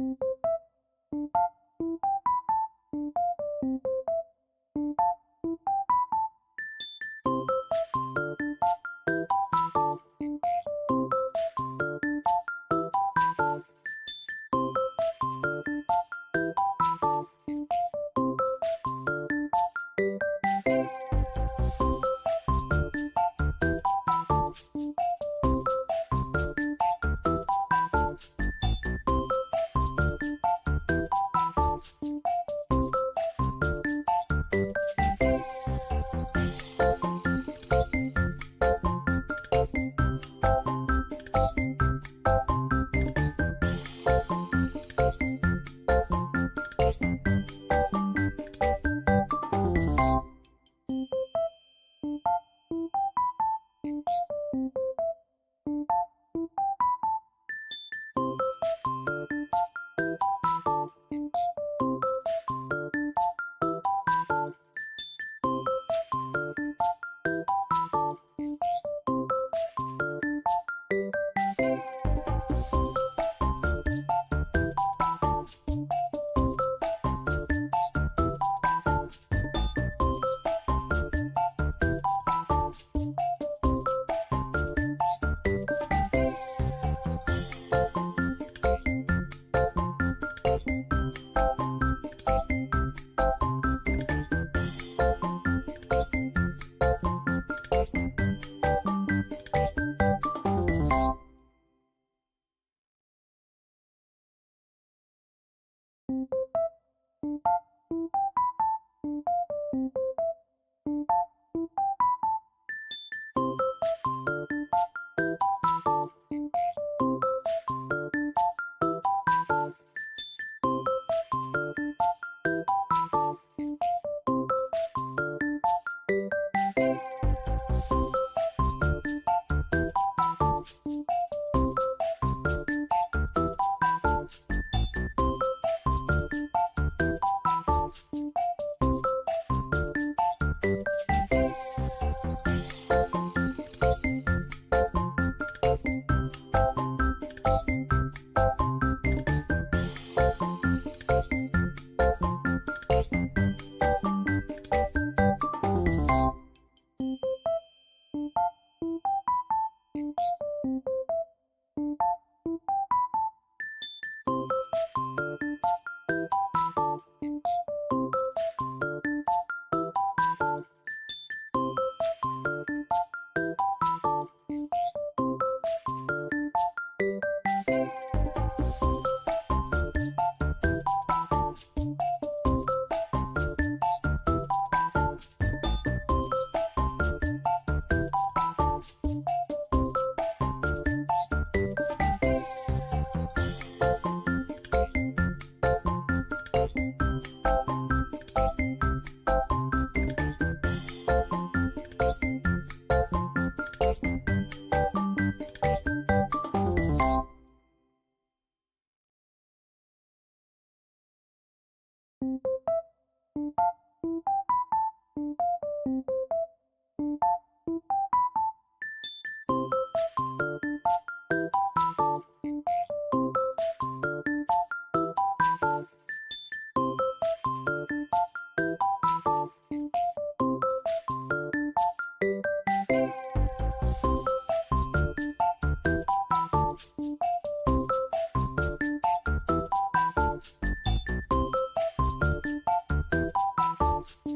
「 . 」 . 」 . 」 . 」 . 」 . 」 . 」 . 」 . 」 . 」 . 」 . 」 . 」 . 」 . 」 . 」 . 」 」 」 」 」 」 」 」 」 」 」 」 」 」 」 」 」 」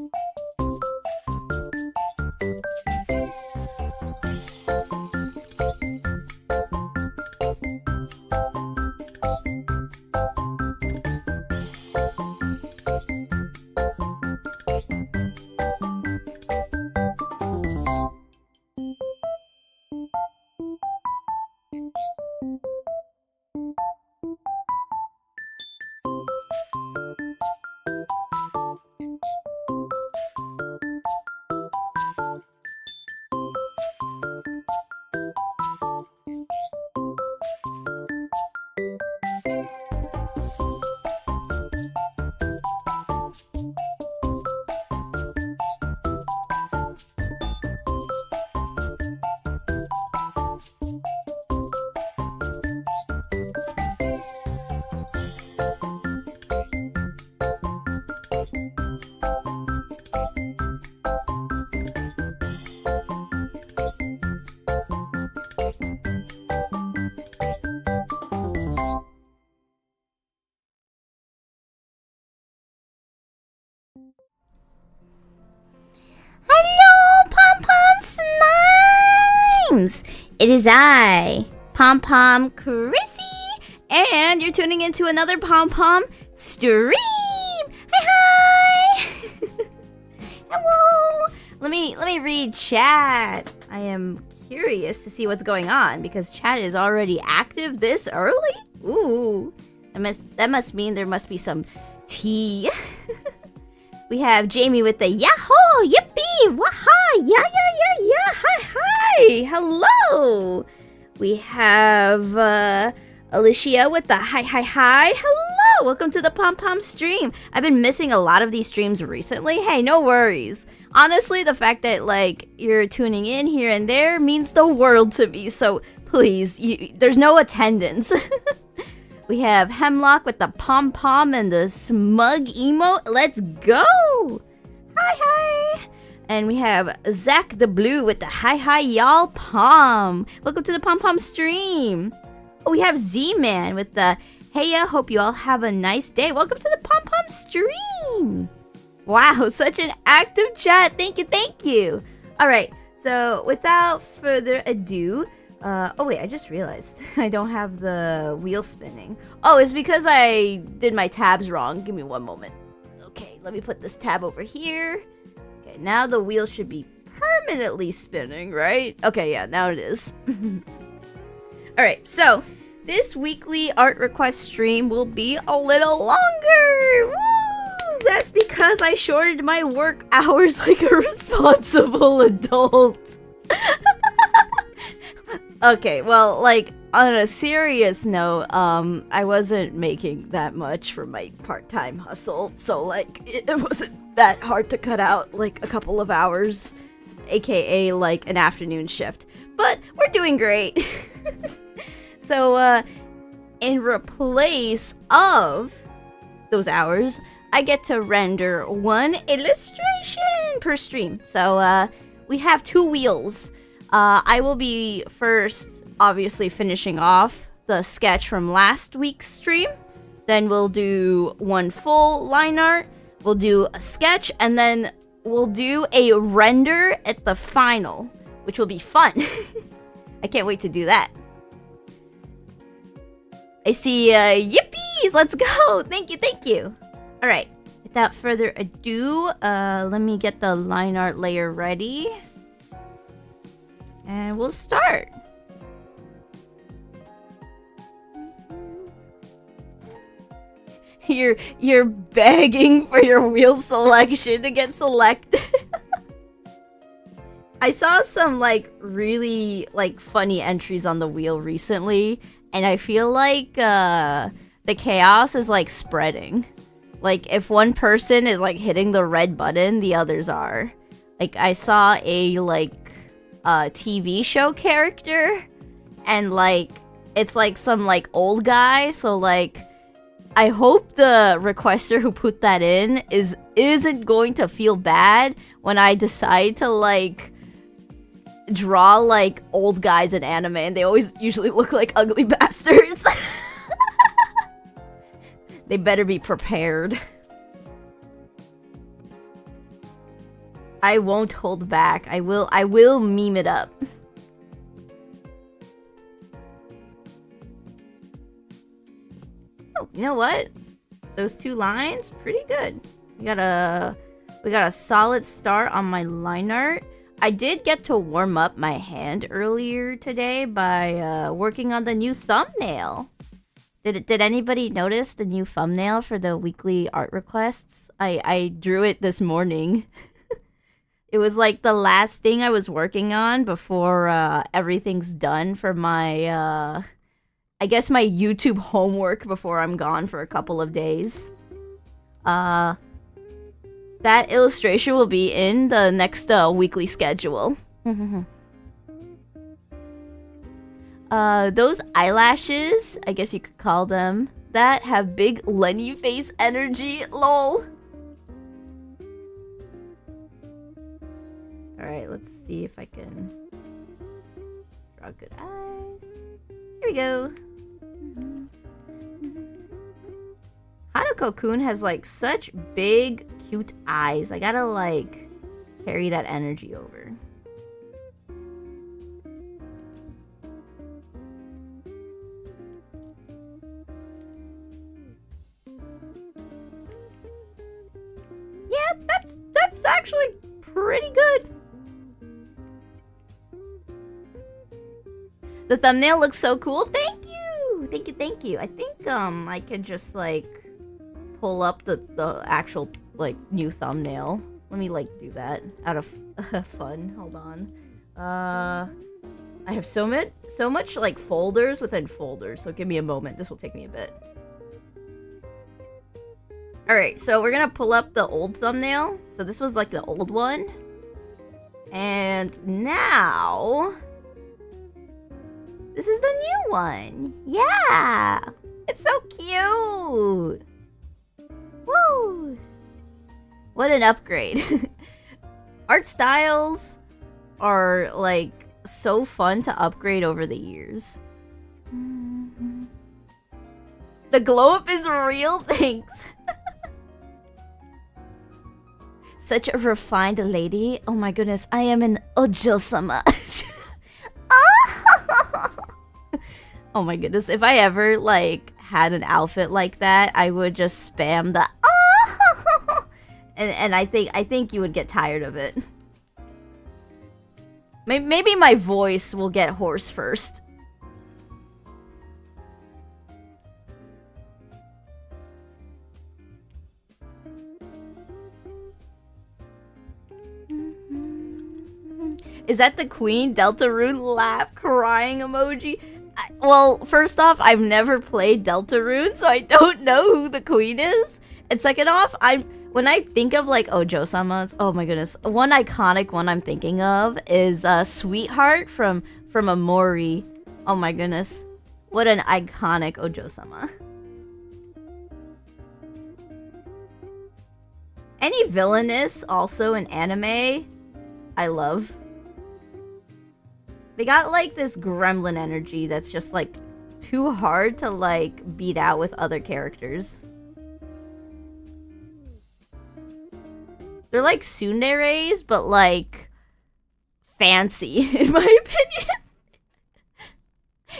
」 」 」 」 」 「Hello, Pom Pom Slimes! It is I, Pom Pom Chrisy, and you're tuning into another Pom Pom stream. Hi! Hello. Let me read chat. I am curious to see what's going on because chat is already active this early. Ooh, that must mean there must be some tea. We have Jamie with the yahoo, yippee, waha, yeah, hi, hello. We have Alicia with the hi, hello. Welcome to the Pom Pom stream. I've been missing a lot of these streams recently. Hey, no worries. Honestly, the fact that like you're tuning in here and there means the world to me. So please, there's no attendance. We have Hemlock with the pom-pom and the smug emote. Let's go! Hi! And we have Zach the Blue with the hi, y'all pom. Welcome to the pom-pom stream. Oh, we have Z-Man with the heya, hope you all have a nice day. Welcome to the pom-pom stream. Wow, such an active chat. Thank you. All right, so without further ado, oh wait, I just realized I don't have the wheel spinning. Oh, it's because I did my tabs wrong. Give me one moment. Okay, let me put this tab over here. Okay, now the wheel should be permanently spinning, right? Okay, yeah, now it is. Alright, so this weekly art request stream will be a little longer. Woo! That's because I shorted my work hours like a responsible adult. Okay, well, like, on a serious note, I wasn't making that much for my part-time hustle, so, like, it wasn't that hard to cut out, like, a couple of hours, aka, like, an afternoon shift. But we're doing great. So, in replace of those hours, I get to render one illustration per stream. So, we have 2 wheels. I will be first, obviously, finishing off the sketch from last week's stream. Then we'll do one full line art. We'll do a sketch, and then we'll do a render at the final, which will be fun. I can't wait to do that. I see yippies! Let's go! Thank you. Alright, without further ado, let me get the line art layer ready. And we'll start. You're begging for your wheel selection to get selected. I saw some like really like funny entries on the wheel recently, and I feel like the chaos is like spreading. Like if one person is like hitting the red button, the others are. Like I saw a like TV show character, and like it's like some like old guy, so like I hope the requester who put that in isn't going to feel bad when I decide to like draw like old guys in anime, and they always usually look like ugly bastards. They better be prepared. I won't hold back. I will meme it up. Oh, you know what? Those 2 lines, pretty good. We got a solid start on my line art. I did get to warm up my hand earlier today by working on the new thumbnail. Did anybody notice the new thumbnail for the weekly art requests? I drew it this morning. It was like the last thing I was working on before everything's done for my, I guess my YouTube homework before I'm gone for a couple of days. That illustration will be in the next weekly schedule. Those eyelashes, I guess you could call them, that have big Lenny face energy, lol. Alright, let's see if I can draw good eyes. Here we go. Hanako-kun has like such big, cute eyes. I gotta like carry that energy over. Yeah, that's actually pretty good. The thumbnail looks so cool. Thank you. Thank you, thank you. I think I could just like pull up the actual like new thumbnail. Let me like do that out of fun. Hold on. I have so much like folders within folders, so give me a moment. This will take me a bit. Alright, so we're gonna pull up the old thumbnail. So this was like the old one. And now... this is the new one. Yeah! It's so cute! Woo! What an upgrade. Art styles are like so fun to upgrade over the years. The glow up is real, thanks. Such a refined lady. Oh my goodness, I am an ojo-sama. Oh my goodness, if I ever like had an outfit like that, I would just spam the and I think you would get tired of it. Maybe my voice will get hoarse first. Is that the queen? Deltarune laugh crying emoji. Well, first off, I've never played Deltarune, so I don't know who the queen is. And second off, when I think of like Ojo-samas, oh my goodness, one iconic one I'm thinking of is Sweetheart from Amori. Oh my goodness, what an iconic Ojo-sama. Any villainous also in anime, I love. They got like this gremlin energy that's just like too hard to like beat out with other characters. They're like tsunderes, but like fancy, in my opinion.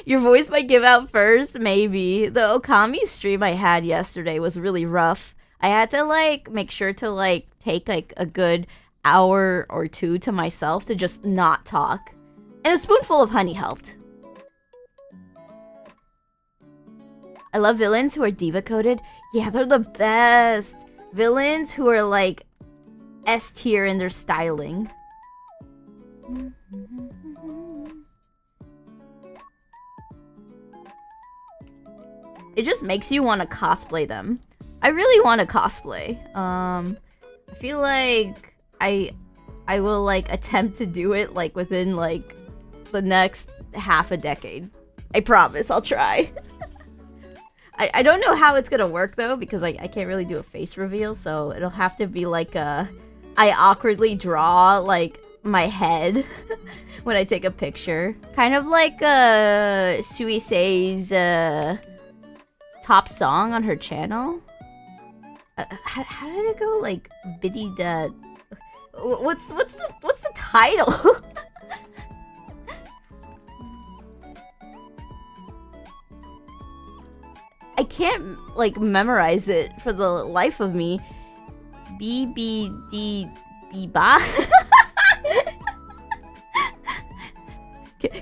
Your voice might give out first, maybe. The Okami stream I had yesterday was really rough. I had to like make sure to like take like a good hour or two to myself to just not talk. And a spoonful of honey helped. I love villains who are diva-coded. Yeah, they're the best. Villains who are like S tier in their styling. It just makes you want to cosplay them. I really want to cosplay. I feel like I will like attempt to do it like within like the next half a decade. I promise I'll try. I don't know how it's gonna work though, because I can't really do a face reveal, so it'll have to be like I awkwardly draw like my head when I take a picture. Kind of like Suisei's top song on her channel. How did it go? Like Biddy the what's the title? I can't like memorize it for the life of me. BBD Biba.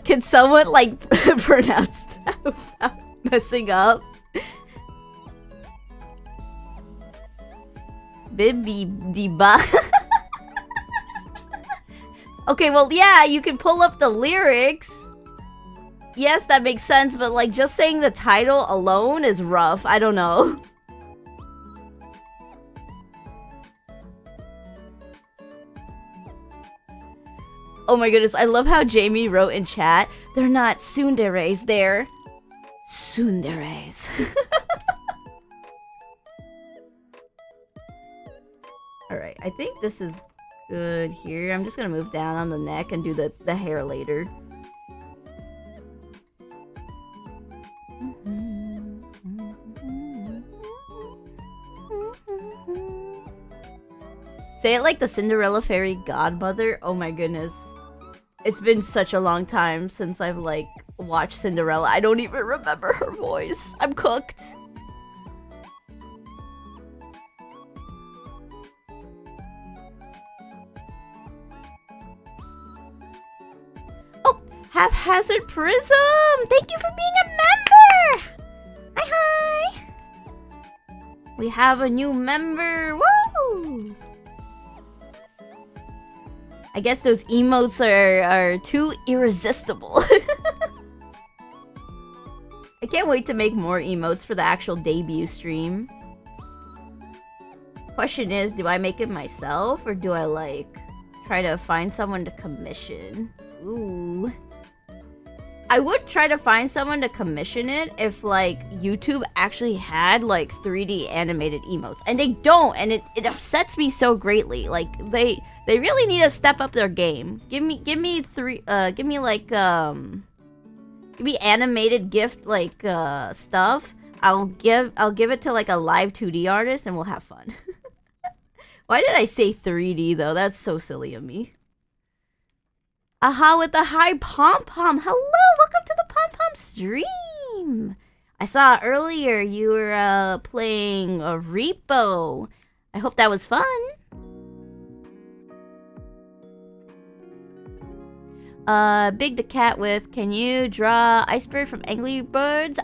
Can someone like pronounce that without messing up? Bibidiba. Okay, well, yeah, you can pull up the lyrics. Yes, that makes sense, but like just saying the title alone is rough. I don't know. Oh my goodness, I love how Jamie wrote in chat, they're not tsunderes, they're tsunderes. Alright, I think this is good here. I'm just gonna move down on the neck and do the hair later. Say it like the Cinderella fairy godmother. Oh my goodness. It's been such a long time since I've like watched Cinderella. I don't even remember her voice. I'm cooked. Oh, Haphazard Prism! Thank you for being a member! Hi, hi! We have a new member! Woo! I guess those emotes are too irresistible. I can't wait to make more emotes for the actual debut stream. Question is, do I make it myself or do I like try to find someone to commission? Ooh. I would try to find someone to commission it if like YouTube actually had like 3D animated emotes, and they don't, and it upsets me so greatly. Like they really need to step up their game. Give me animated gift like stuff. I'll give it to like a live 2D artist and we'll have fun. Why did I say 3D though? That's so silly of me. Aha with the high pom-pom. Hello, welcome to the pom-pom stream. I saw earlier you were playing a repo. I hope that was fun. Big the cat with, can you draw Iceberg from Angry Birds?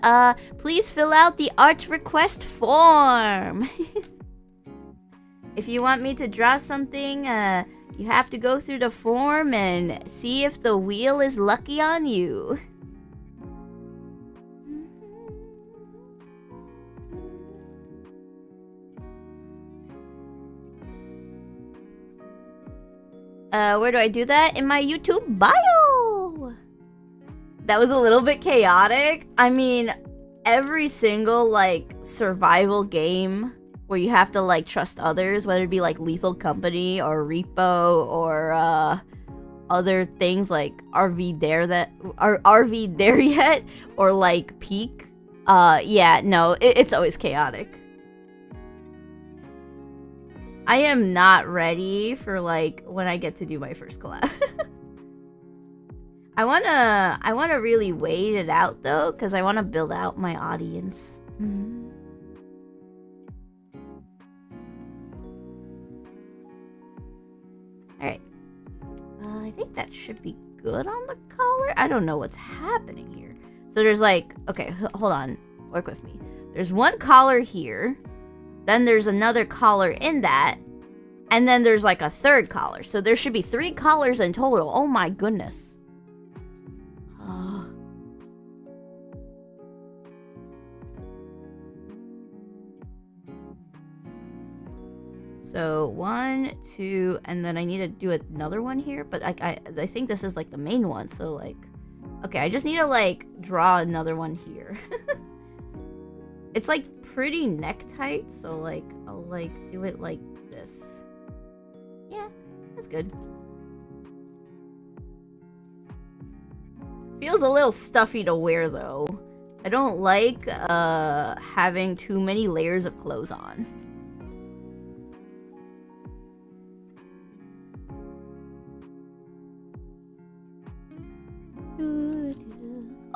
Please fill out the art request form. If you want me to draw something, you have to go through the form and see if the wheel is lucky on you. Where do I do that? In my YouTube bio! That was a little bit chaotic. I mean, every single, like, survival game where you have to, like, trust others, whether it be, like, Lethal Company or Repo or, other things like RV There Yet or, like, Peak. Yeah, no, it's always chaotic. I am not ready for like when I get to do my first collab. I wanna really wait it out though, because I wanna build out my audience. Alright. I think that should be good on the collar. I don't know what's happening here. So there's like, okay, hold on. Work with me. There's one collar here. Then there's another collar in that. And then there's like a third collar. So there should be 3 collars in total. Oh my goodness. So 1, 2, and then I need to do another one here. But I think this is like the main one. So like, okay, I just need to like draw another one here. It's like pretty neck tight, so like I'll like do it like this. Yeah, that's good. Feels a little stuffy to wear though. I don't like having too many layers of clothes on.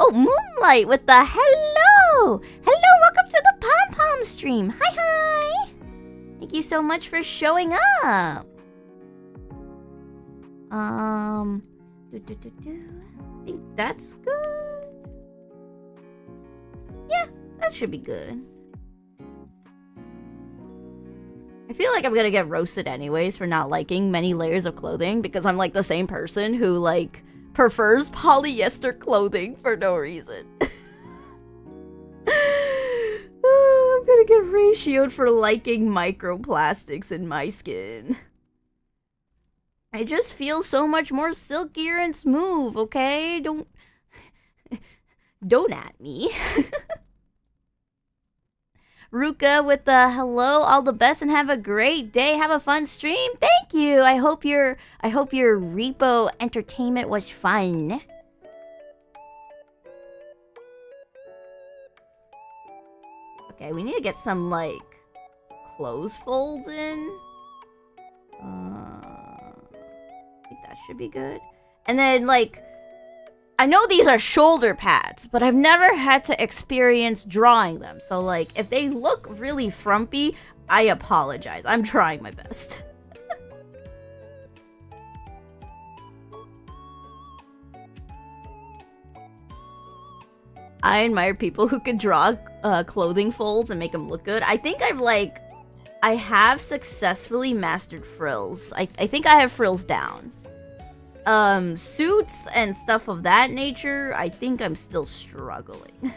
Oh, Moonlight with the hello! Hello, welcome to the pom-pom stream. Hi, hi! Thank you so much for showing up. I think that's good. Yeah, that should be good. I feel like I'm gonna get roasted anyways for not liking many layers of clothing because I'm like the same person who like prefers polyester clothing for no reason. I'm gonna get ratioed for liking microplastics in my skin. I just feel so much more silkier and smooth, okay? Don't at me. Ruka with the hello, all the best and have a great day. Have a fun stream. Thank you. I hope your repo entertainment was fun. Okay, we need to get some like clothes folds in. should be good. And then, like, I know these are shoulder pads, but I've never had to experience drawing them. So, like, if they look really frumpy, I apologize. I'm trying my best. I admire people who can draw clothing folds and make them look good. I think I have successfully mastered frills. I think I have frills down. Suits and stuff of that nature, I think I'm still struggling.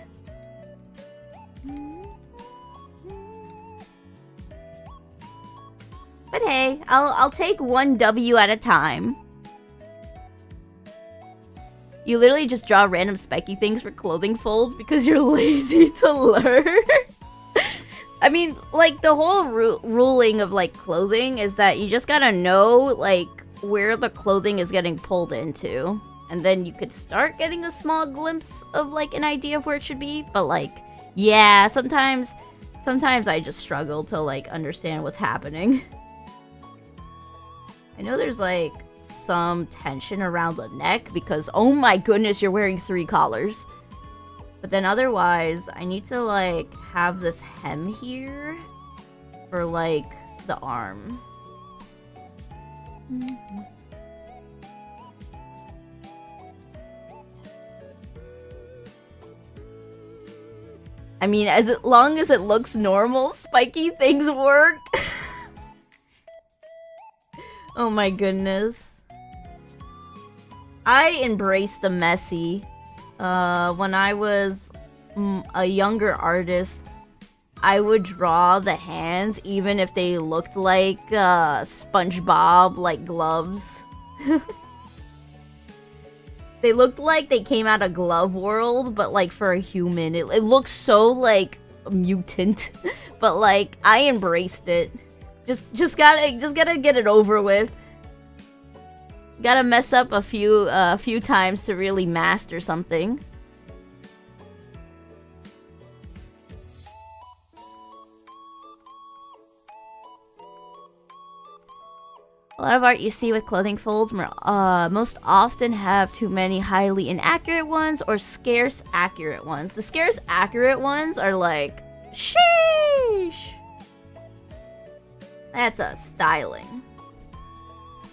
But hey, I'll take one W at a time. You literally just draw random spiky things for clothing folds because you're lazy to learn. I mean, like, the whole ruling of, like, clothing is that you just gotta know, like, where the clothing is getting pulled into. And then you could start getting a small glimpse of, like, an idea of where it should be. But, like, yeah, sometimes I just struggle to, like, understand what's happening. I know there's, like, some tension around the neck because, oh my goodness, you're wearing 3 collars. But then otherwise, I need to, like, have this hem here for, like, the arm. I mean, as long as it looks normal, spiky things work. Oh my goodness. I embrace the messy. When I was a younger artist, I would draw the hands even if they looked like SpongeBob, like gloves. They looked like they came out of Glove World, but like for a human. It looks so like mutant, but like I embraced it. Just gotta get it over with. Gotta mess up a few times to really master something. A lot of art you see with clothing folds most often have too many highly inaccurate ones or scarce accurate ones. The scarce accurate ones are like, sheesh. That's a styling.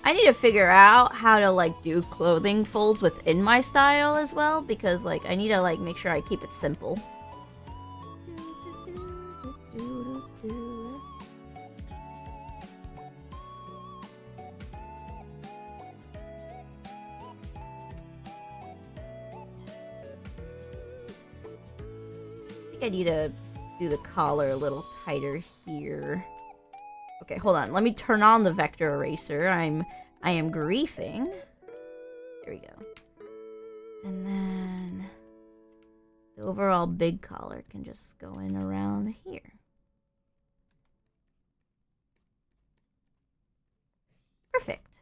I need to figure out how to like do clothing folds within my style as well, because like I need to like make sure I keep it simple. I think I need to do the collar a little tighter here. Okay, hold on. Let me turn on the vector eraser. I am griefing. There we go. And then the overall big collar can just go in around here. Perfect.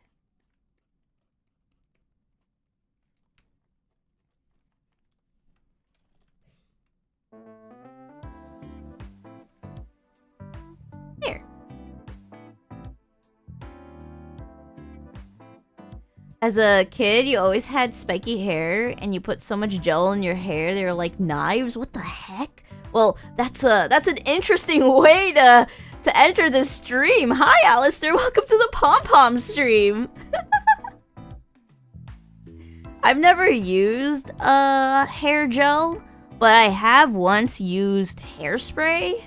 There. As a kid, you always had spiky hair, and you put so much gel in your hair, they were like knives. What the heck? Well, that's an interesting way to enter this stream. Hi, Alistair. Welcome to the pom-pom stream. I've never used hair gel, but I have once used hairspray.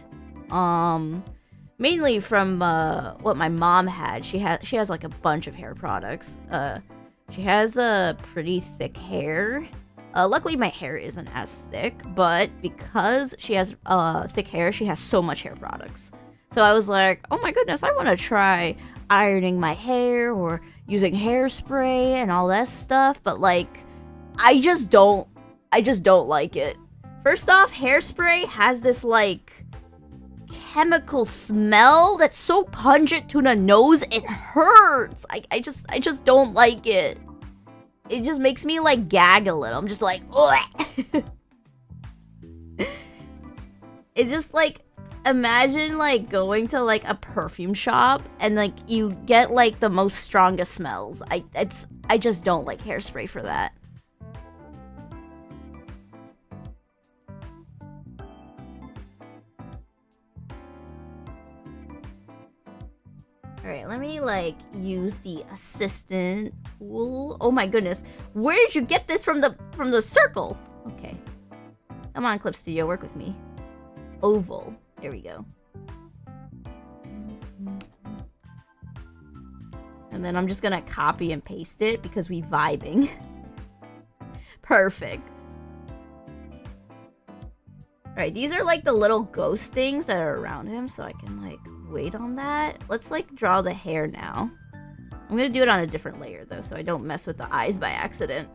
Mainly from what my mom had. She has like a bunch of hair products. She has a pretty thick hair. Luckily my hair isn't as thick, but because she has thick hair, she has so much hair products. So I was like, oh my goodness, I want to try ironing my hair or using hairspray and all that stuff, but like I just don't like it. First off, hairspray has this like chemical smell that's so pungent to the nose, it hurts. I just don't like it. It just makes me like gag a little. I'm just like, it just like, imagine like going to like a perfume shop and like you get like the most strongest smells. I just don't like hairspray for that. Alright, let me like use the assistant tool. Oh my goodness. Where did you get this from the circle? Okay. Come on, Clip Studio, work with me. Oval. There we go. And then I'm just gonna copy and paste it because we vibing. Perfect. Alright, these are like the little ghost things that are around him, so I can like wait on that. Let's like draw the hair now. I'm gonna do it on a different layer though, so I don't mess with the eyes by accident.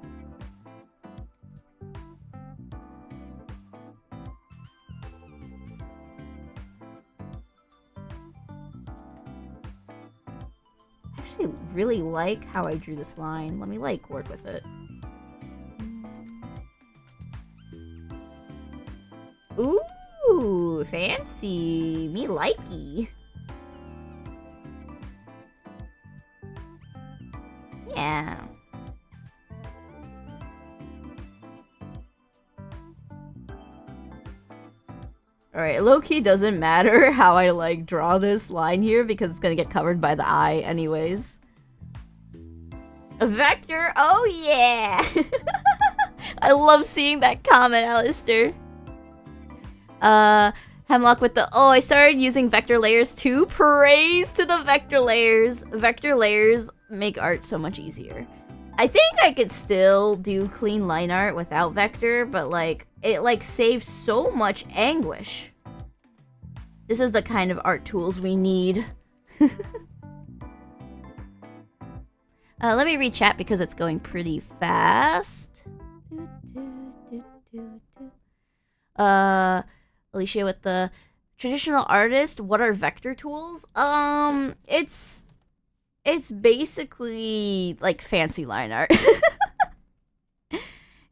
I actually really like how I drew this line. Let me like work with it. Ooh, fancy. Me likey. Yeah. Alright, low-key doesn't matter how I like draw this line here because it's gonna get covered by the eye anyways. A vector? Oh yeah! I love seeing that comment, Alistair. Hemlock with the, oh, I started using vector layers too. Praise to the vector layers. Vector layers make art so much easier. I think I could still do clean line art without vector, but like, it like saves so much anguish. This is the kind of art tools we need. Let me read chat because it's going pretty fast. Alicia with the traditional artist, what are vector tools? It's basically like fancy line art.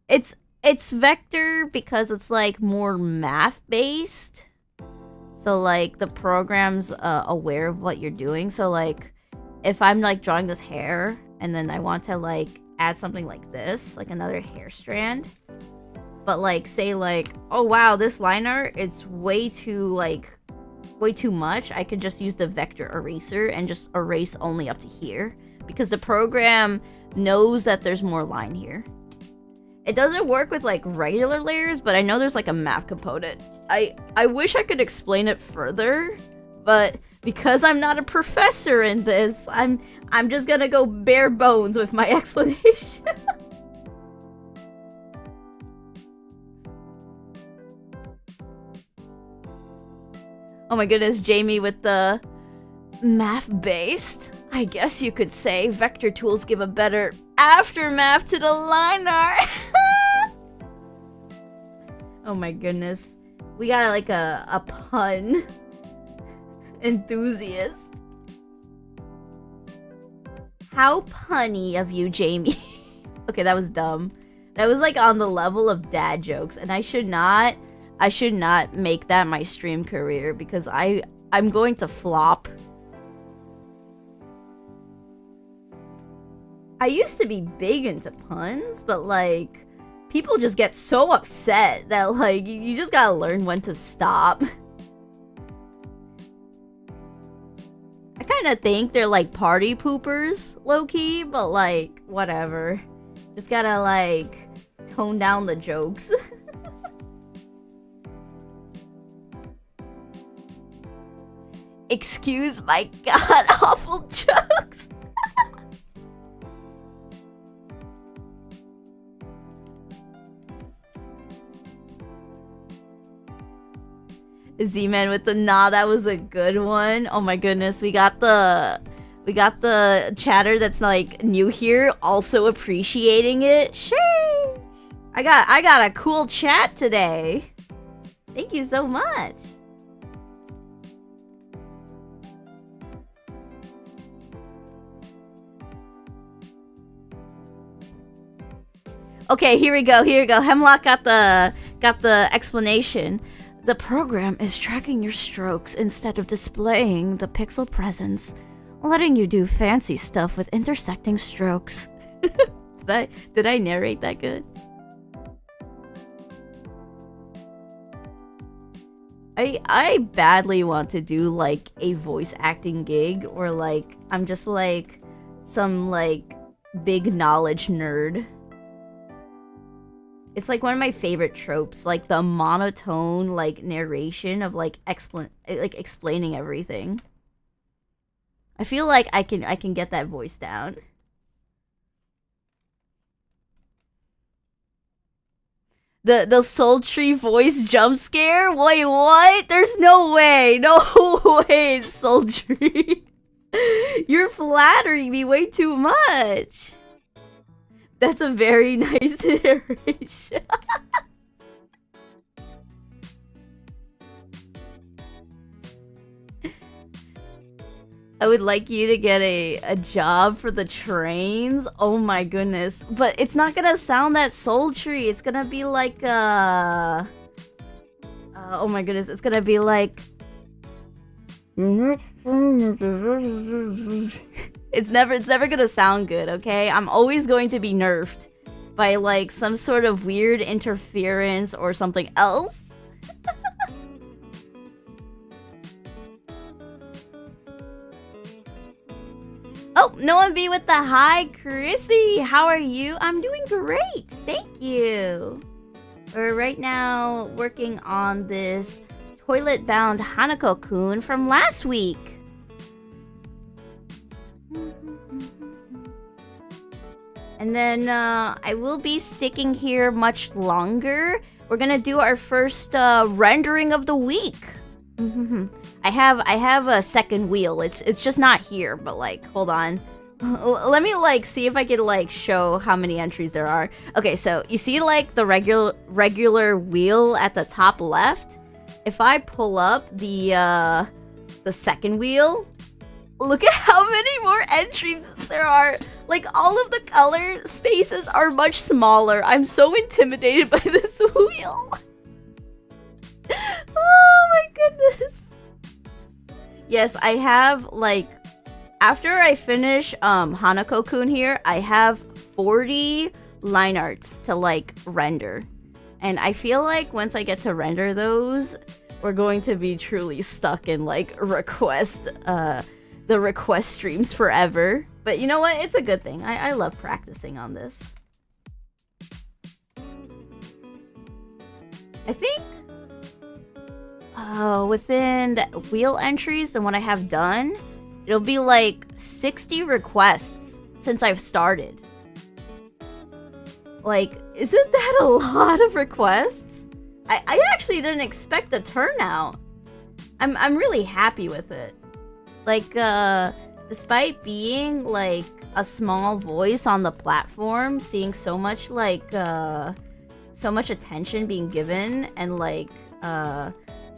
It's vector because it's like more math based. So like the program's aware of what you're doing. So like if I'm like drawing this hair and then I want to like add something like this, like another hair strand. But like say like, oh wow, this line art, it's way too much. I could just use the vector eraser and just erase only up to here because the program knows that there's more line here. It doesn't work with like regular layers, but I know there's like a math component. I wish I could explain it further, but because I'm not a professor in this, I'm just gonna go bare bones with my explanation. Oh my goodness, Jamie with the math-based. I guess you could say vector tools give a better aftermath to the line art. Oh my goodness. We got like a pun enthusiast. How punny of you, Jamie. Okay, that was dumb. That was like on the level of dad jokes, and I should not make that my stream career because I'm going to flop. I used to be big into puns, but like people just get so upset that like you just gotta learn when to stop. I kind of think they're like party poopers, low-key, but like whatever. Just gotta like tone down the jokes. Excuse my god awful jokes. Z-Man with the nah, that was a good one. Oh my goodness, we got the chatter that's like new here also appreciating it. Sheesh. I got a cool chat today. Thank you so much. Okay, here we go. Hemlock got the explanation. The program is tracking your strokes instead of displaying the pixel presence, letting you do fancy stuff with intersecting strokes. Did I narrate that good? I badly want to do like a voice acting gig, or like I'm just like some like big knowledge nerd. It's like one of my favorite tropes, like the monotone like narration of like explaining everything. I feel like I can get that voice down. The sultry voice jump scare? Wait, what? There's no way. No way it's sultry. You're flattering me way too much. That's a very nice narration. I would like you to get a job for the trains. Oh my goodness. But it's not gonna sound that sultry. It's gonna be like oh my goodness. It's gonna be like it's never gonna sound good, okay? I'm always going to be nerfed by like some sort of weird interference or something else. Oh, no one be with the hi, Chrisy. How are you? I'm doing great. Thank you. We're right now working on this toilet-bound Hanako-kun from last week. And then I will be sticking here much longer. We're gonna do our first rendering of the week. I have a second wheel. It's just not here, but like, hold on. Let me like see if I can like show how many entries there are. Okay, so you see like the regular wheel at the top left? If I pull up the second wheel, look at how many more entries there are. Like all of the color spaces are much smaller. I'm so intimidated by this wheel. Oh my goodness. Yes, I have like, after I finish Hanako-kun here, I have 40 line arts to like render. And I feel like once I get to render those, we're going to be truly stuck in like the request streams forever. But you know what? It's a good thing. I love practicing on this. I think within the wheel entries and what I have done, it'll be like 60 requests since I've started. Like, isn't that a lot of requests? I actually didn't expect the turnout. I'm really happy with it. Like, despite being like a small voice on the platform, seeing so much like so much attention being given and like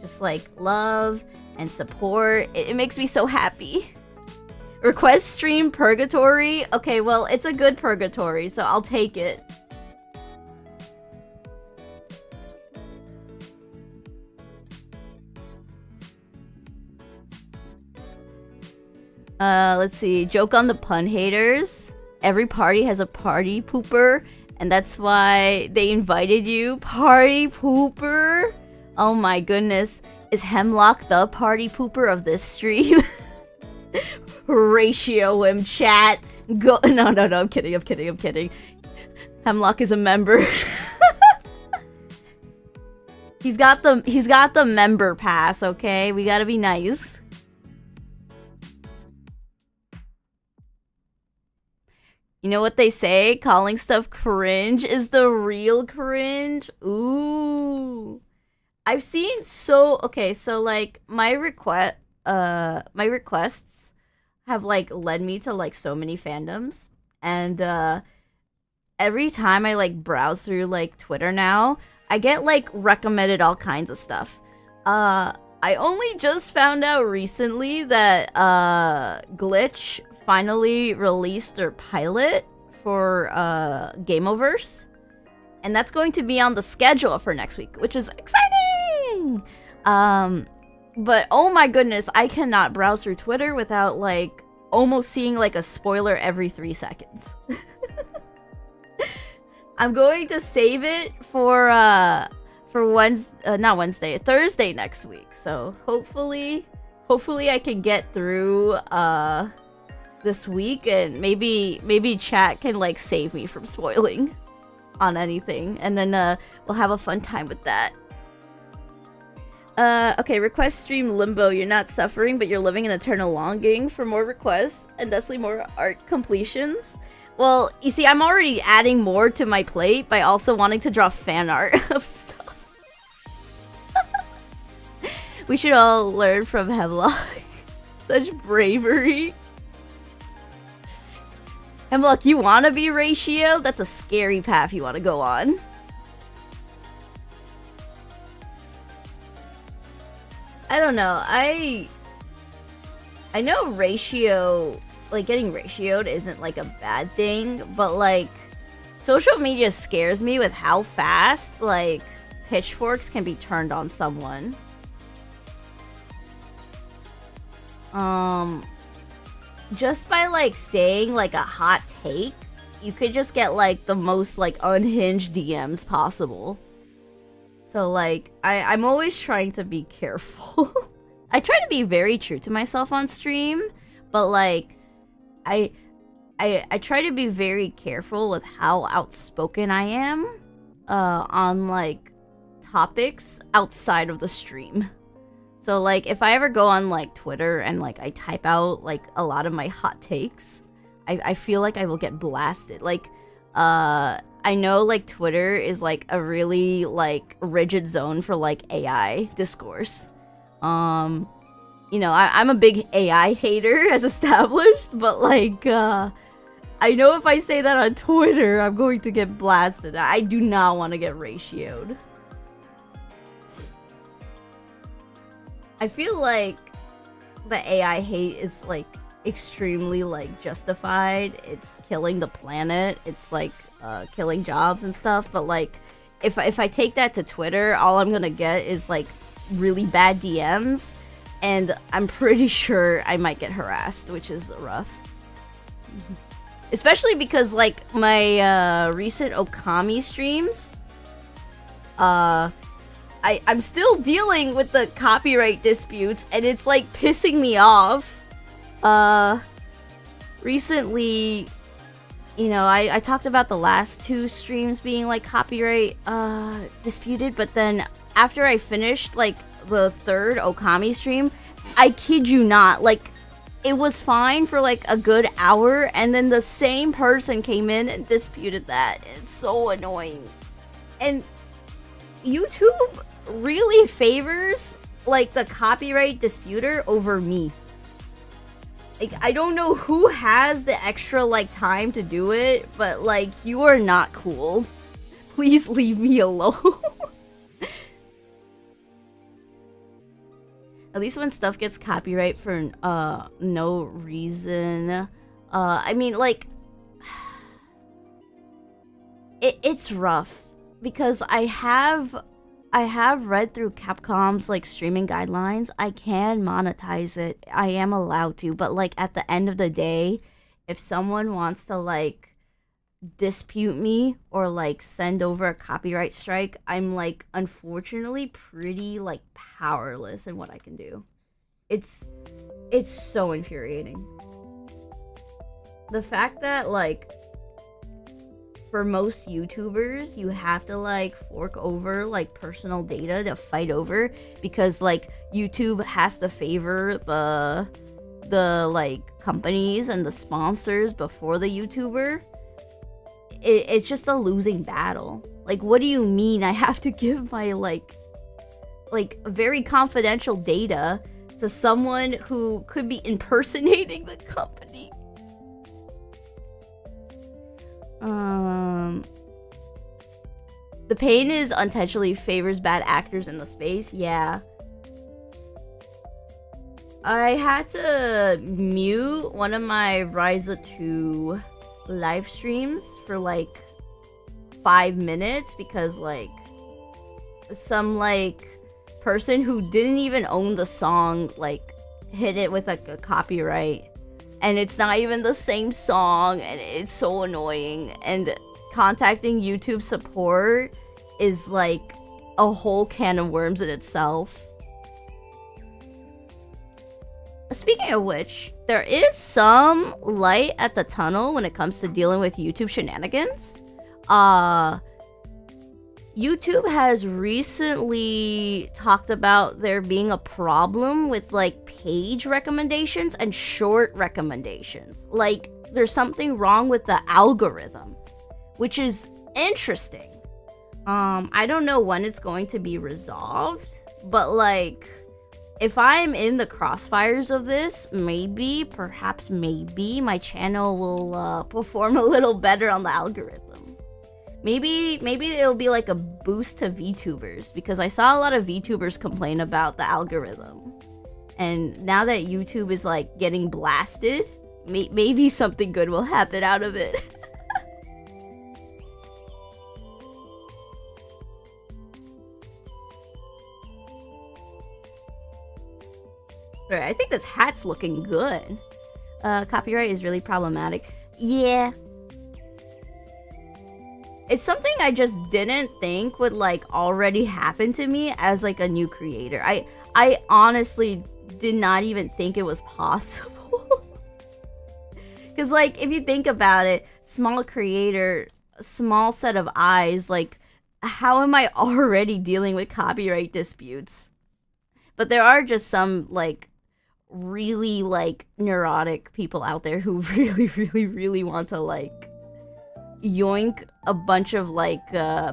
just like love and support, it makes me so happy. Request stream purgatory? Okay, well, it's a good purgatory, so I'll take it. Let's see. Joke on the pun haters. Every party has a party pooper, and that's why they invited you. Party pooper? Oh my goodness. Is Hemlock the party pooper of this stream? Ratio him, chat. Go. No, I'm kidding. Hemlock is a member. He's got the member pass, okay? We gotta be nice. You know what they say? Calling stuff cringe is the real cringe. Ooh. I've seen okay, so like my requests have like led me to like so many fandoms, and every time I like browse through like Twitter now, I get like recommended all kinds of stuff. I only just found out recently that Glitch finally released their pilot for Gameoverse, and that's going to be on the schedule for next week, which is exciting. exciting. But oh my goodness, I cannot browse through Twitter without like almost seeing like a spoiler every 3 seconds. I'm going to save it for Thursday next week. So hopefully I can get through this week, and maybe chat can like save me from spoiling on anything, and then we'll have a fun time with that. Okay, request stream Limbo. You're not suffering, but you're living an eternal longing for more requests and thusly more art completions. Well, you see, I'm already adding more to my plate by also wanting to draw fan art of stuff. We should all learn from Hemlock. Such bravery. Hemlock, you wanna be Ratio? That's a scary path you wanna go on. I don't know. I know ratio, like getting ratioed isn't like a bad thing, but like social media scares me with how fast like pitchforks can be turned on someone. Just by like saying like a hot take, you could just get like the most like unhinged DMs possible. So like I'm always trying to be careful. I try to be very true to myself on stream, but like I try to be very careful with how outspoken I am on like topics outside of the stream. So like if I ever go on like Twitter and like I type out like a lot of my hot takes, I feel like I will get blasted. Like I know like Twitter is like a really like rigid zone for like AI discourse. You know, I'm a big AI hater as established, but like I know if I say that on Twitter, I'm going to get blasted. I do not want to get ratioed. I feel like the AI hate is like extremely like justified. It's killing the planet. It's like killing jobs and stuff. But like if I take that to Twitter, all I'm gonna get is like really bad DMs, and I'm pretty sure I might get harassed, which is rough. Especially because like my recent Okami streams, I'm still dealing with the copyright disputes, and it's like pissing me off. Recently, you know, I talked about the last 2 streams being like copyright disputed, but then after I finished like the 3rd Okami stream, I kid you not, like it was fine for like a good hour, and then the same person came in and disputed that. It's so annoying. And YouTube really favors like the copyright disputer over me. Like I don't know who has the extra like time to do it, but like you are not cool. Please leave me alone. At least when stuff gets copyright for no reason, I mean like it's rough because I have read through Capcom's like streaming guidelines. I can monetize it. I am allowed to, but like at the end of the day, if someone wants to like dispute me or like send over a copyright strike, I'm like unfortunately pretty like powerless in what I can do. It's so infuriating. The fact that like for most YouTubers, you have to like fork over like personal data to fight over, because like YouTube has to favor the like companies and the sponsors before the YouTuber. It's just a losing battle. Like, what do you mean I have to give my like very confidential data to someone who could be impersonating the company? The pain is unintentionally favors bad actors in the space. Yeah. I had to mute one of my Ryza 2 live streams for like 5 minutes because like some like person who didn't even own the song, like, hit it with like a copyright, and it's not even the same song, and it's so annoying. And contacting YouTube support is like a whole can of worms in itself. Speaking of which, there is some light at the tunnel when it comes to dealing with YouTube shenanigans. YouTube has recently talked about there being a problem with like page recommendations and short recommendations. Like, there's something wrong with the algorithm, which is interesting. I don't know when it's going to be resolved, but like, if I'm in the crossfires of this, perhaps maybe my channel will perform a little better on the algorithm. Maybe it'll be like a boost to VTubers, because I saw a lot of VTubers complain about the algorithm. And now that YouTube is like getting blasted, maybe something good will happen out of it. Alright, I think this hat's looking good. Copyright is really problematic. Yeah. It's something I just didn't think would like already happen to me as like a new creator. I honestly did not even think it was possible. Cause like, if you think about it, small creator, small set of eyes, like, how am I already dealing with copyright disputes? But there are just some like really like neurotic people out there who really want to like yoink a bunch of like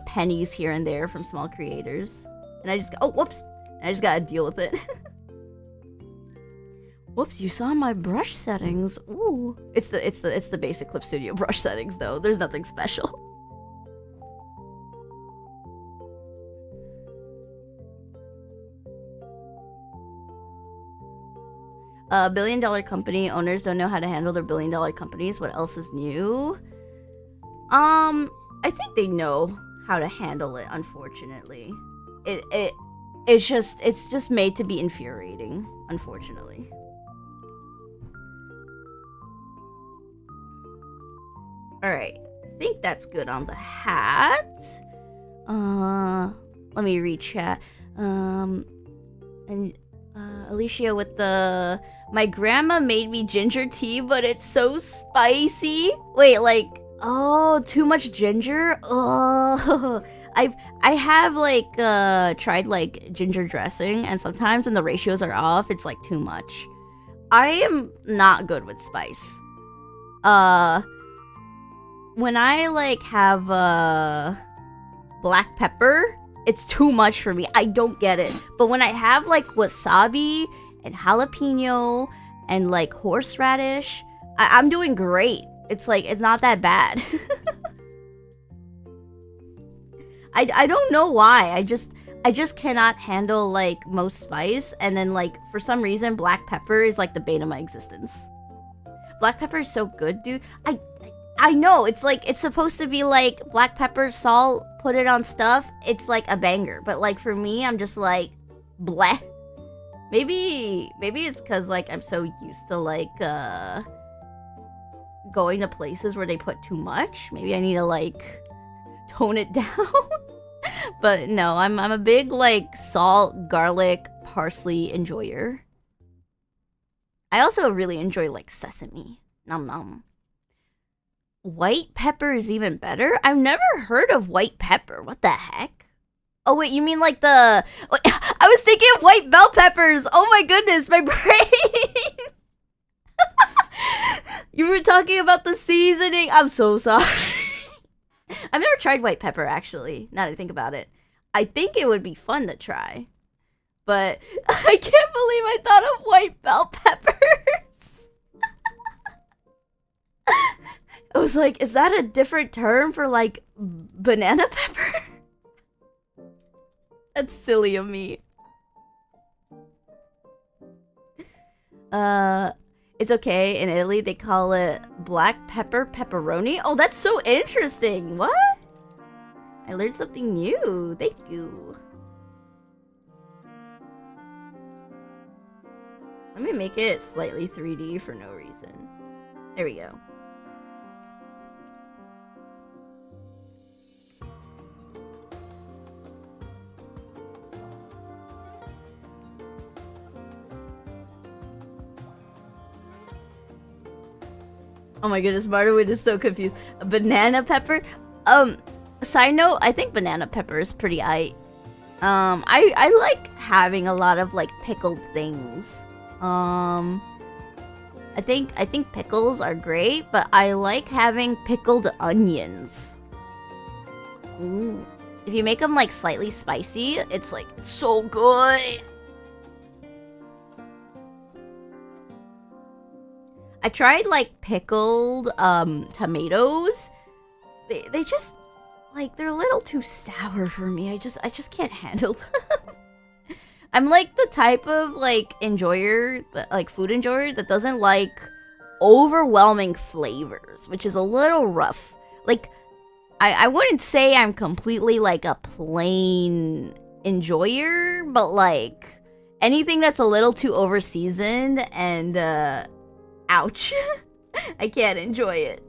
pennies here and there from small creators, and I just whoops, and I just gotta deal with it. Whoops, you saw my brush settings. Ooh, it's the basic Clip Studio brush settings though. There's nothing special. Billion-dollar company owners don't know how to handle their billion-dollar companies. What else is new? I think they know how to handle it, unfortunately. It's just made to be infuriating, unfortunately. Alright, I think that's good on the hat. Let me read chat. Alicia with the... My grandma made me ginger tea, but it's so spicy. Wait, like... Oh, too much ginger? Oh, I have like tried like ginger dressing, and sometimes when the ratios are off, it's like too much. I am not good with spice. When I like have black pepper, it's too much for me. I don't get it. But when I have like wasabi and jalapeno and like horseradish, I'm doing great. It's like, it's not that bad. I don't know why. I just cannot handle like most spice, and then like for some reason black pepper is like the bane of my existence. Black pepper is so good, dude. I know, it's like, it's supposed to be like black pepper, salt, put it on stuff. It's like a banger, but like for me, I'm just like bleh. Maybe it's cuz like I'm so used to like going to places where they put too much. Maybe I need to like tone it down. But no, I'm a big like salt, garlic, parsley enjoyer. I also really enjoy like sesame. Nom nom. White pepper is even better? I've never heard of white pepper. What the heck? Oh wait, you mean like the... I was thinking of white bell peppers. Oh my goodness, my brain. You were talking about the seasoning. I'm so sorry. I've never tried white pepper, actually, now that I think about it. I think it would be fun to try. But I can't believe I thought of white bell peppers. I was like, is that a different term for, like, banana pepper? That's silly of me. It's okay. In Italy, they call it black pepper pepperoni. Oh, that's so interesting. What? I learned something new. Thank you. Let me make it slightly 3D for no reason. There we go. Oh my goodness, Martawood is so confused. A banana pepper? Side note, I think banana pepper is pretty aight. I like having a lot of like pickled things. I think pickles are great, but I like having pickled onions. Ooh. If you make them like slightly spicy, it's like so good. I tried like pickled tomatoes. They just like they're a little too sour for me. I just can't handle them. I'm like the type of like enjoyer, like food enjoyer that doesn't like overwhelming flavors, which is a little rough. Like I wouldn't say I'm completely like a plain enjoyer, but like anything that's a little too over seasoned and ouch. I can't enjoy it.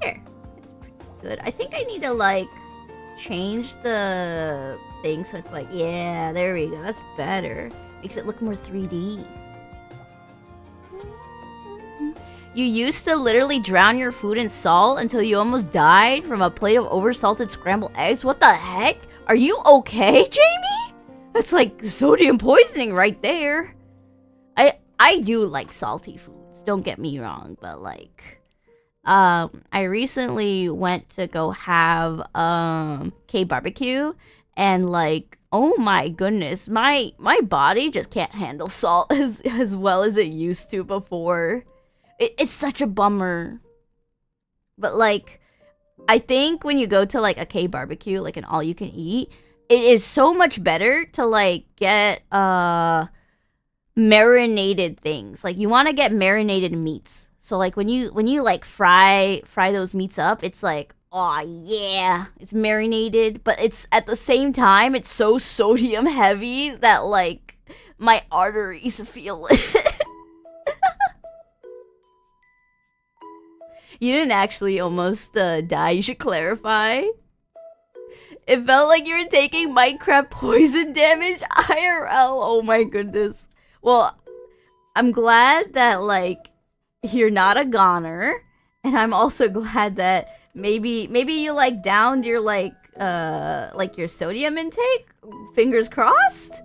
Here. It's pretty good. I think I need to like change the thing so it's like, yeah, there we go. That's better. Makes it look more 3D. You used to literally drown your food in salt until you almost died from a plate of oversalted scrambled eggs? What the heck? Are you okay, Jamie? That's like sodium poisoning right there. I do like salty foods, don't get me wrong, but like I recently went to go have K barbecue, and like, oh my goodness, my body just can't handle salt as well as it used to before. It's such a bummer. But like, I think when you go to like a K barbecue, like an all you can eat, it is so much better to like get marinated things. Like you want to get marinated meats. So like when you like fry those meats up, it's like, oh yeah, it's marinated, but it's at the same time it's so sodium heavy that like my arteries feel it. You didn't actually almost die, you should clarify. It felt like you were taking Minecraft poison damage IRL. Oh my goodness. Well, I'm glad that like you're not a goner, and I'm also glad that maybe you like downed your like your sodium intake. Fingers crossed.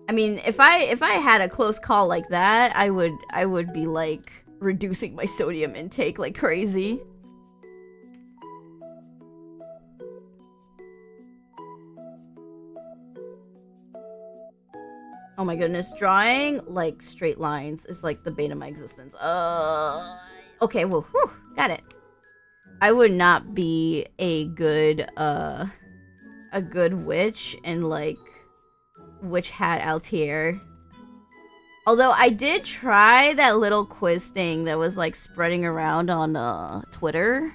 I mean, if I had a close call like that, I would be like reducing my sodium intake like crazy. Oh my goodness, drawing like straight lines is like the bane of my existence. Okay, well, whew, got it. I would not be a good witch in like Witch Hat Altier. Although I did try that little quiz thing that was like spreading around on Twitter.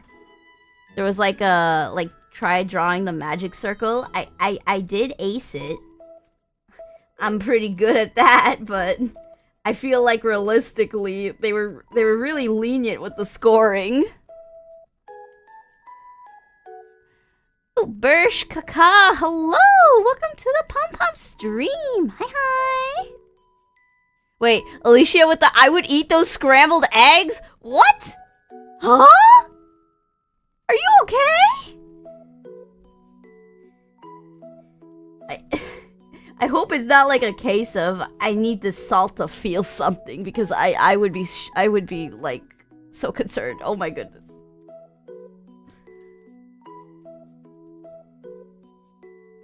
There was like a try drawing the magic circle. I did ace it. I'm pretty good at that, but I feel like realistically they were really lenient with the scoring. Oh, Bursh Kaka, hello! Welcome to the Pom Pom stream. Hi. Wait, Alicia with the I would eat those scrambled eggs? What? Huh? Are you okay? I hope it's not like a case of I need this salt to feel something, because I would be like so concerned. Oh my goodness.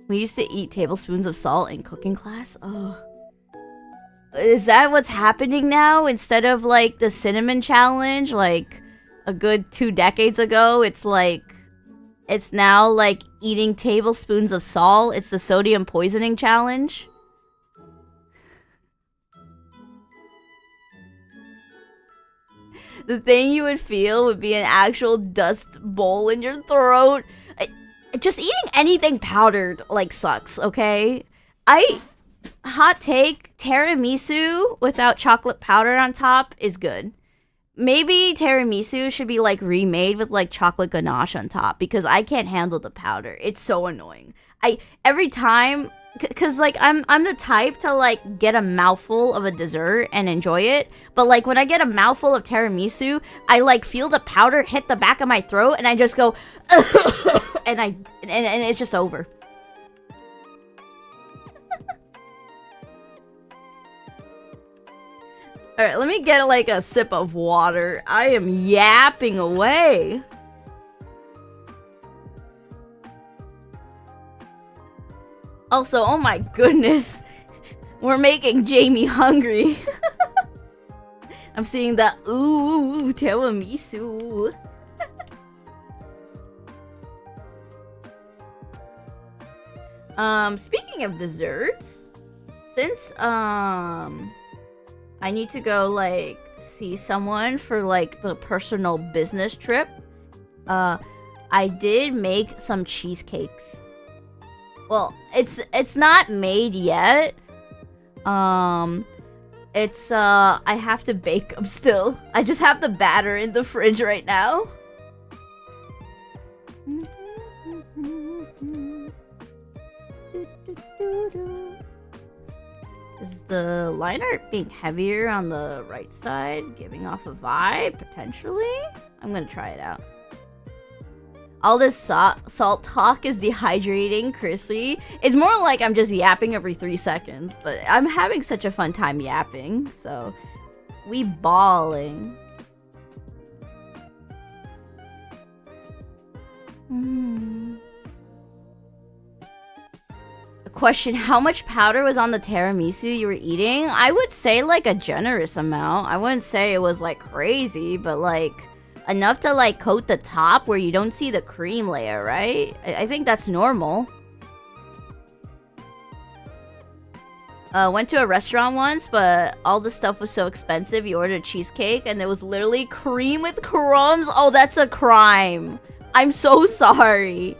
We used to eat tablespoons of salt in cooking class. Oh. Is that what's happening now? Instead of like the cinnamon challenge, like a good 2 decades ago, it's now like eating tablespoons of salt. It's the sodium poisoning challenge. The thing you would feel would be an actual dust bowl in your throat. Just eating anything powdered like sucks, okay? Hot take, tiramisu without chocolate powder on top is good. Maybe tiramisu should be like remade with like chocolate ganache on top because I can't handle the powder. It's so annoying. Every time, cause like I'm the type to like get a mouthful of a dessert and enjoy it, but like when I get a mouthful of tiramisu, I like feel the powder hit the back of my throat and I just go and it's just over. Alright, let me get like a sip of water. I am yapping away. Also, oh my goodness. We're making Jamie hungry. I'm seeing the ooh, tiramisu. Speaking of desserts, since I need to go like see someone for like the personal business trip, I did make some cheesecakes. Well, it's not made yet. It's I have to bake them still. I just have the batter in the fridge right now. Is the line art being heavier on the right side, giving off a vibe, potentially? I'm gonna try it out. All this salt talk is dehydrating, Chrisy. It's more like I'm just yapping every 3 seconds, but I'm having such a fun time yapping, so we balling. Question, how much powder was on the tiramisu you were eating? I would say like a generous amount. I wouldn't say it was like crazy, but like enough to like coat the top where you don't see the cream layer, right? I think that's normal. Went to a restaurant once, but all the stuff was so expensive. You ordered a cheesecake and there was literally cream with crumbs. Oh, that's a crime. I'm so sorry.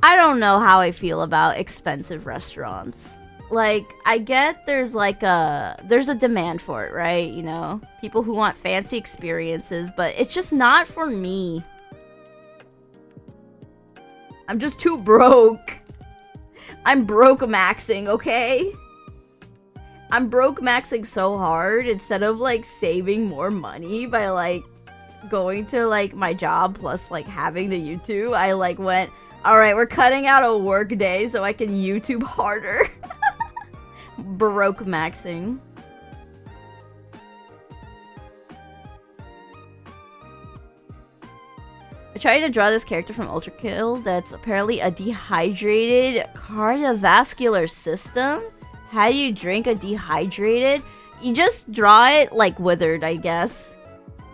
I don't know how I feel about expensive restaurants. Like, I get there's a demand for it, right? You know, people who want fancy experiences, but it's just not for me. I'm just too broke. I'm broke maxing, okay? I'm broke maxing so hard instead of like saving more money by like going to like my job plus like having the YouTube. I like went, all right, we're cutting out a work day so I can YouTube harder. Broke maxing. I tried to draw this character from Ultra Kill that's apparently a dehydrated cardiovascular system. How do you drink a dehydrated? You just draw it like withered, I guess.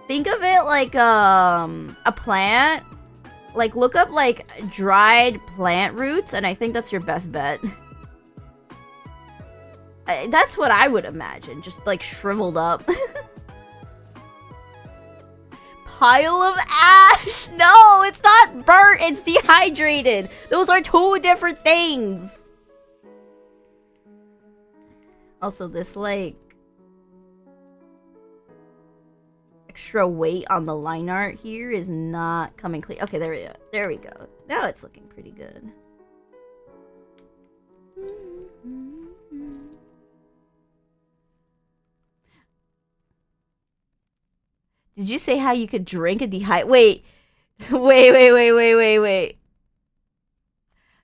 Think of it like a plant. Like, look up, like, dried plant roots, and I think that's your best bet. That's what I would imagine. Just, like, shriveled up. Pile of ash! No, it's not burnt, it's dehydrated! Those are 2 different things! Also, this, like, extra weight on the line art here is not coming clear. Okay, there we go. Now it's looking pretty good. Did you say how you could drink a wait. Wait.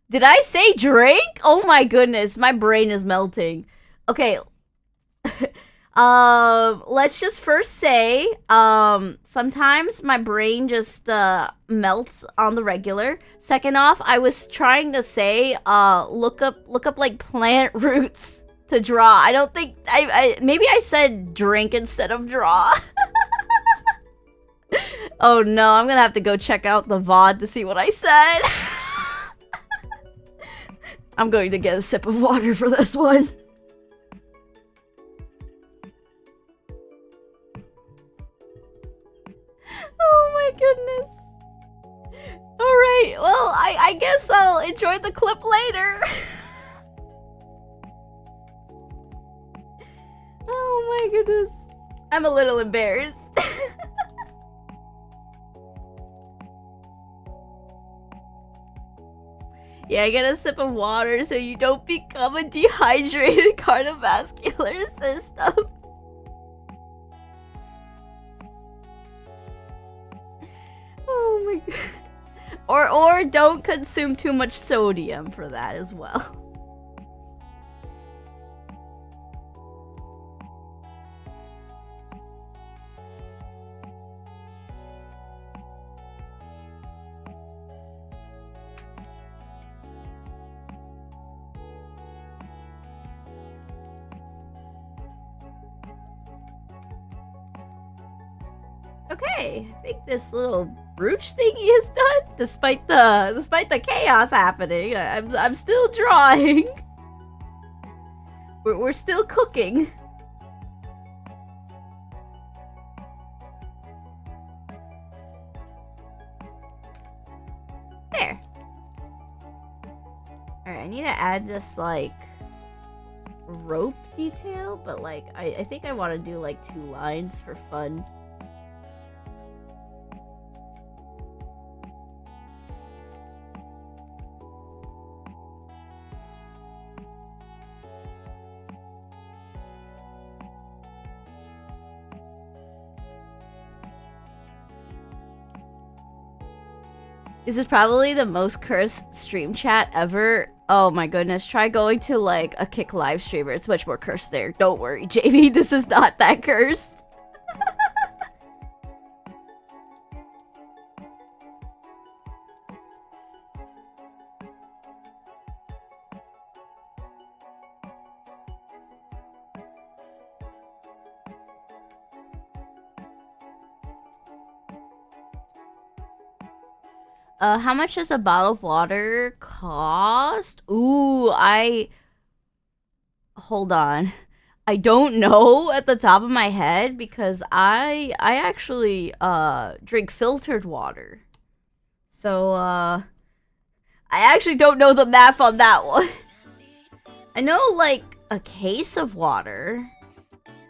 Did I say drink? Oh my goodness, my brain is melting. Okay. Let's just first say, sometimes my brain just, melts on the regular. Second off, I was trying to say, look up, like, plant roots. to draw. I don't think maybe I said drink instead of draw. Oh no, I'm gonna have to go check out the VOD to see what I said. I'm going to get a sip of water for this one. Oh my goodness. Alright, well, I guess I'll enjoy the clip later. Oh my goodness. I'm a little embarrassed. Yeah, get a sip of water so you don't become a dehydrated cardiovascular system. Oh my god. Or don't consume too much sodium for that as well. Okay, I think this little brooch thingy is done, despite the chaos happening. I'm still drawing. We're still cooking. There. Alright, I need to add this like rope detail, but like I think I want to do like 2 lines for fun. This is probably the most cursed stream chat ever. Oh my goodness, try going to like a Kick live streamer. It's much more cursed there. Don't worry, JB, this is not that cursed. How much does a bottle of water cost? Ooh, hold on. I don't know at the top of my head because I actually drink filtered water. So I actually don't know the math on that one. I know like a case of water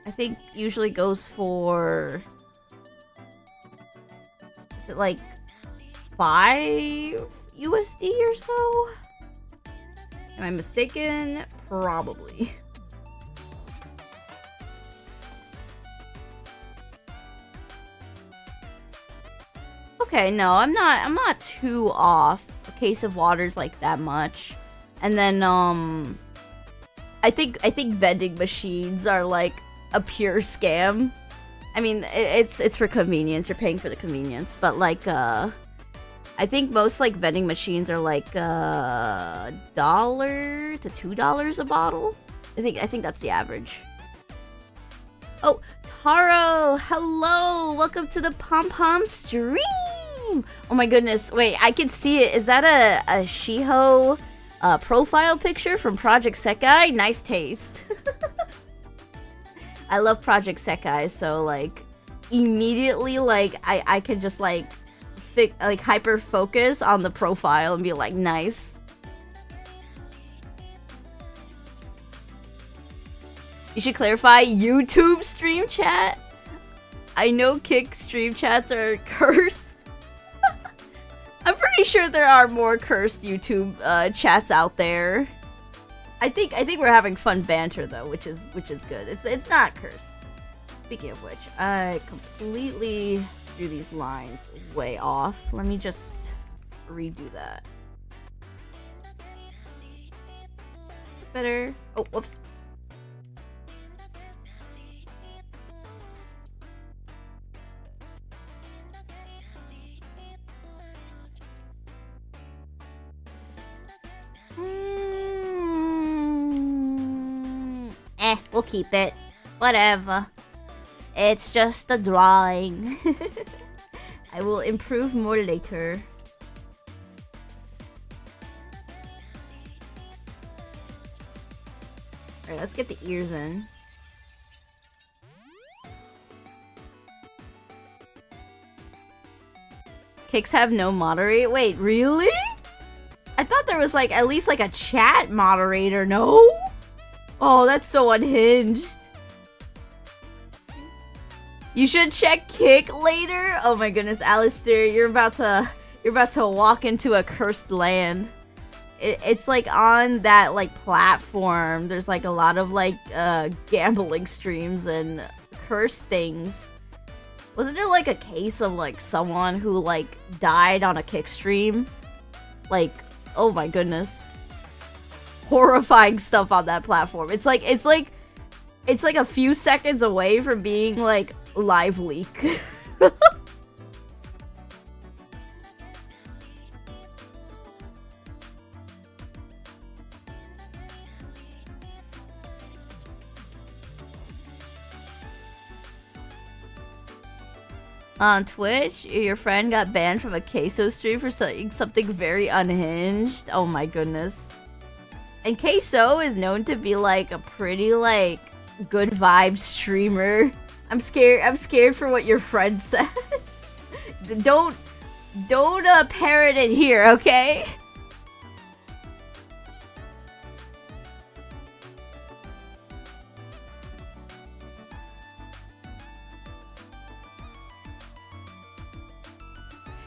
I think usually goes for, is it like 5 USD or so? Am I mistaken? Probably. Okay, no, I'm not too off. A case of water's like that much. And then I think vending machines are like a pure scam. I mean, it's for convenience. You're paying for the convenience, but like I think most like vending machines are like $1 to $2 a bottle. I think that's the average. Oh, Taro, hello, welcome to the Pom Pom stream. Oh my goodness, wait, I can see it. Is that a Shiho profile picture from Project Sekai? Nice taste. I love Project Sekai, so like immediately like I could just like hyper focus on the profile and be like, nice. You should clarify YouTube stream chat. I know Kick stream chats are cursed. I'm pretty sure there are more cursed YouTube chats out there. I think we're having fun banter though, which is good. It's not cursed. Speaking of which, I completely drew these lines way off. Let me just redo that. It's better. Oh, whoops. we'll keep it. Whatever. It's just a drawing. I will improve more later. Alright, let's get the ears in. Kicks have no moderate? Wait, really? I thought there was like at least like a chat moderator, no? Oh, that's so unhinged. You should check Kick later. Oh my goodness, Alistair, you're about to walk into a cursed land. It's like on that like platform. There's like a lot of like gambling streams and cursed things. Wasn't there like a case of like someone who like died on a Kick stream? Like, oh my goodness. Horrifying stuff on that platform. It's like a few seconds away from being like live leak. On Twitch, your friend got banned from a queso stream for saying something very unhinged. Oh my goodness. And queso is known to be like a pretty like good vibe streamer. I'm scared for what your friend said. Don't parrot it here, okay?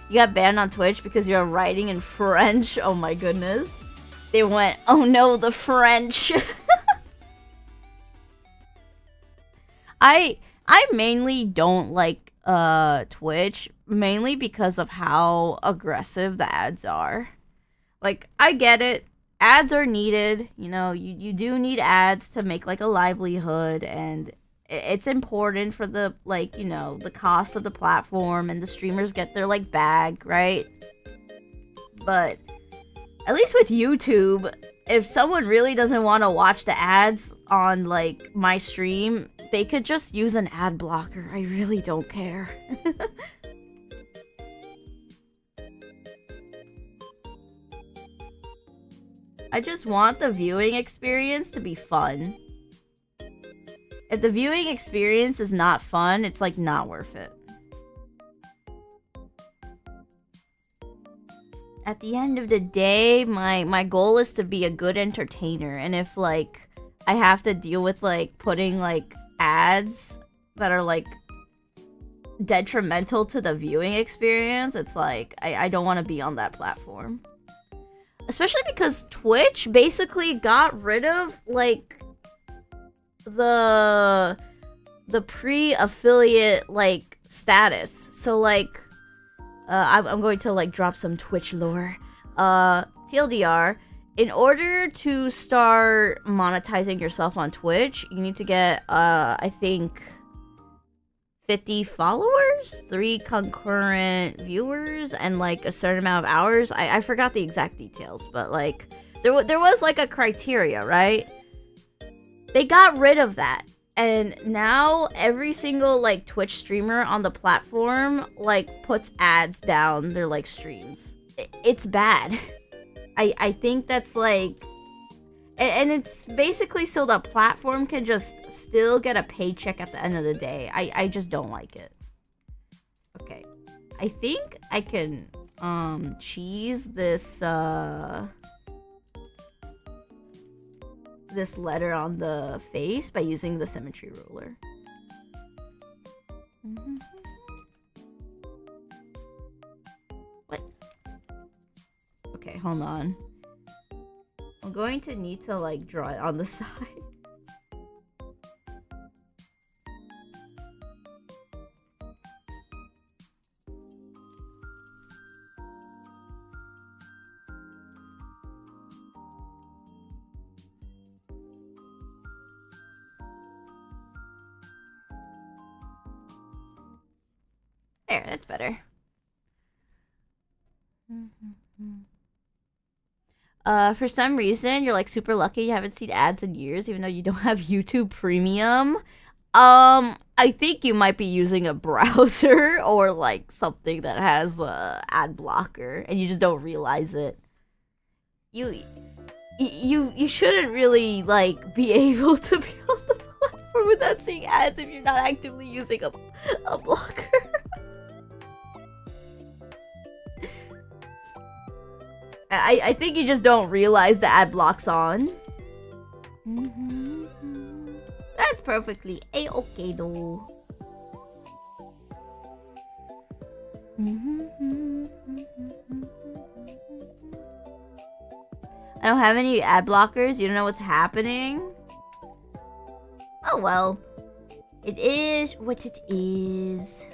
You got banned on Twitch because you're writing in French. Oh my goodness. They went, oh no, the French. I mainly don't like Twitch, mainly because of how aggressive the ads are. Like, I get it. Ads are needed. You know, you do need ads to make like a livelihood, and it's important for the, like, you know, the cost of the platform, and the streamers get their like bag, right? But at least with YouTube, if someone really doesn't want to watch the ads on like my stream, they could just use an ad blocker. I really don't care. I just want the viewing experience to be fun. If the viewing experience is not fun, it's like not worth it. At the end of the day, my goal is to be a good entertainer, and if like I have to deal with like putting like ads that are like detrimental to the viewing experience, it's like I don't want to be on that platform. Especially because Twitch basically got rid of like the pre-affiliate like status. So like I'm going to like drop some Twitch lore. TLDR, in order to start monetizing yourself on Twitch, you need to get I think 50 followers, 3 concurrent viewers, and like a certain amount of hours. I forgot the exact details, but like there was like a criteria, right? They got rid of that, and now every single like Twitch streamer on the platform like puts ads down their like streams. It's bad. I think that's like, and it's basically so the platform can just still get a paycheck at the end of the day. I just don't like it. Okay, I think I can cheese this this letter on the face by using the symmetry ruler. What? Okay, hold on. I'm going to need to like draw it on the side. There, that's better. For some reason, you're like super lucky you haven't seen ads in years, even though you don't have YouTube Premium. I think you might be using a browser or like something that has a ad blocker, and you just don't realize it. You shouldn't really like be able to be on the platform without seeing ads if you're not actively using a blocker. I think you just don't realize the ad block's on. That's perfectly a-okay though. I don't have any ad blockers. You don't know what's happening? Oh well. It is what it is.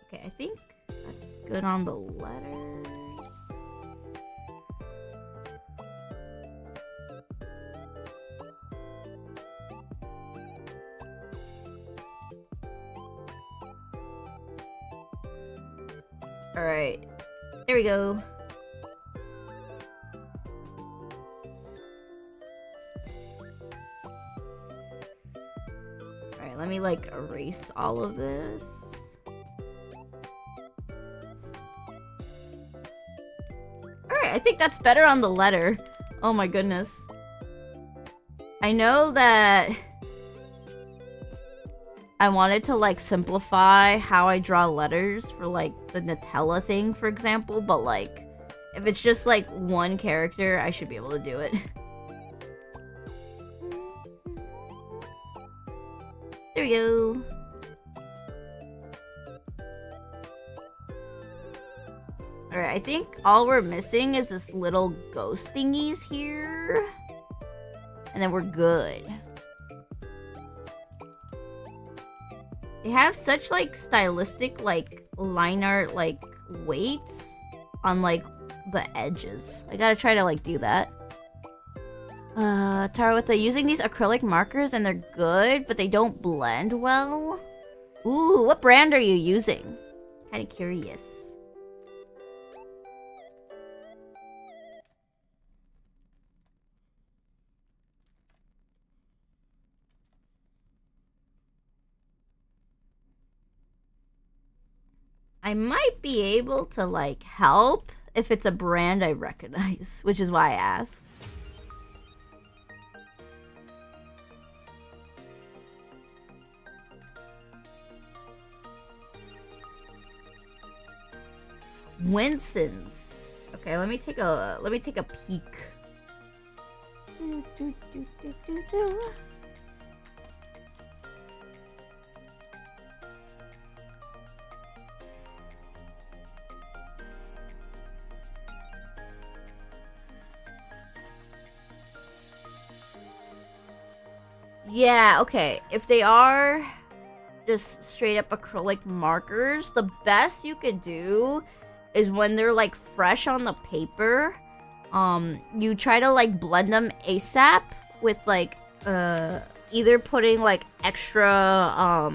Okay, I think that's good on the letters. Alright. There we go. Alright, let me like erase all of this. Alright, I think that's better on the letter. Oh my goodness. I know that I wanted to like simplify how I draw letters for like the Nutella thing, for example, but like if it's just like one character, I should be able to do it. There we go. Alright, I think all we're missing is this little ghost thingies here. And then we're good. They have such like stylistic like line art like weights on like the edges. I gotta try to like do that. Tarawita, using these acrylic markers and they're good, but they don't blend well. Ooh, what brand are you using? Kinda curious. I might be able to like help if it's a brand I recognize, which is why I asked. Winston's. Okay, let me take a peek. Yeah, okay. If they are just straight up acrylic markers, the best you could do is when they're like fresh on the paper, you try to like blend them ASAP with like either putting like extra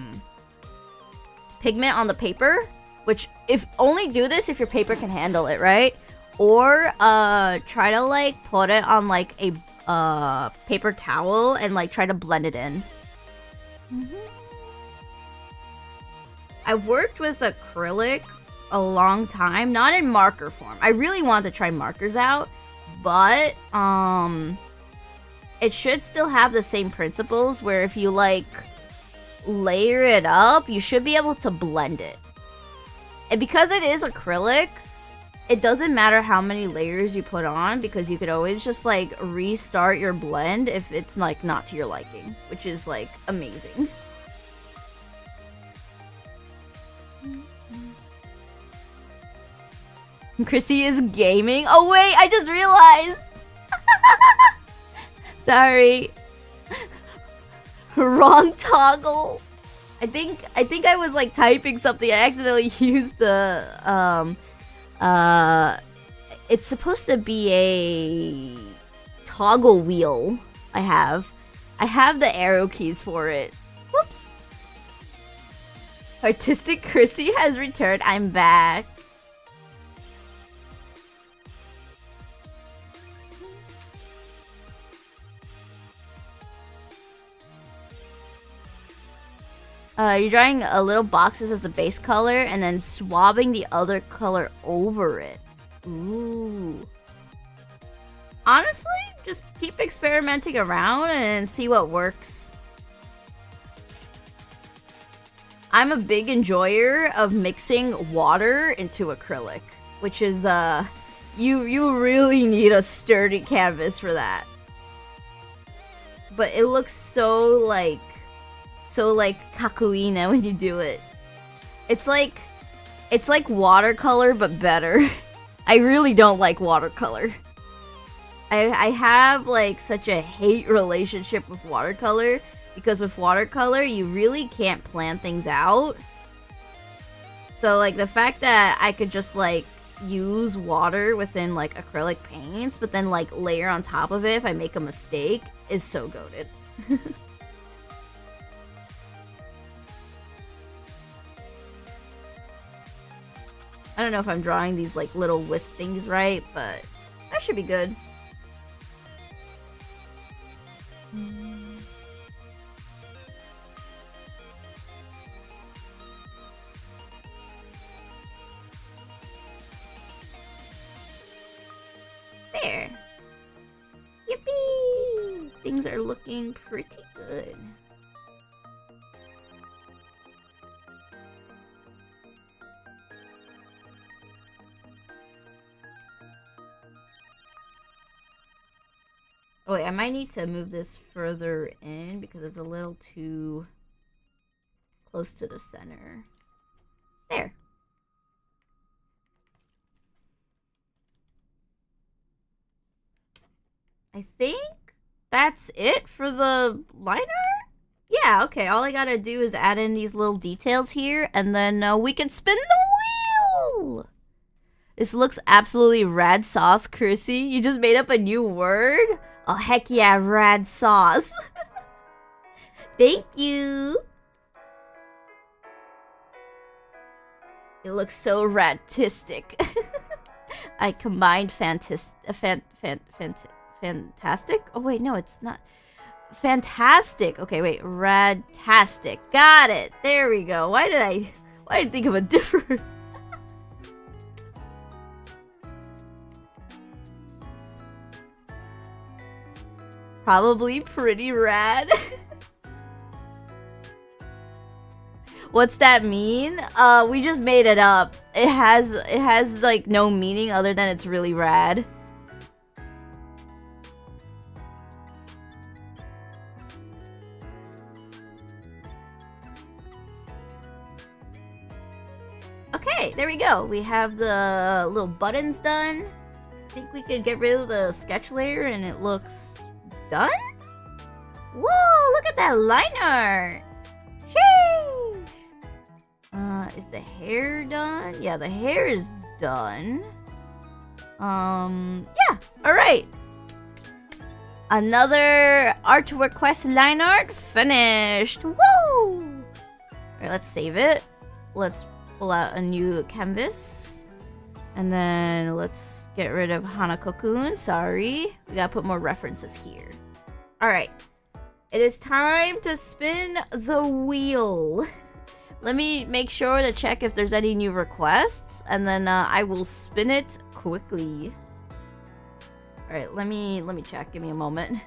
pigment on the paper, which if only do this if your paper can handle it, right? Or try to like put it on like a paper towel and like try to blend it in. I've worked with acrylic a long time, not in marker form. I really want to try markers out, but it should still have the same principles where if you like layer it up, you should be able to blend it. And because it is acrylic, it doesn't matter how many layers you put on because you could always just like restart your blend if it's like not to your liking, which is like amazing. Chrissy is gaming. Oh wait, I just realized. Sorry. Wrong toggle. I think I was like typing something. I accidentally used the it's supposed to be a toggle wheel. I have the arrow keys for it. Whoops. Artistic Chrissy has returned. I'm back. You're drawing a little boxes as the base color and then swabbing the other color over it. Ooh. Honestly, just keep experimenting around and see what works. I'm a big enjoyer of mixing water into acrylic, which is, you really need a sturdy canvas for that. But it looks so like kakuina when you do it. It's like watercolor, but better. I really don't like watercolor. I have like such a hate relationship with watercolor, because with watercolor you really can't plan things out. So like the fact that I could just like use water within like acrylic paints, but then like layer on top of it if I make a mistake is so goated. I don't know if I'm drawing these like little wisp things right, but that should be good. There. Yippee! Things are looking pretty good. Oh wait, I might need to move this further in because it's a little too close to the center. There. I think that's it for the line art? Yeah, okay. All I gotta do is add in these little details here, and then we can spin the wheel! This looks absolutely rad sauce, Chrissy. You just made up a new word? Oh, heck yeah, rad sauce. Thank you. It looks so radistic. I combined fantastic? Oh wait, no, it's not. Fantastic. Okay, wait, radtastic. Got it. There we go. Why did I think of a different... Probably pretty rad. What's that mean? We just made it up. It has like no meaning other than it's really rad. Okay, there we go. We have the little buttons done. I think we could get rid of the sketch layer and it looks done? Whoa, look at that line art! Sheesh! Is the hair done? Yeah, the hair is done. Yeah, alright. Another art request line art finished! Woo! Alright, let's save it. Let's pull out a new canvas. And then let's get rid of Hanako-kun. Sorry. We gotta put more references here. Alright. It is time to spin the wheel. Let me make sure to check if there's any new requests. And then I will spin it quickly. Alright, let me check. Give me a moment.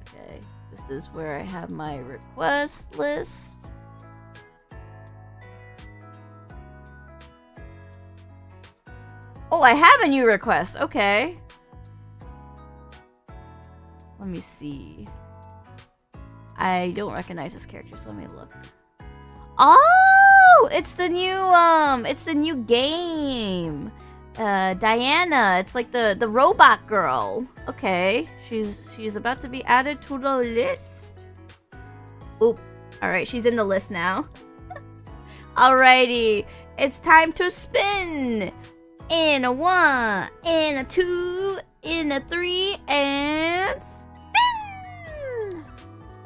Okay. This is where I have my request list. Oh, I have a new request. Okay. Let me see. I don't recognize this character, so let me look. Oh, it's the new game. Diana, it's like the robot girl. Okay, she's about to be added to the list. Oop. All right, she's in the list now. Alrighty, it's time to spin. In a 1, in a 2, in a 3, and spin!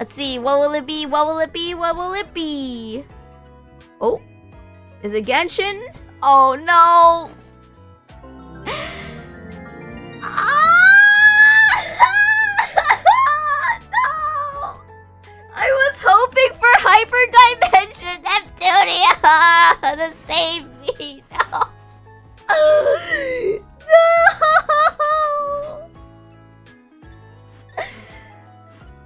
Let's see, what will it be? What will it be? What will it be? Oh, is it Genshin? Oh no! Ah! dimension, Neptunia! The save me, no! No!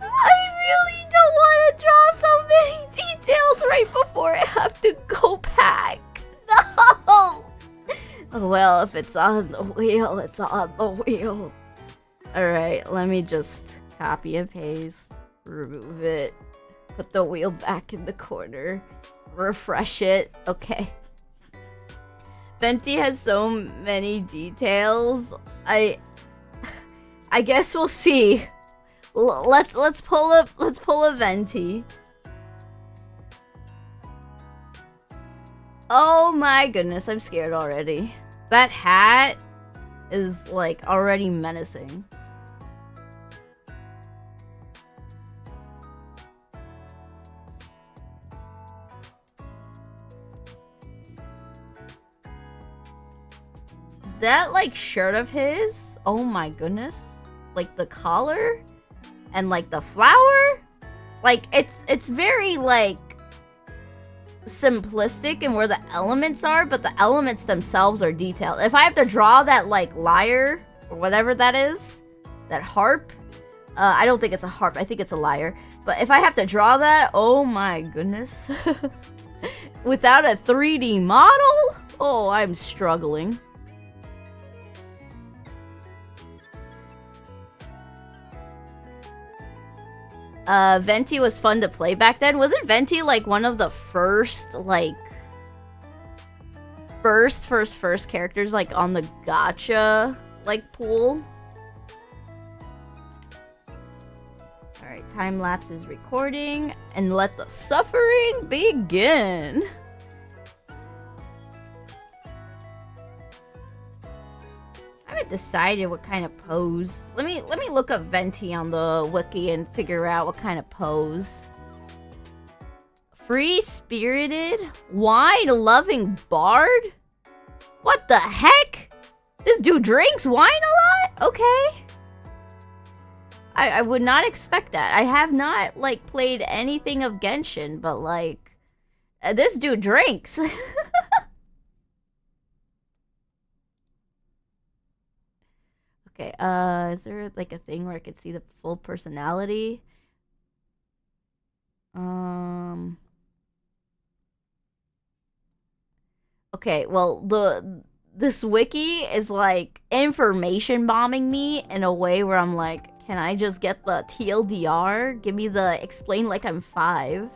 I really don't want to draw so many details right before I have to go back. No! Oh, well, if it's on the wheel, it's on the wheel. Alright, let me just copy and paste, remove it, put the wheel back in the corner, refresh it. Okay. Venti has so many details. I guess we'll see. Let's pull a Venti. Oh my goodness, I'm scared already. That hat is like already menacing. That like shirt of his, oh my goodness. Like the collar and like the flower, like it's very like simplistic in where the elements are, but the elements themselves are detailed. If I have to draw that like lyre or whatever that is, that harp, I don't think it's a harp, I think it's a lyre, but if I have to draw that, oh my goodness. Without a 3D model, oh, I'm struggling. Venti was fun to play back then. Wasn't Venti like one of the first, like, first characters like on the gacha, like, pool? Alright, time lapse is recording, and let the suffering begin. I haven't decided what kind of pose. Let me look up Venti on the wiki and figure out what kind of pose. Free-spirited, wine-loving bard? What the heck? This dude drinks wine a lot? Okay. I would not expect that. I have not like played anything of Genshin, but like this dude drinks. Okay, is there like a thing where I could see the full personality? Okay, well, this wiki is like information bombing me in a way where I'm like, can I just get the TLDR? Give me the explain like I'm 5.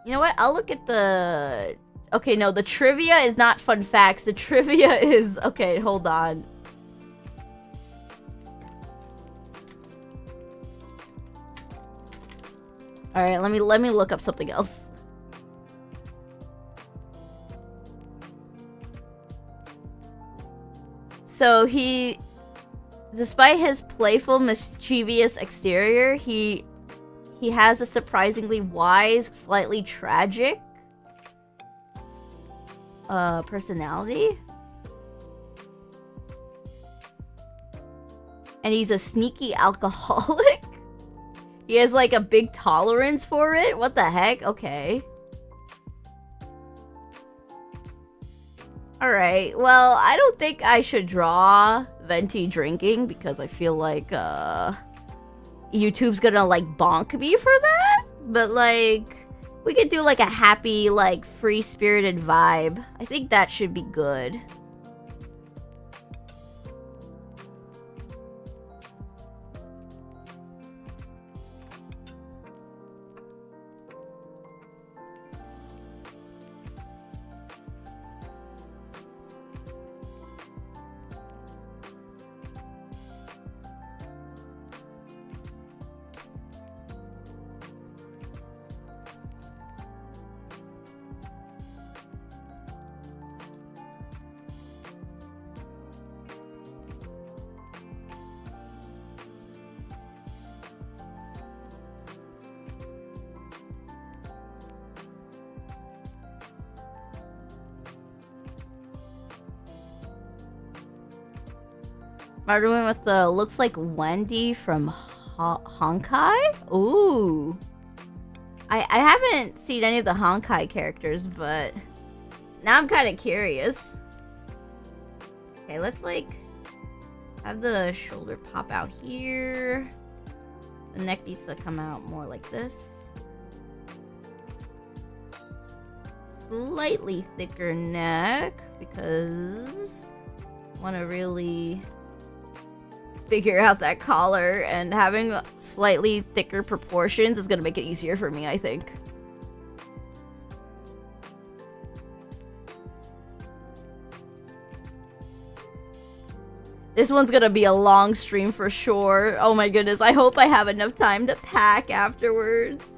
You know what? I'll look at the... Okay, no, the trivia is not fun facts. The trivia is... Okay, hold on. Alright, let me look up something else. So he... Despite his playful, mischievous exterior, he has a surprisingly wise, slightly tragic personality. And he's a sneaky alcoholic. He has like a big tolerance for it. What the heck? Okay. Alright, well, I don't think I should draw Venti drinking because I feel like YouTube's gonna like bonk me for that, but like we could do like a happy, like free-spirited vibe. I think that should be good. Margarine with the looks like Wendy from Honkai? Ooh. I haven't seen any of the Honkai characters, but now I'm kind of curious. Okay, let's like have the shoulder pop out here. The neck needs to come out more like this. Slightly thicker neck because I want to really figure out that collar, and having slightly thicker proportions is going to make it easier for me, I think. This one's gonna be a long stream for sure. Oh my goodness, I hope I have enough time to pack afterwards.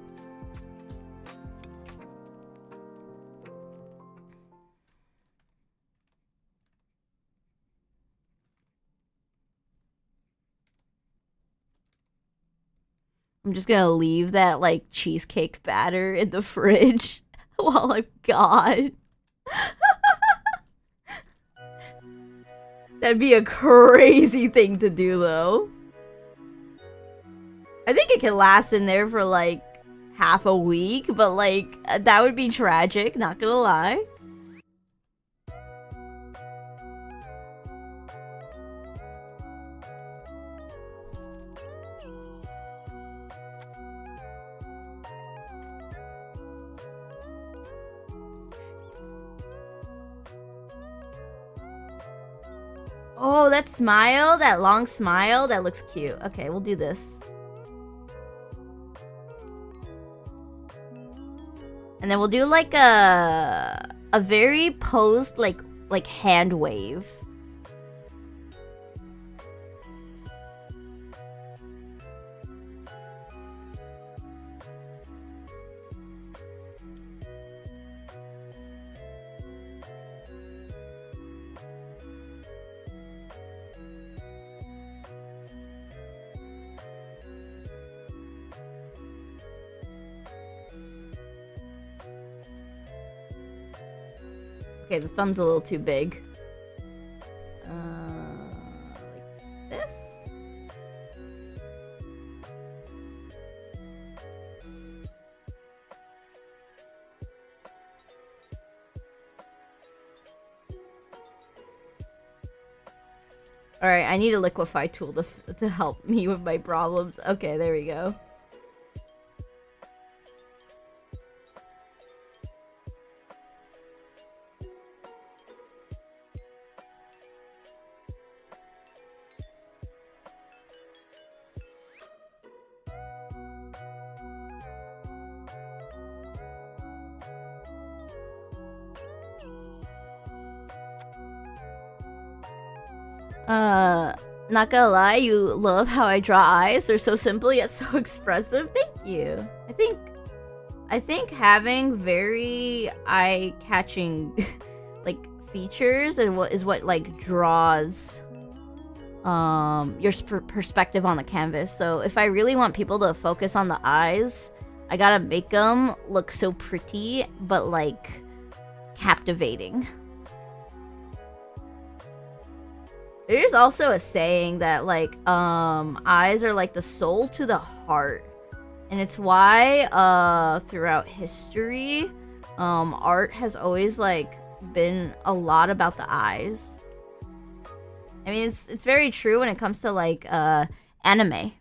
I'm just gonna leave that like cheesecake batter in the fridge while I'm gone. That'd be a crazy thing to do, though. I think it can last in there for, like, half a week, but, like, that would be tragic, not gonna lie. Oh, that smile, that long smile, that looks cute. Okay, we'll do this. And then we'll do like a very posed like hand wave. Okay, the thumb's a little too big. Like this? Alright, I need a liquefy tool to help me with my problems. Okay, there we go. Not gonna lie, you love how I draw eyes. They're so simple yet so expressive. Thank you. I think having very eye-catching like features and what like draws your perspective on the canvas. So if I really want people to focus on the eyes, I gotta make them look so pretty but like captivating. There's also a saying that like eyes are like the soul to the heart, and it's why throughout history art has always like been a lot about the eyes. I mean, it's very true when it comes to like anime.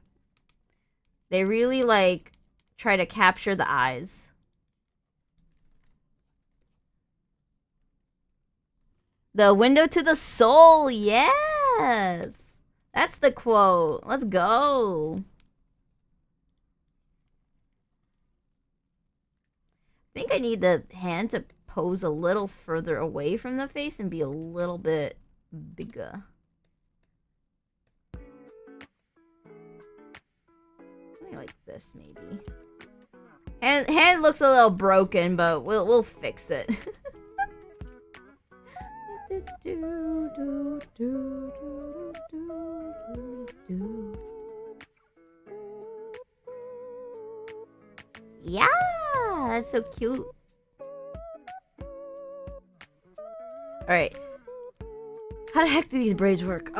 They really like try to capture the eyes. The window to the soul, yes! That's the quote. Let's go. I think I need the hand to pose a little further away from the face and be a little bit bigger. Something like this, maybe. Hand looks a little broken, but we'll fix it. Yeah, that's so cute. All right. How the heck do these braids work?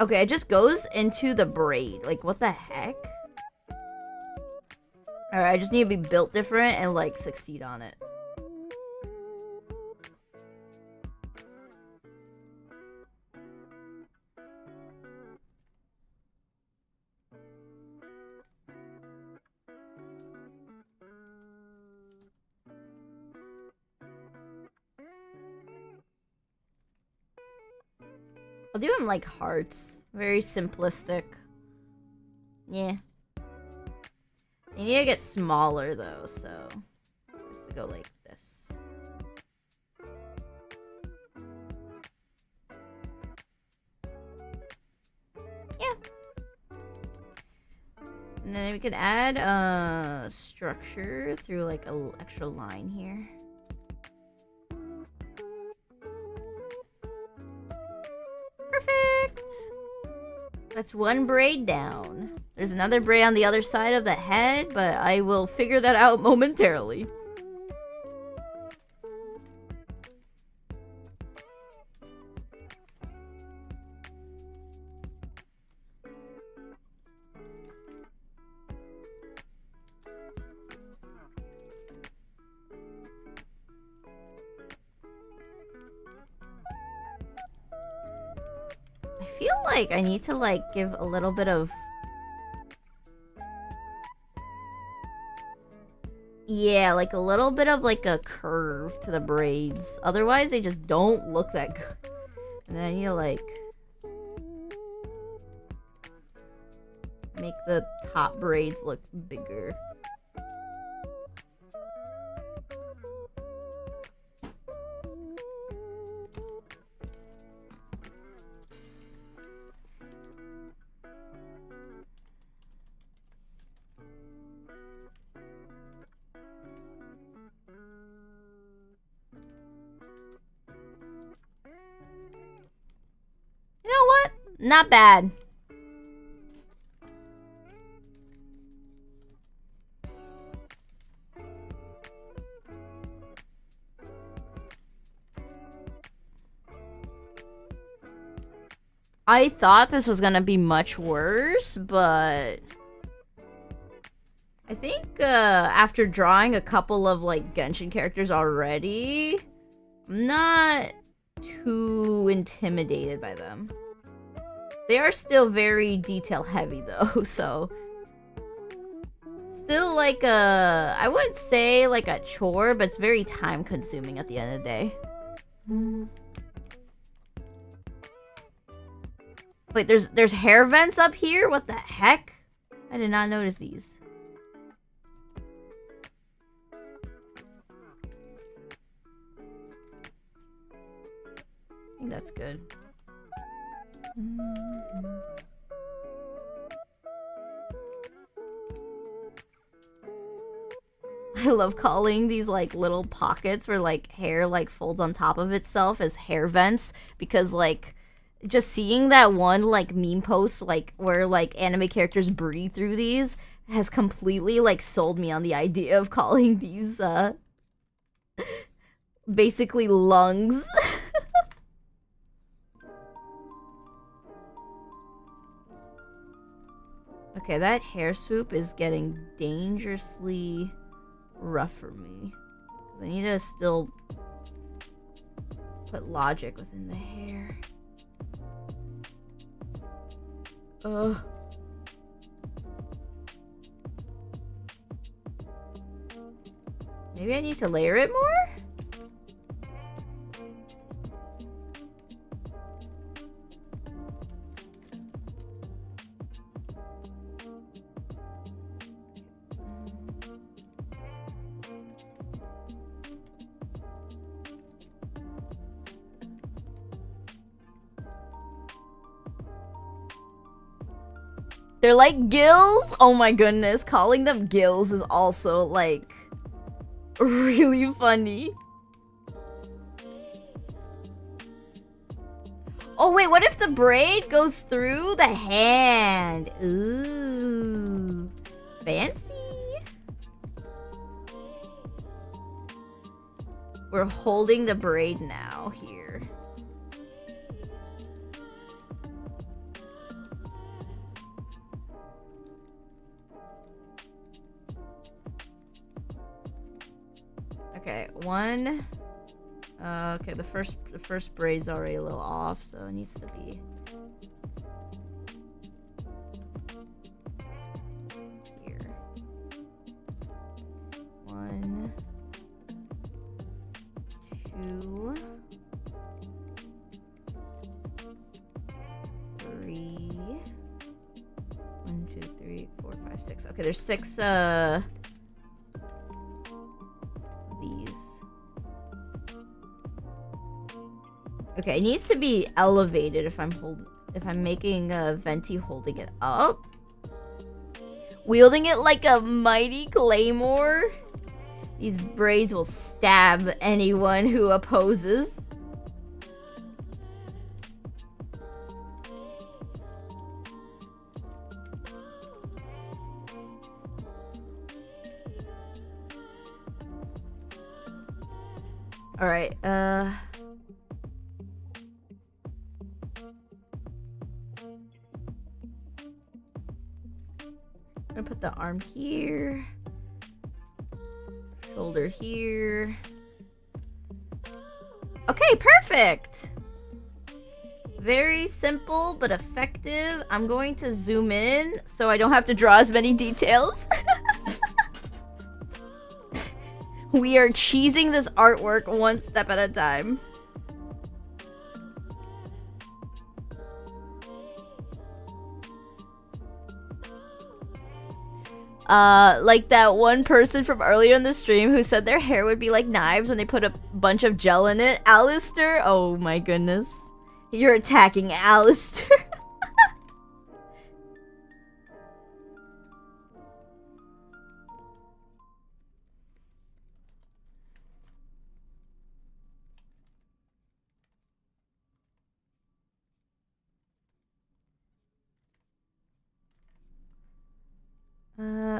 Okay, it just goes into the braid. Like, what the heck? Alright, I just need to be built different and, like, succeed on it. I'll do them like hearts. Very simplistic. Yeah. You need to get smaller though, so it has to go like this. Yeah. And then we can add structure through like a little extra line here. Perfect! That's one braid down. There's another braid on the other side of the head, but I will figure that out momentarily. I feel like I need to like give a little bit of... Yeah, like a little bit of like a curve to the braids. Otherwise, they just don't look that good. And then I need to like... make the top braids look bigger. You know what? Not bad. I thought this was gonna be much worse, but I think after drawing a couple of like Genshin characters already, I'm not too intimidated by them. They are still very detail heavy though, so still like I wouldn't say like a chore, but it's very time consuming at the end of the day. Wait, there's hair vents up here? What the heck? I did not notice these. I think that's good. I love calling these like little pockets where like hair like folds on top of itself as hair vents, because like just seeing that one like meme post like where like anime characters breathe through these has completely like sold me on the idea of calling these basically lungs. Okay, that hair swoop is getting dangerously rough for me. I need to still put logic within the hair. Ugh. Maybe I need to layer it more? They're like gills? Oh my goodness, calling them gills is also like really funny. Oh wait, what if the braid goes through the hand? Ooh, fancy. We're holding the braid now here. Okay, one. Okay, the first braid's already a little off, so it needs to be here. One, two, three. 1, 2, 3, 4, 5, 6. Okay, there's 6 these. Okay, it needs to be elevated if I'm making Venti holding it up. Wielding it like a mighty claymore. These braids will stab anyone who opposes. All right, I'm gonna put the arm here, shoulder here. Okay, perfect. Very simple but effective. I'm going to zoom in so I don't have to draw as many details. We are cheesing this artwork one step at a time. Like that one person from earlier in the stream who said their hair would be like knives when they put a bunch of gel in it. Alistair? Oh my goodness. You're attacking Alistair.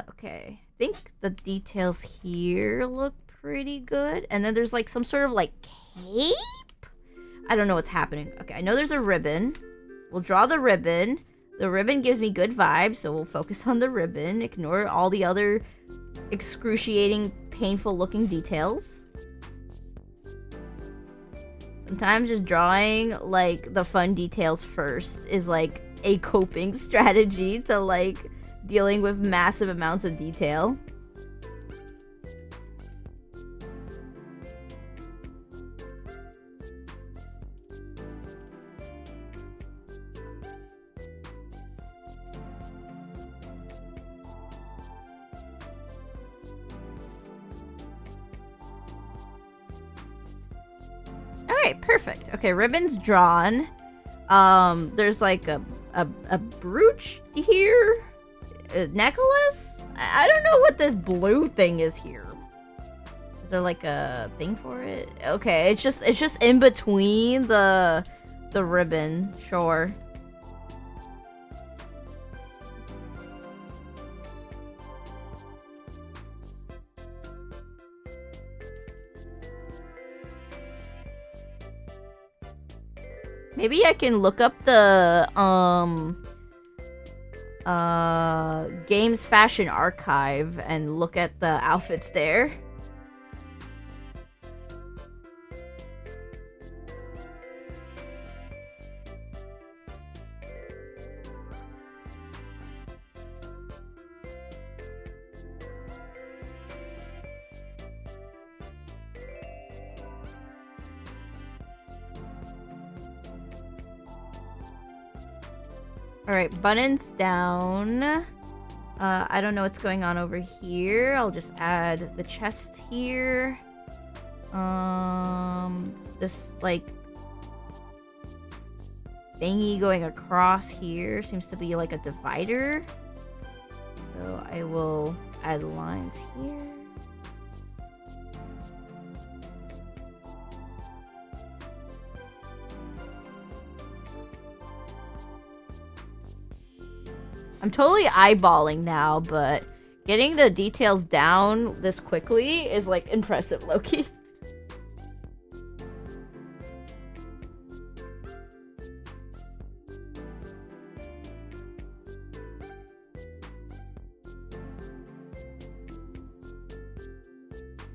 Okay. I think the details here look pretty good. And then there's like some sort of like cape? I don't know what's happening. Okay, I know there's a ribbon. We'll draw the ribbon. The ribbon gives me good vibes, so we'll focus on the ribbon. Ignore all the other excruciating, painful looking details. Sometimes just drawing like the fun details first is like a coping strategy to like dealing with massive amounts of detail. Alright, perfect. Okay, ribbon's drawn. There's like a brooch here. A necklace? I don't know what this blue thing is here. Is there like a thing for it? Okay, it's just in between the ribbon. Sure. Maybe I can look up the Games Fashion Archive and look at the outfits there. Alright, buttons down. I don't know what's going on over here. I'll just add the chest here. This, like, thingy going across here seems to be like a divider. So I will add lines here. I'm totally eyeballing now, but getting the details down this quickly is like impressive, Loki.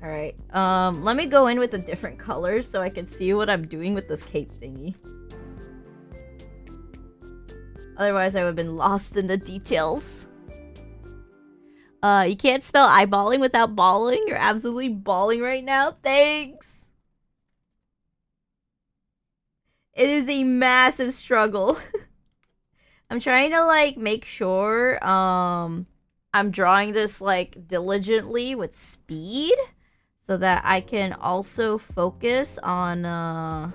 Alright, let me go in with a different color so I can see what I'm doing with this cape thingy. Otherwise, I would have been lost in the details. You can't spell eyeballing without balling. You're absolutely balling right now. Thanks! It is a massive struggle. I'm trying to, like, make sure, I'm drawing this, like, diligently with speed. So that I can also focus on,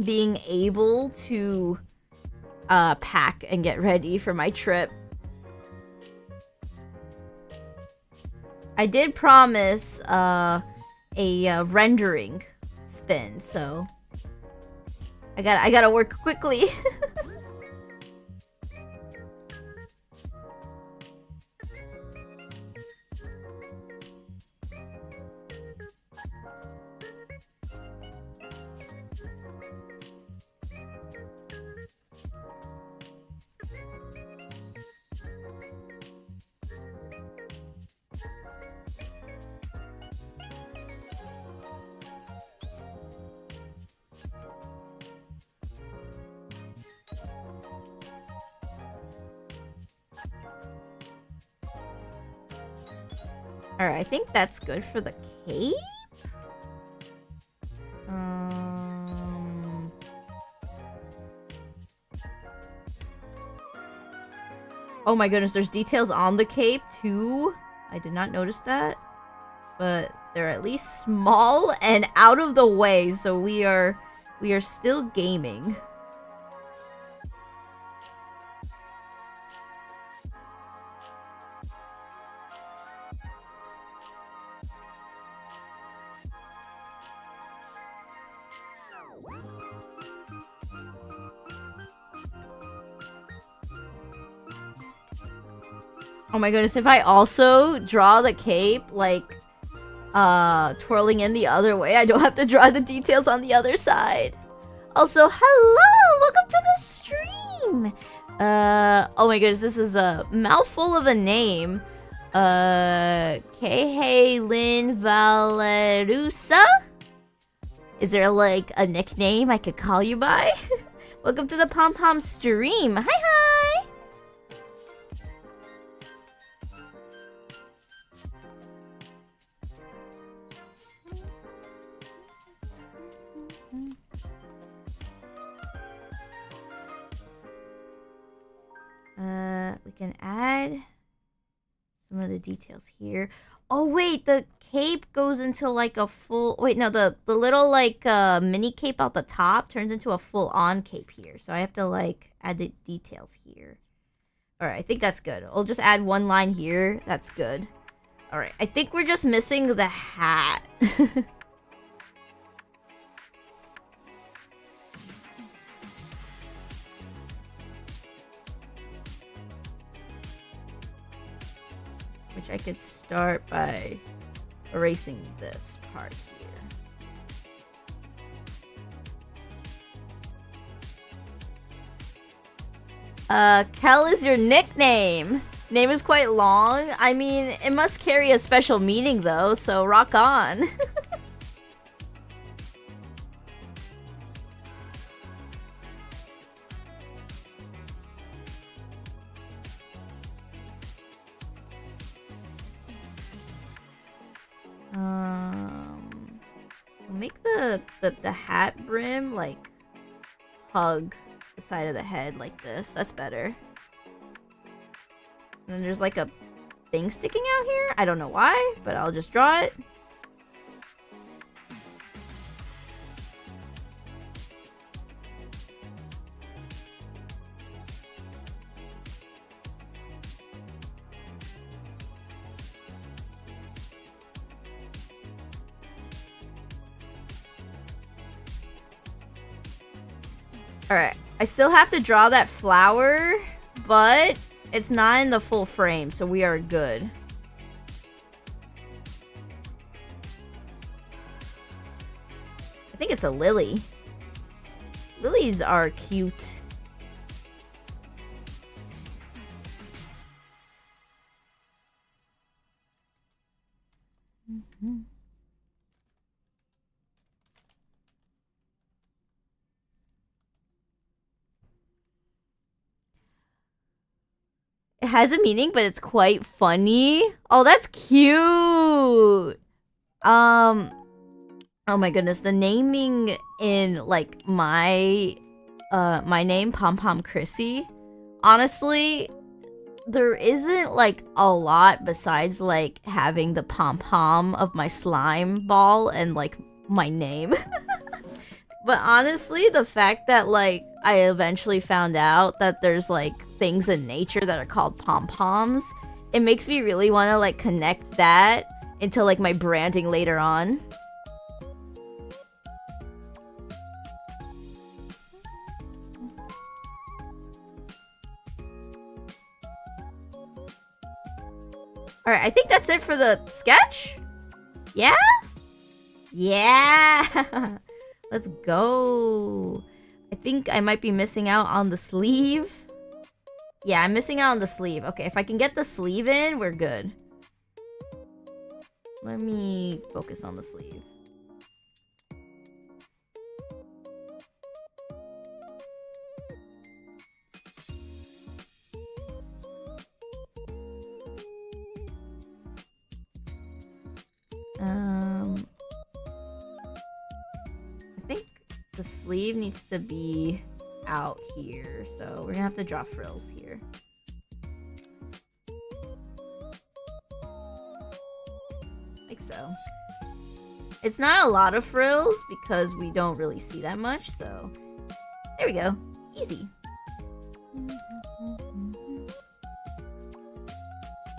being able to, pack and get ready for my trip. I did promise, a rendering spin, so... I gotta work quickly. Alright, I think that's good for the cape. Oh my goodness, there's details on the cape too. I did not notice that. But they're at least small and out of the way, so we are still gaming. Oh my goodness, if I also draw the cape, like, twirling in the other way, I don't have to draw the details on the other side. Also, hello! Welcome to the stream! Oh my goodness, this is a mouthful of a name. Kehe Valerusa? Is there, like, a nickname I could call you by? Welcome to the Pom Pom stream. Hi, hi! We can add some of the details here. Oh wait, the cape goes into like a full... Wait, no, the little like mini cape out the top turns into a full-on cape here. So I have to like add the details here. Alright, I think that's good. I'll just add one line here. That's good. Alright, I think we're just missing the hat. Which I could start by erasing this part here. Kel is your nickname. Name is quite long. I mean, it must carry a special meaning though, so rock on. Make the hat brim like hug the side of the head like this. That's better. And then there's like a thing sticking out here. I don't know why, but I'll just draw it. Alright, I still have to draw that flower, but it's not in the full frame, so we are good. I think it's a lily. Lilies are cute. It has a meaning, but it's quite funny. Oh, that's cute. Oh my goodness, the naming in like my name, Pom Pom Chrisy. Honestly, there isn't like a lot besides like having the pom pom of my slime ball and like my name. But honestly, the fact that like I eventually found out that there's like things in nature that are called pom poms, it makes me really want to like connect that into like my branding later on. Alright, I think that's it for the sketch? Yeah? Yeah! Let's go! I think I might be missing out on the sleeve. Yeah, I'm missing out on the sleeve. Okay, if I can get the sleeve in, we're good. Let me focus on the sleeve. I think the sleeve needs to be out here, so we're gonna have to draw frills here. Like so. It's not a lot of frills because we don't really see that much, so there we go. Easy.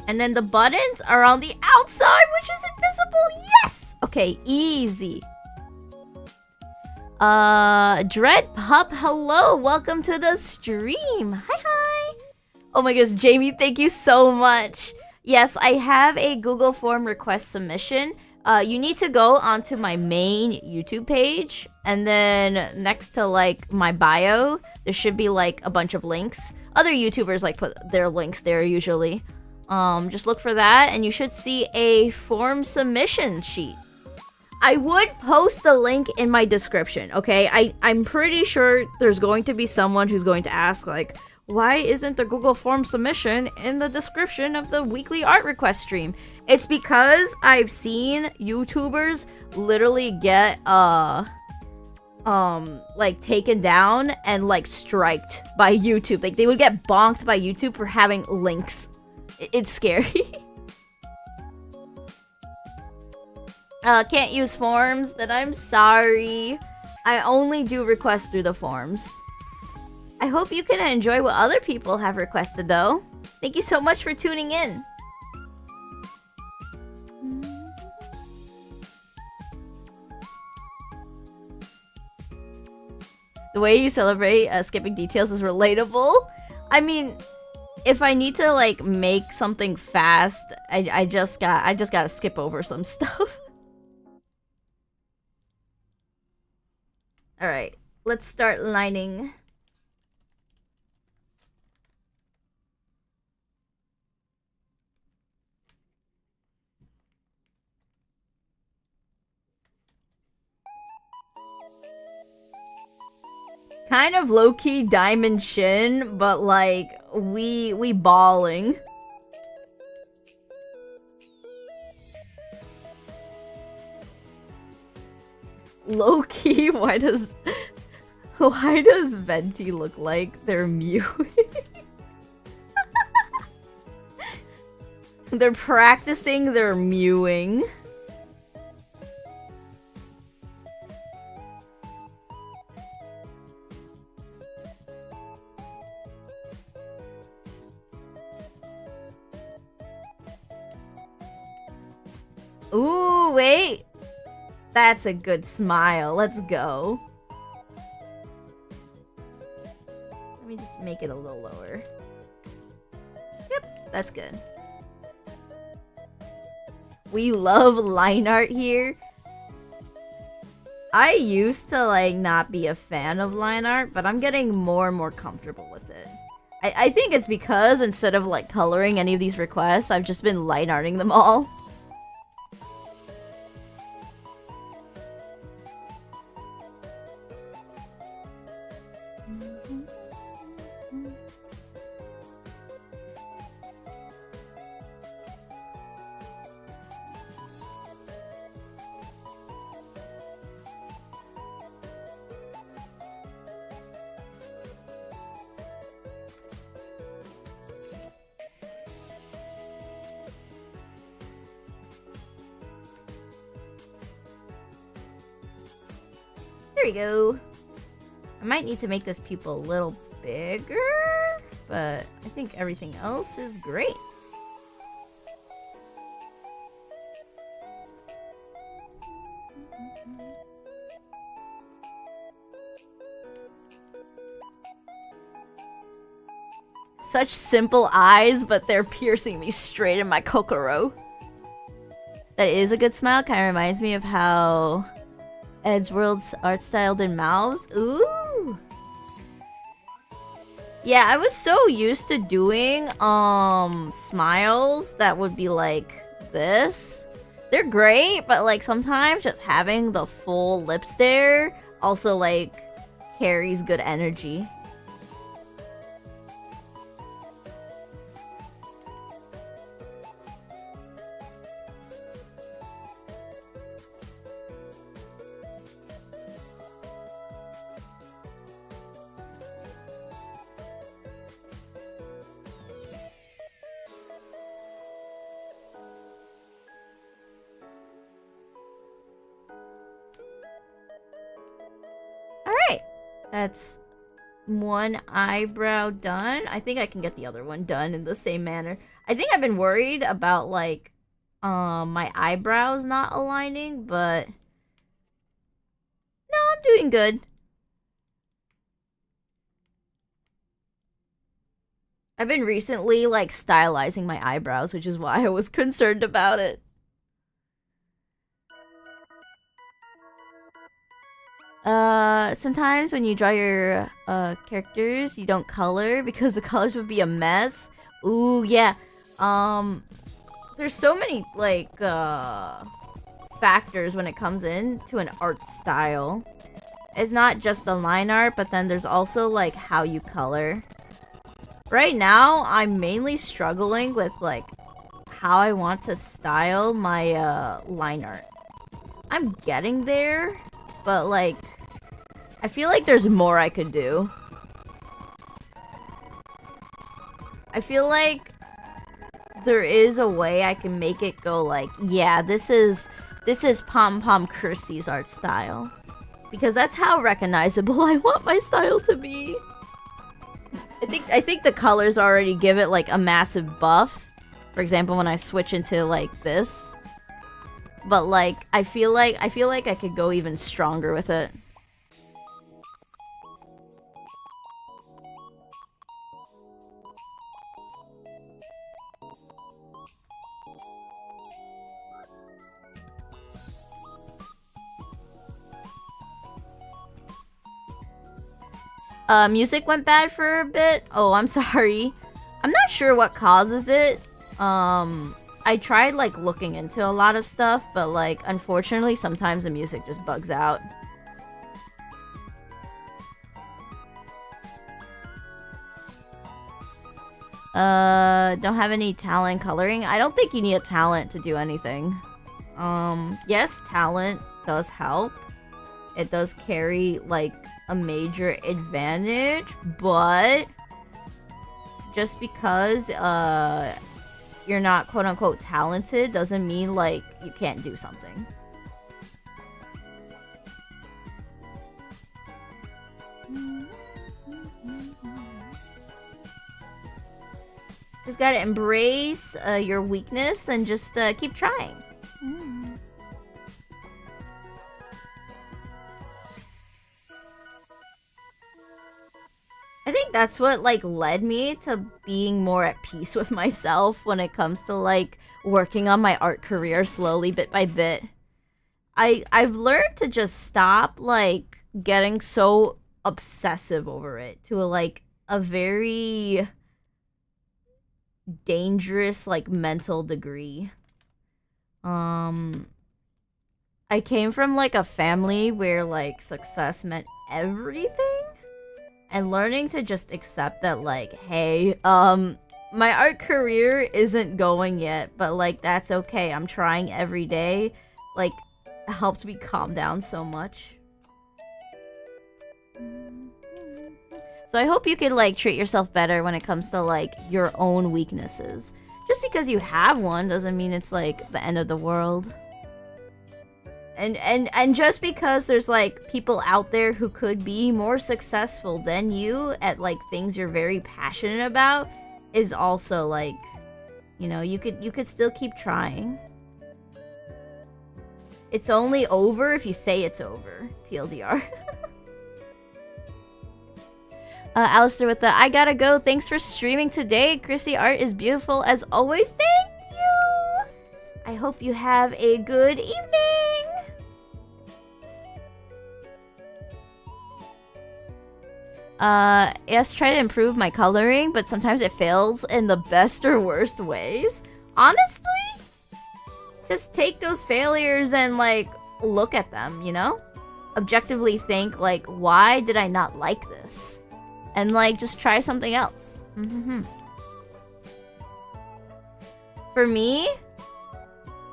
And then the buttons are on the outside, which is invisible. Yes! Okay, easy. Dread Pup, hello. Welcome to the stream. Hi. Oh my goodness, Jamie, thank you so much. Yes, I have a Google form request submission. You need to go onto my main YouTube page, and then next to like my bio, there should be like a bunch of links. Other YouTubers like put their links there usually. Just look for that, and you should see a form submission sheet. I would post the link in my description, okay? I'm pretty sure there's going to be someone who's going to ask, like, why isn't the Google form submission in the description of the weekly art request stream? It's because I've seen YouTubers literally get, like, taken down and, like, striked by YouTube. Like, they would get bonked by YouTube for having links. It's scary. Can't use forms? Then I'm sorry. I only do requests through the forms. I hope you can enjoy what other people have requested, though. Thank you so much for tuning in. The way you celebrate skipping details is relatable. I mean, if I need to like make something fast, I just gotta skip over some stuff. All right, let's start lining. Kind of low-key diamond shin, but like we balling. Low-key, why does Venti look like they're mewing? They're practicing their mewing. Ooh, wait. That's a good smile. Let's go. Let me just make it a little lower. Yep, that's good. We love line art here. I used to like not be a fan of line art, but I'm getting more and more comfortable with it. I think it's because instead of like coloring any of these requests, I've just been line arting them all. There we go. I might need to make this pupil a little bigger, but I think everything else is great. Such simple eyes, but they're piercing me straight in my kokoro. That is a good smile. Kind of reminds me of how Ed's World's art style did mouths. Ooh. Yeah, I was so used to doing smiles that would be like this. They're great, but like sometimes just having the full lips there also like carries good energy. That's one eyebrow done. I think I can get the other one done in the same manner. I think I've been worried about like my eyebrows not aligning, but no, I'm doing good. I've been recently like stylizing my eyebrows, which is why I was concerned about it. Sometimes when you draw your characters, you don't color because the colors would be a mess. Ooh, yeah. There's so many like factors when it comes in to an art style. It's not just the line art, but then there's also like how you color. Right now, I'm mainly struggling with like how I want to style my line art. I'm getting there, but like I feel like there's more I could do. I feel like there is a way I can make it go like, yeah, this is Pom Pom Chrissy's art style. Because that's how recognizable I want my style to be. I think the colors already give it like a massive buff. For example, when I switch into like this. But like I feel like I could go even stronger with it. Music went bad for a bit. Oh, I'm sorry. I'm not sure what causes it. I tried like looking into a lot of stuff, but like unfortunately sometimes the music just bugs out. Don't have any talent coloring. I don't think you need a talent to do anything. Yes, talent does help. It does carry like a major advantage, but just because you're not quote-unquote talented doesn't mean like you can't do something. Just gotta embrace your weakness and just keep trying. I think that's what like led me to being more at peace with myself when it comes to like working on my art career slowly bit by bit. I've learned to just stop like getting so obsessive over it to a very dangerous like mental degree. I came from like a family where like success meant everything. And learning to just accept that, like, hey, my art career isn't going yet, but, like, that's okay. I'm trying every day. Like, helped me calm down so much. So I hope you could, like, treat yourself better when it comes to, like, your own weaknesses. Just because you have one doesn't mean it's, like, the end of the world. And just because there's like people out there who could be more successful than you at like things you're very passionate about is also like, you know, you could still keep trying. It's only over if you say it's over. TLDR. Alistair with the I gotta go. Thanks for streaming today. Chrissy art is beautiful as always. Thank you. I hope you have a good evening. Yes, try to improve my coloring, but sometimes it fails in the best or worst ways. Honestly, just take those failures and like look at them, you know? Objectively think like, why did I not like this? And like just try something else. For me,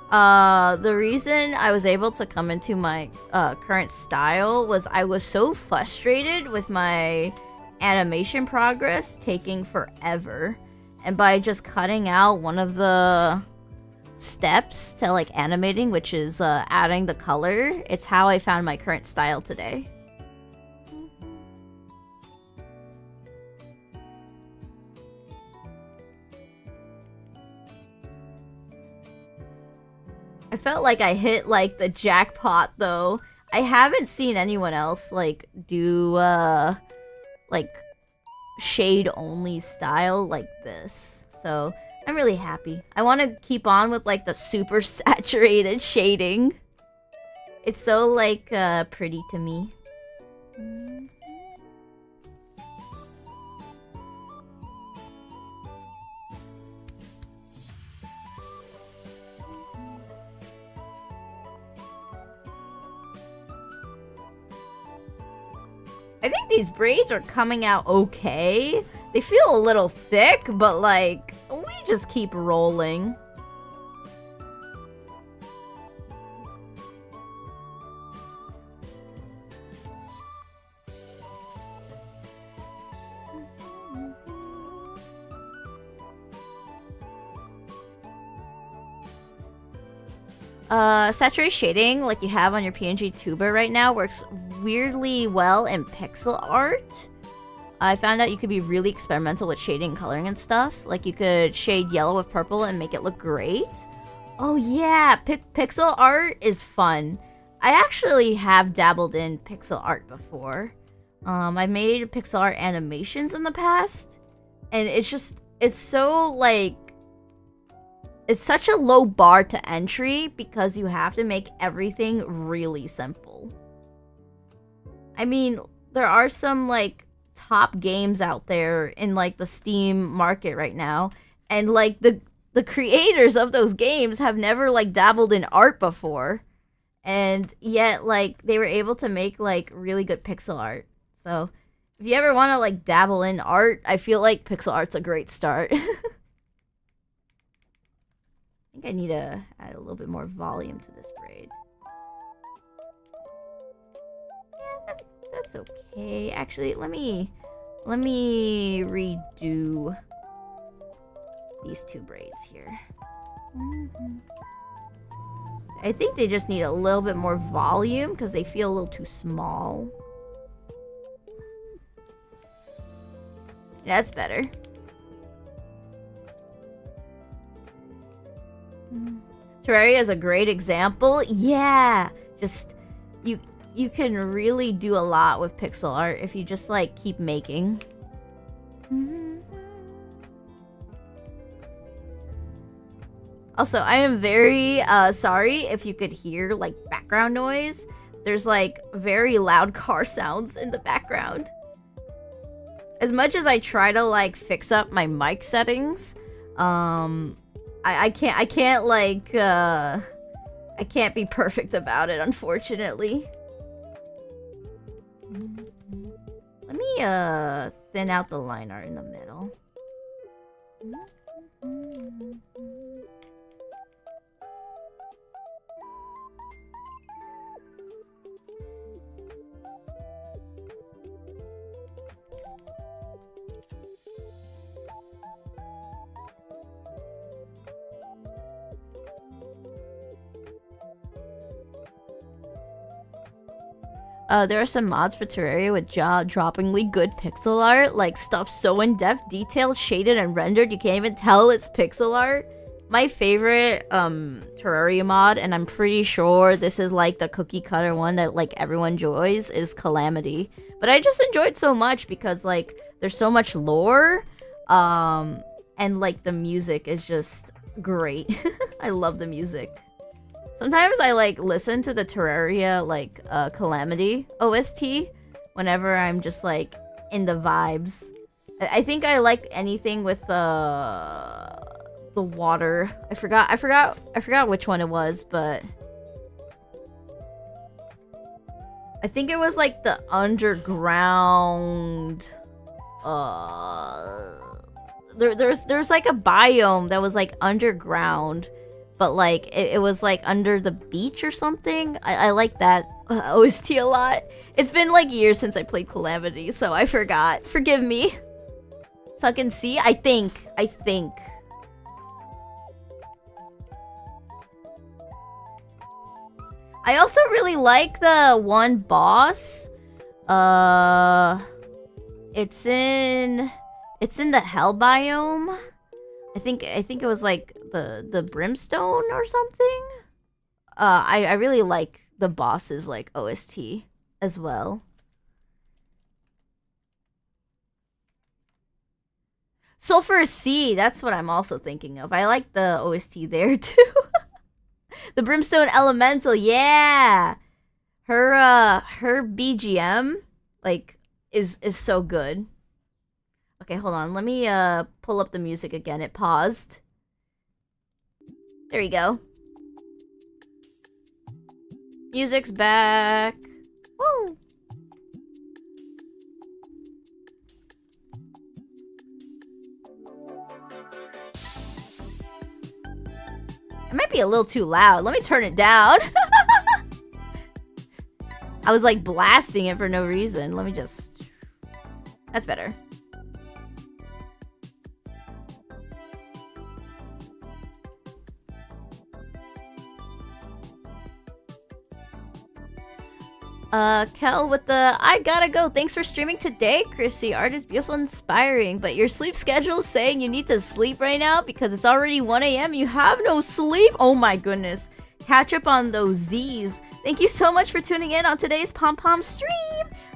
the reason I was able to come into my current style was I was so frustrated with my animation progress taking forever, and by just cutting out one of the steps to like animating, which is adding the color, it's how I found my current style today. I felt like I hit like the jackpot though. I haven't seen anyone else like do like shade only style like this. So I'm really happy. I want to keep on with like the super saturated shading. It's so like pretty to me. I think these braids are coming out okay. They feel a little thick, but like, we just keep rolling. Saturated shading, like you have on your PNG tuber right now, works weirdly well in pixel art. I found out you could be really experimental with shading and coloring and stuff. Like you could shade yellow with purple and make it look great. Oh yeah, pixel art is fun. I actually have dabbled in pixel art before. I made pixel art animations in the past, and it's so like, it's such a low bar to entry because you have to make everything really simple. I mean, there are some like top games out there in like the Steam market right now, and like the creators of those games have never like dabbled in art before, and yet like they were able to make like really good pixel art. So if you ever want to like dabble in art, I feel like pixel art's a great start. I think I need to add a little bit more volume to this braid. Yeah, that's okay. Actually, let me redo these two braids here. I think they just need a little bit more volume because they feel a little too small. That's better. Terraria is a great example. Yeah, just you can really do a lot with pixel art if you just like keep making. Also, I am very sorry if you could hear like background noise. There's like very loud car sounds in the background. As much as I try to like fix up my mic settings, I can't like I can't be perfect about it, unfortunately. Let me thin out the line art in the middle. There are some mods for Terraria with jaw-droppingly good pixel art, like stuff so in-depth, detailed, shaded, and rendered you can't even tell it's pixel art. My favorite Terraria mod, and I'm pretty sure this is like the cookie cutter one that like everyone enjoys, is Calamity. But I just enjoyed so much because like there's so much lore, and like the music is just great. I love the music. Sometimes I like listen to the Terraria like Calamity OST whenever I'm just like in the vibes. I think I like anything with the water. I forgot which one it was, but I think it was like the underground there's like a biome that was like underground, but like it was like under the beach or something. I like that OST a lot. It's been like years since I played Calamity, so I forgot. Forgive me. Suck and see? I think. I also really like the one boss. It's in the hell biome. I think it was like the brimstone or something. I really like the boss's like OST as well. Sulfur Sea, that's what I'm also thinking of. I like the OST there too. The Brimstone Elemental, yeah. Her BGM like is so good. Okay, hold on. Let me pull up the music again. It paused. There you go. Music's back. Woo! It might be a little too loud. Let me turn it down. I was like blasting it for no reason. Let me just... That's better. Kel with the I gotta go. Thanks for streaming today, Chrissy. Art is beautiful and inspiring, but your sleep schedule is saying you need to sleep right now because it's already 1 a.m. You have no sleep. Oh my goodness. Catch up on those Z's. Thank you so much for tuning in on today's Pom Pom stream.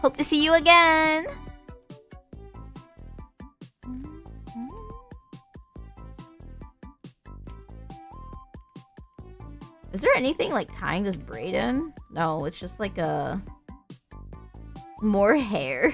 Hope to see you again. Is there anything like tying this braid in? No, it's just like a... more hair.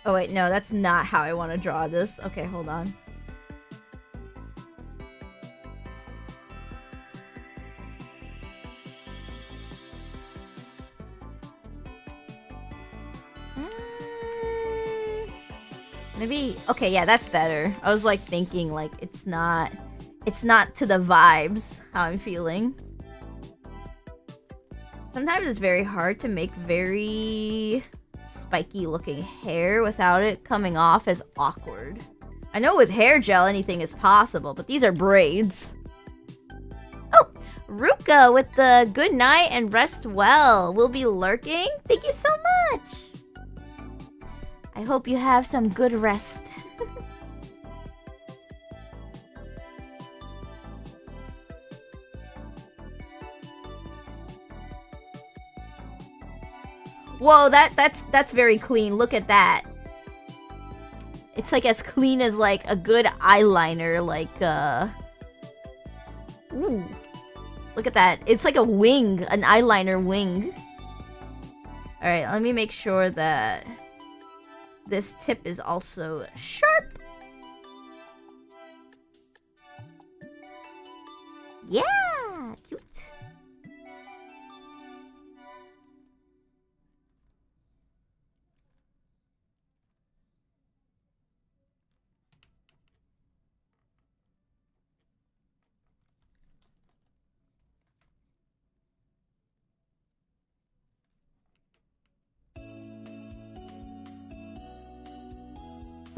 Oh wait, no, that's not how I want to draw this. Okay, hold on. Maybe, okay, yeah, that's better. I was like thinking like it's not to the vibes how I'm feeling. Sometimes it's very hard to make very spiky looking hair without it coming off as awkward. I know with hair gel anything is possible, but these are braids. Oh, Ruka with the good night and rest well. We'll be lurking. Thank you so much. I hope you have some good rest. Whoa, that's very clean. Look at that. It's like as clean as like a good eyeliner, like ooh. Look at that. It's like a wing, an eyeliner wing. All right, let me make sure that this tip is also sharp. Yeah, cute.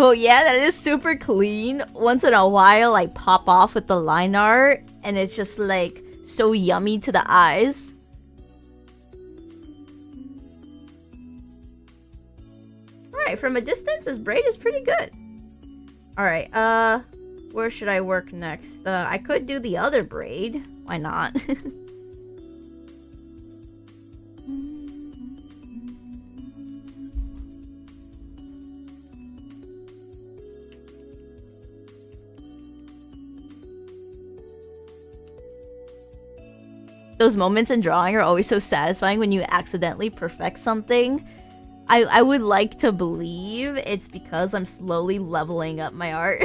Oh yeah, that is super clean. Once in a while, I pop off with the line art, and it's just like so yummy to the eyes. Alright, from a distance, this braid is pretty good. Alright, where should I work next? I could do the other braid. Why not? Those moments in drawing are always so satisfying when you accidentally perfect something. I would like to believe it's because I'm slowly leveling up my art.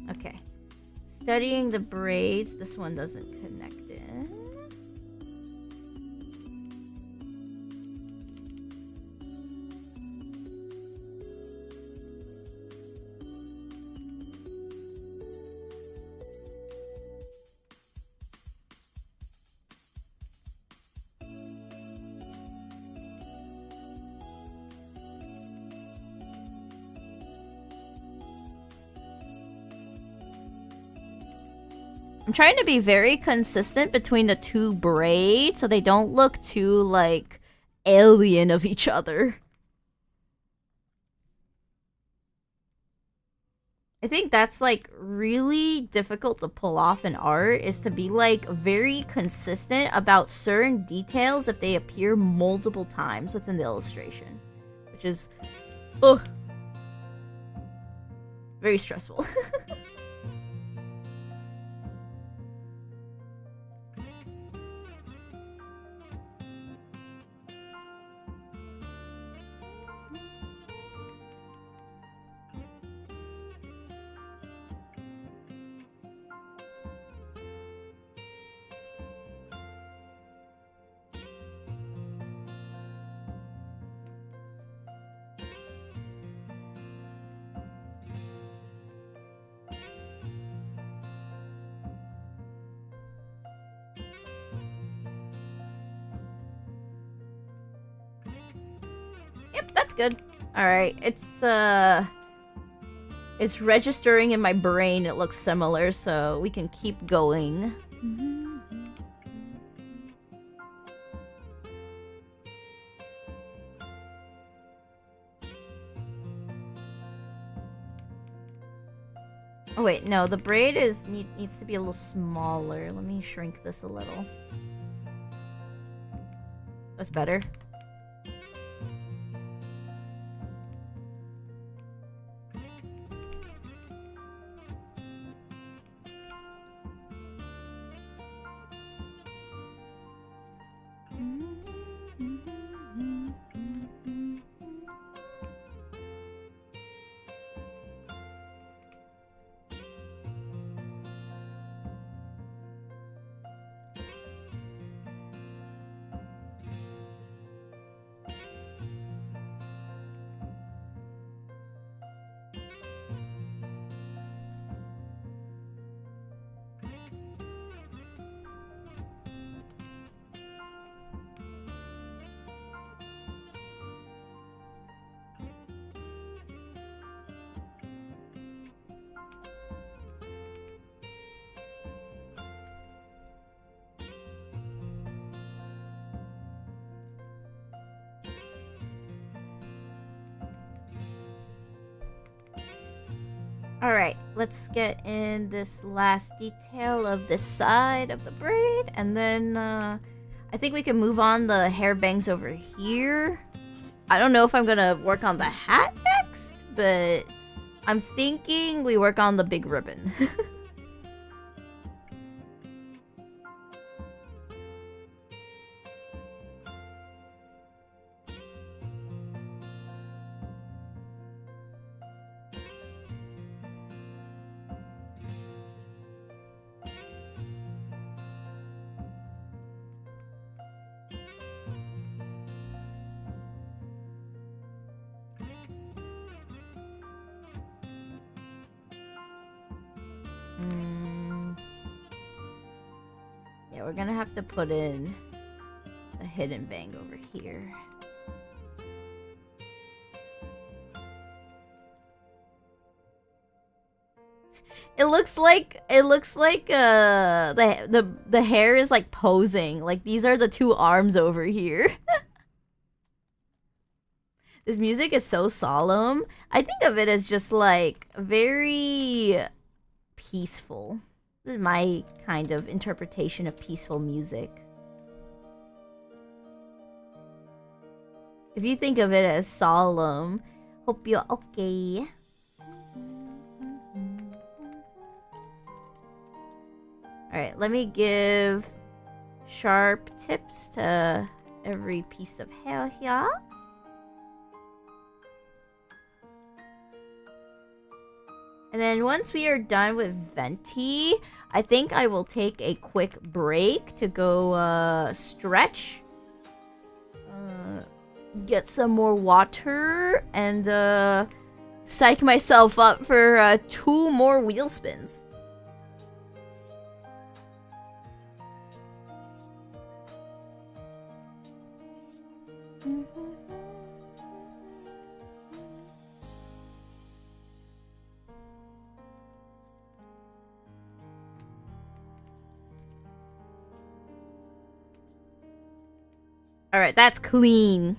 Okay. Studying the braids. This one doesn't connect in. I'm trying to be very consistent between the two braids so they don't look too, like, alien of each other. I think that's, like, really difficult to pull off in art, is to be, like, very consistent about certain details if they appear multiple times within the illustration. Which is, ugh, very stressful. Yep, that's good. Alright, it's registering in my brain. It looks similar, so we can keep going. Oh wait, no, the braid needs to be a little smaller. Let me shrink this a little. That's better. Alright, let's get in this last detail of this side of the braid, and then I think we can move on the hair bangs over here. I don't know if I'm gonna work on the hat next, but I'm thinking we work on the big ribbon. Yeah, we're gonna have to put in a hidden bang over here. It looks like the hair is like posing. Like these are the two arms over here. This music is so solemn. I think of it as just like very peaceful. This is my kind of interpretation of peaceful music. If you think of it as solemn, hope you're okay. Alright, let me give sharp tips to every piece of hair here. And then once we are done with Venti, I think I will take a quick break to go stretch. Get some more water and psych myself up for 2 more wheel spins. Alright, that's clean.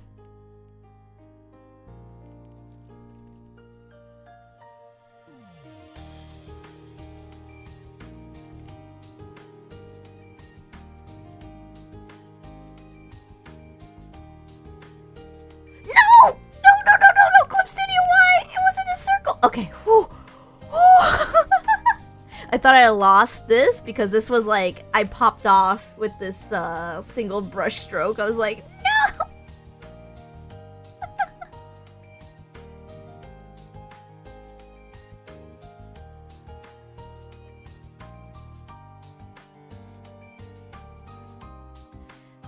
No, Clip Studio, why? It was in a circle. Okay, whew. I thought I lost this because this was like, I popped off with this single brush stroke. I was like,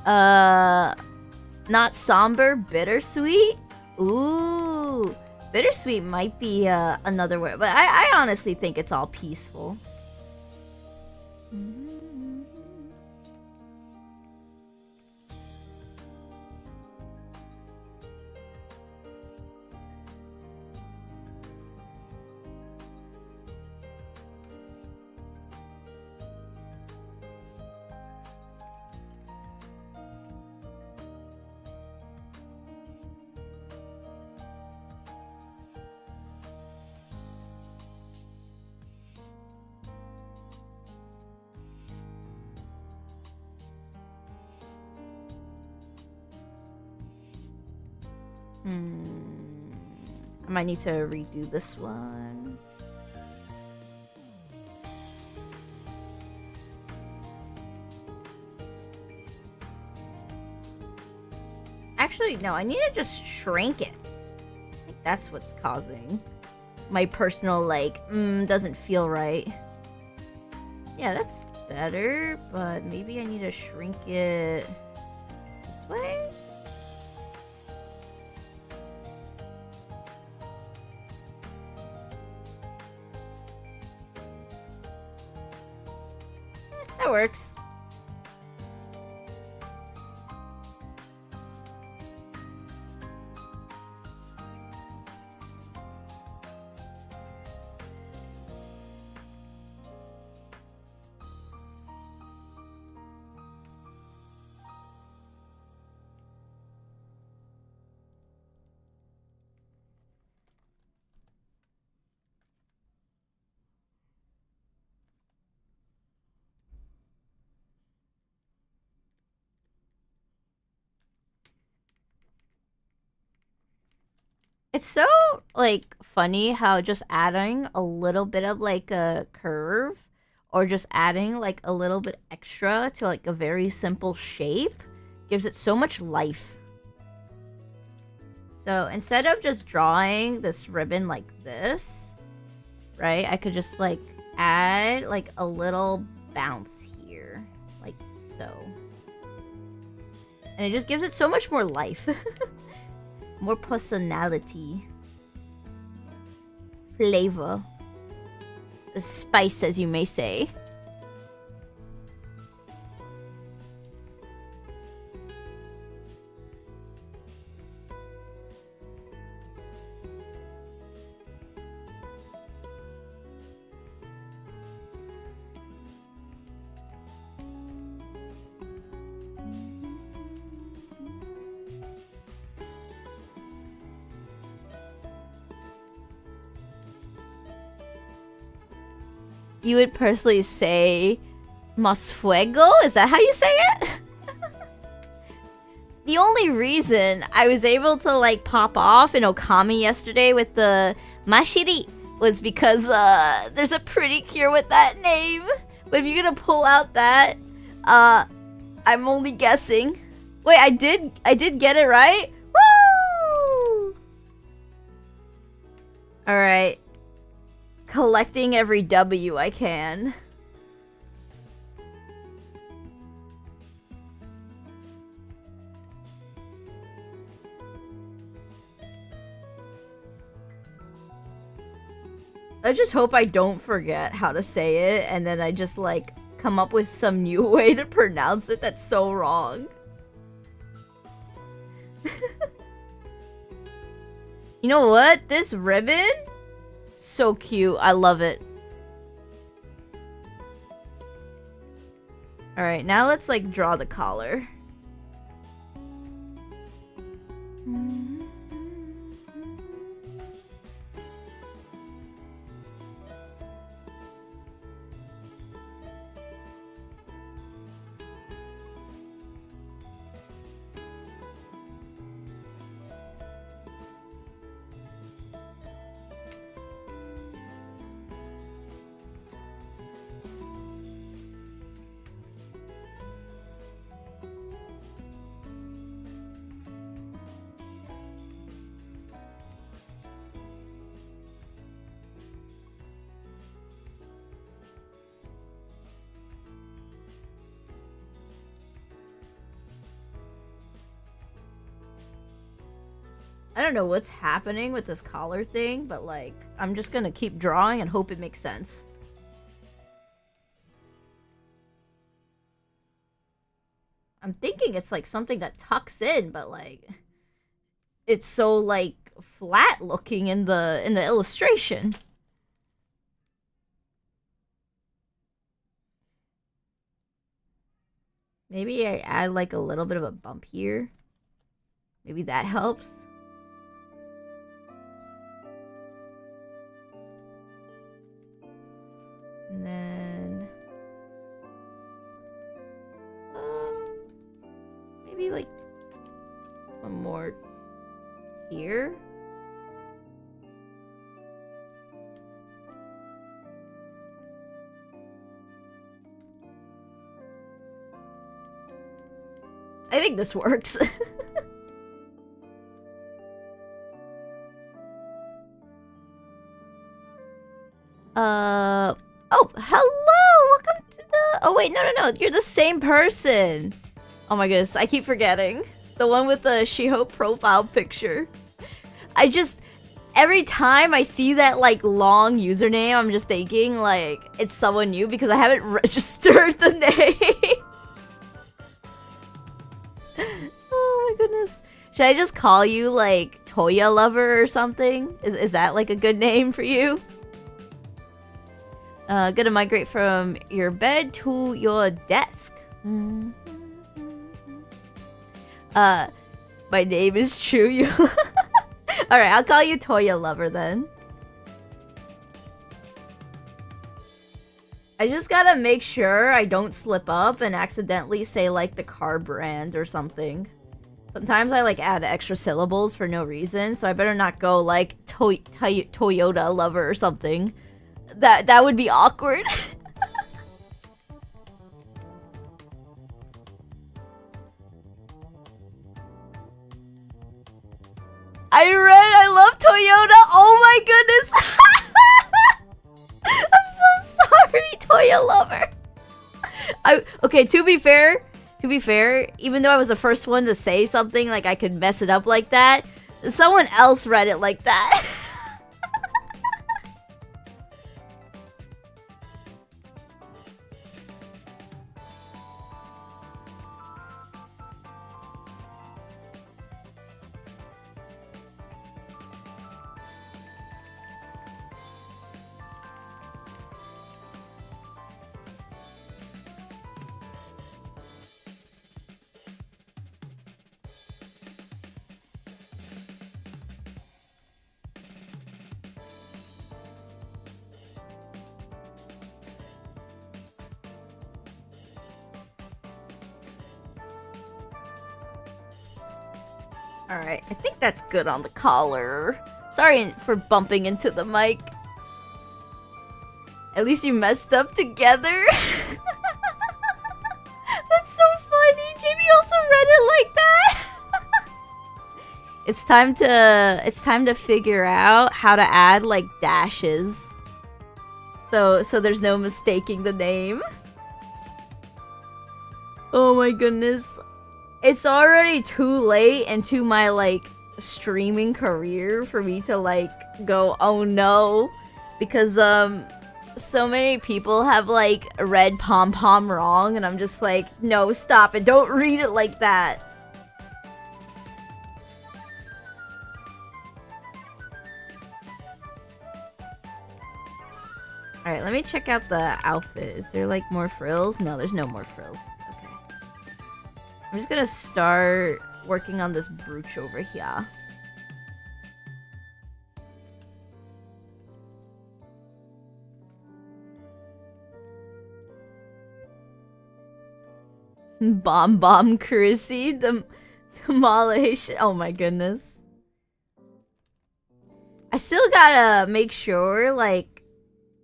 no! Not somber, bittersweet? Ooh, bittersweet might be another word, but I honestly think it's all peaceful. I might need to redo this one. Actually, no, I need to just shrink it. I think that's what's causing my personal, like, doesn't feel right. Yeah, that's better, but maybe I need to shrink it this way? That works. It's so, like, funny how just adding a little bit of, like, a curve or just adding, like, a little bit extra to, like, a very simple shape gives it so much life. So instead of just drawing this ribbon like this, right, I could just, like, add, like, a little bounce here, like so. And it just gives it so much more life. More personality. Flavor. spice, as you may say. You would personally say Mas Fuego? Is that how you say it? The only reason I was able to like pop off in Okami yesterday with the Mashiri was because there's a pretty cure with that name. But if you're gonna pull out that, I'm only guessing. Wait, I did get it right? Woo! Alright. Collecting every W I can. I just hope I don't forget how to say it and then I just like come up with some new way to pronounce it that's so wrong. You know what? This ribbon? So cute. I love it. Alright, now let's like draw the collar. I don't know what's happening with this collar thing, but like, I'm just gonna keep drawing and hope it makes sense. I'm thinking it's like something that tucks in, but like, it's so like flat looking in the illustration. Maybe I add like a little bit of a bump here. Maybe that helps. And then maybe like one more here. I think this works. Oh, hello! Welcome to the... Oh, wait, no. You're the same person. Oh my goodness, I keep forgetting. The one with the She-Hope profile picture. I just... Every time I see that, like, long username, I'm just thinking, like, it's someone new because I haven't registered the name. Oh my goodness. Should I just call you, like, Toya Lover or something? Is that, like, a good name for you? Gonna migrate from your bed to your desk. My name is True. Alright, I'll call you Toya Lover then. I just gotta make sure I don't slip up and accidentally say like the car brand or something. Sometimes I like add extra syllables for no reason, so I better not go like Toyota Lover or something. That would be awkward. I love Toyota. Oh my goodness. I'm so sorry, Toya Lover. Okay, to be fair, even though I was the first one to say something like I could mess it up like that, someone else read it like that. Alright, I think that's good on the collar. Sorry for bumping into the mic. At least you messed up together. That's so funny. Jamie also read it like that. It's time to figure out how to add like dashes. So there's no mistaking the name. Oh my goodness. It's already too late into my like streaming career for me to like go, oh no, because so many people have like read pom pom wrong, and I'm just like, no, stop it, don't read it like that. Alright, let me check out the outfit. Is there like more frills? No, there's no more frills. Okay. I'm just gonna start working on this brooch over here. Bomb Chrisy, demolition. Oh my goodness. I still gotta make sure, like,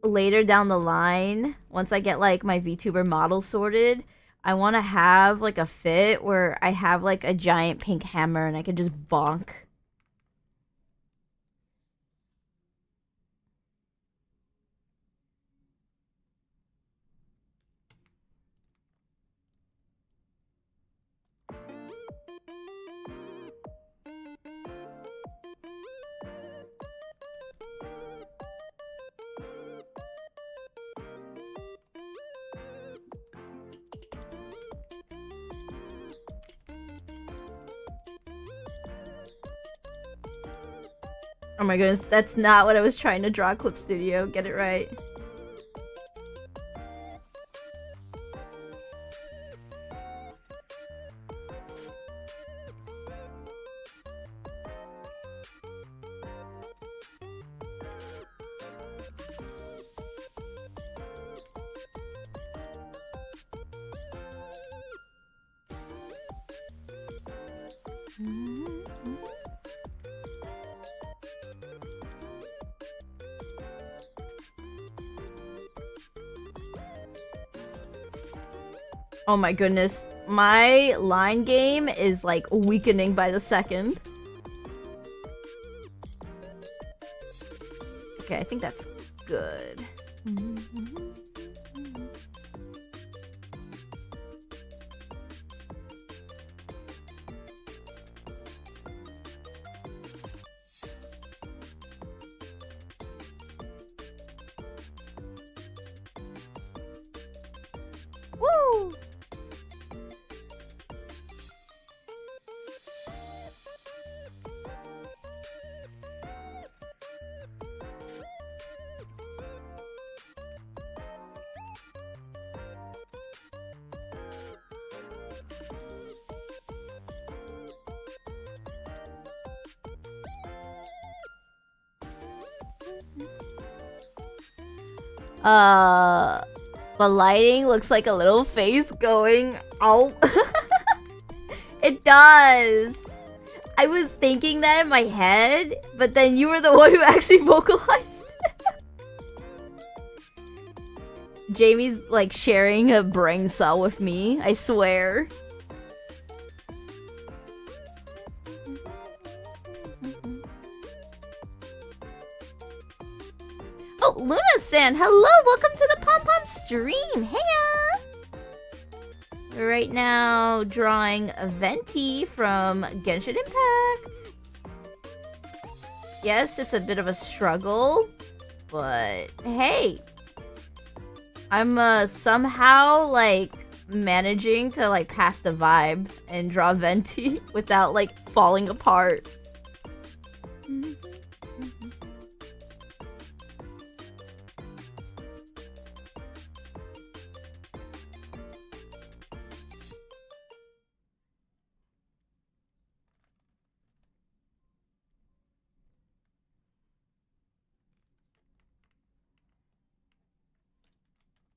later down the line, once I get, like, my VTuber model sorted, I want to have, like, a fit where I have, like, a giant pink hammer and I can just bonk. Oh my goodness, that's not what I was trying to draw, Clip Studio. Get it right. Oh my goodness, my line game is like weakening by the second. Okay, I think that's good. Woo! The lighting looks like a little face going out. It does. I was thinking that in my head, but then you were the one who actually vocalized. Jamie's like sharing a brain cell with me, I swear. Oh, Luna-san, hello! Welcome to the Pom Pom stream! Heya! We're right now drawing a Venti from Genshin Impact. Yes, it's a bit of a struggle, but hey. I'm somehow, like, managing to, like, pass the vibe and draw Venti without, like, falling apart.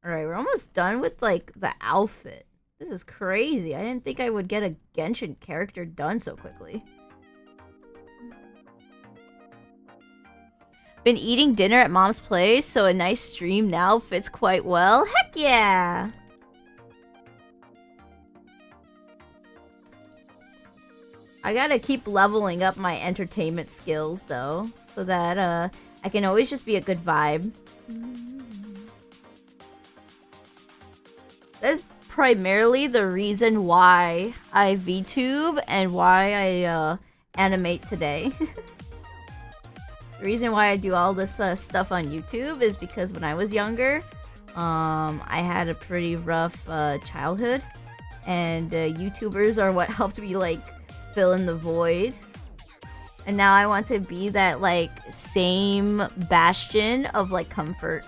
Alright, we're almost done with, like, the outfit. This is crazy. I didn't think I would get a Genshin character done so quickly. Been eating dinner at mom's place, so a nice stream now fits quite well. Heck yeah! I gotta keep leveling up my entertainment skills, though, so that I can always just be a good vibe. That's primarily the reason why I VTube and why I animate today. The reason why I do all this stuff on YouTube is because when I was younger, I had a pretty rough childhood, and YouTubers are what helped me like fill in the void. And now I want to be that like same bastion of like comfort.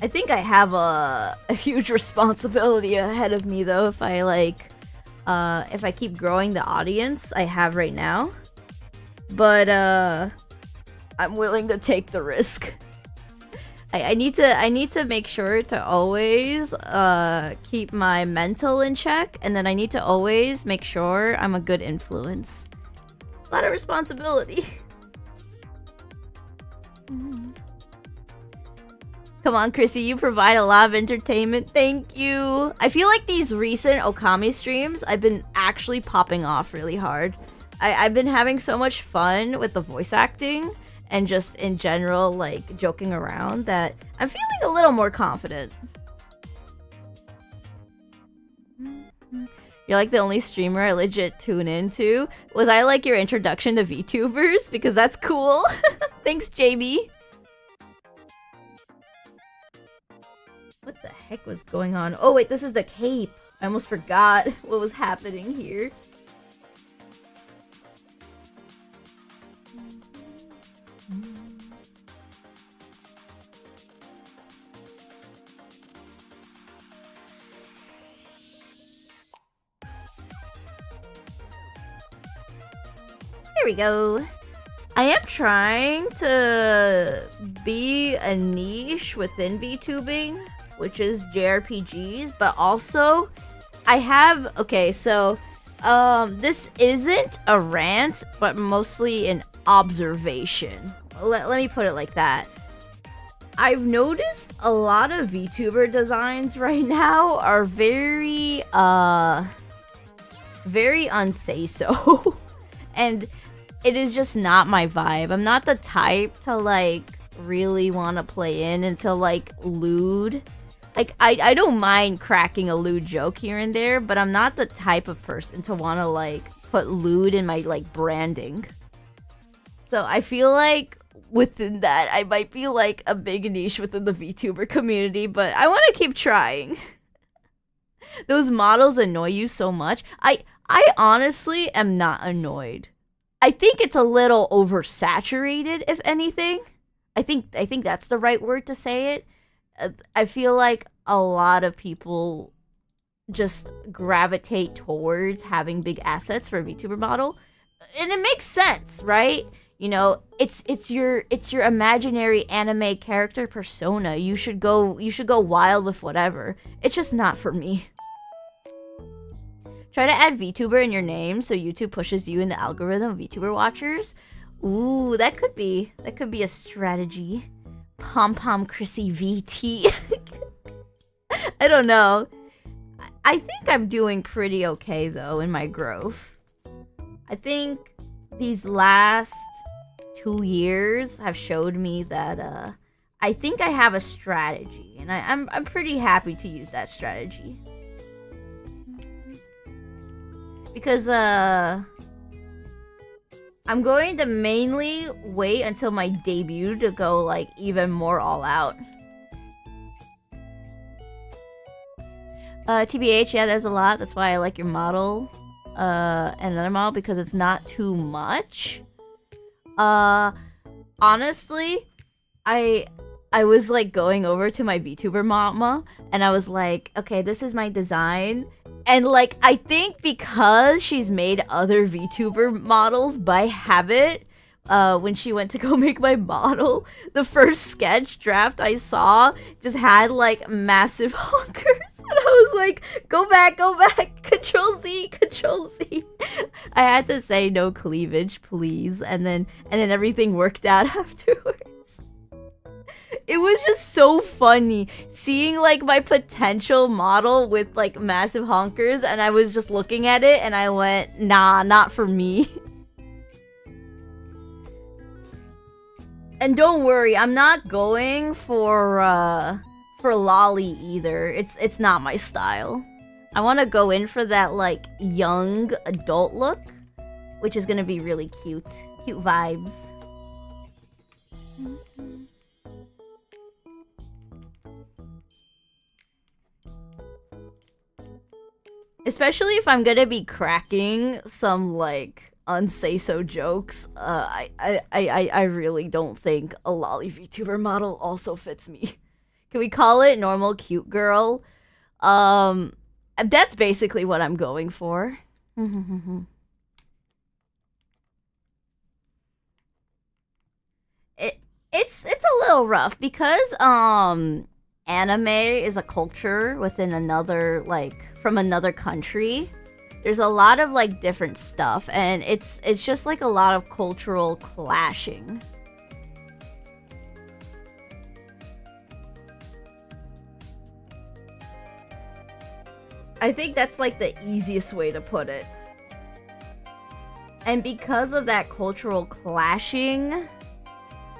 I think I have a huge responsibility ahead of me though if I keep growing the audience I have right now. But I'm willing to take the risk. I need to make sure to always keep my mental in check, and then I need to always make sure I'm a good influence. A lot of responsibility. Come on, Chrissy, you provide a lot of entertainment. Thank you. I feel like these recent Okami streams, I've been actually popping off really hard. I've been having so much fun with the voice acting and just in general, like, joking around that I'm feeling a little more confident. You're like the only streamer I legit tune into. Was I like your introduction to VTubers? Because that's cool. Thanks, Jamie. What the heck was going on? Oh wait, this is the cape. I almost forgot what was happening here. There we go. I am trying to be a niche within VTubing, which is JRPGs, but also I have, okay, so this isn't a rant, but mostly an observation. Let me put it like that. I've noticed a lot of VTuber designs right now are very unsay-so. And it is just not my vibe. I'm not the type to like really want to play into like lewd. Like I don't mind cracking a lewd joke here and there, but I'm not the type of person to want to like put lewd in my like branding. So I feel like within that I might be like a big niche within the VTuber community, but I want to keep trying. Those models annoy you so much. I honestly am not annoyed. I think it's a little oversaturated, if anything. I think that's the right word to say it. I feel like a lot of people just gravitate towards having big assets for a VTuber model, and it makes sense, right? You know, it's your imaginary anime character persona. You should go wild with whatever. It's just not for me. Try to add VTuber in your name so YouTube pushes you in the algorithm of VTuber watchers. Ooh, that could be a strategy. Pom Pom Chrissy VT. I don't know. I think I'm doing pretty okay though in my growth. I think these last 2 years have showed me that I think I have a strategy, and I'm pretty happy to use that strategy. Because I'm going to mainly wait until my debut to go like even more all out. TBH, yeah, there's a lot. That's why I like your model and another model, because it's not too much. Honestly, I was like going over to my VTuber mama and I was like, okay, this is my design. And like, I think because she's made other VTuber models by habit, when she went to go make my model, the first sketch draft I saw just had like massive honkers, and I was like, go back, Control Z, Control Z. I had to say no cleavage, please, and then everything worked out afterwards. It was just so funny seeing like my potential model with like massive honkers, and I was just looking at it and I went, nah, not for me. And don't worry, I'm not going for lolly either. It's not my style. I want to go in for that like young adult look, which is gonna be really cute. Cute vibes. Especially if I'm gonna be cracking some like unsay-so jokes, I really don't think a lolly VTuber model also fits me. Can we call it normal cute girl? That's basically what I'm going for. It's a little rough because anime is a culture within another, like, from another country. There's a lot of like different stuff, and it's just like a lot of cultural clashing. I think that's like the easiest way to put it. And because of that cultural clashing,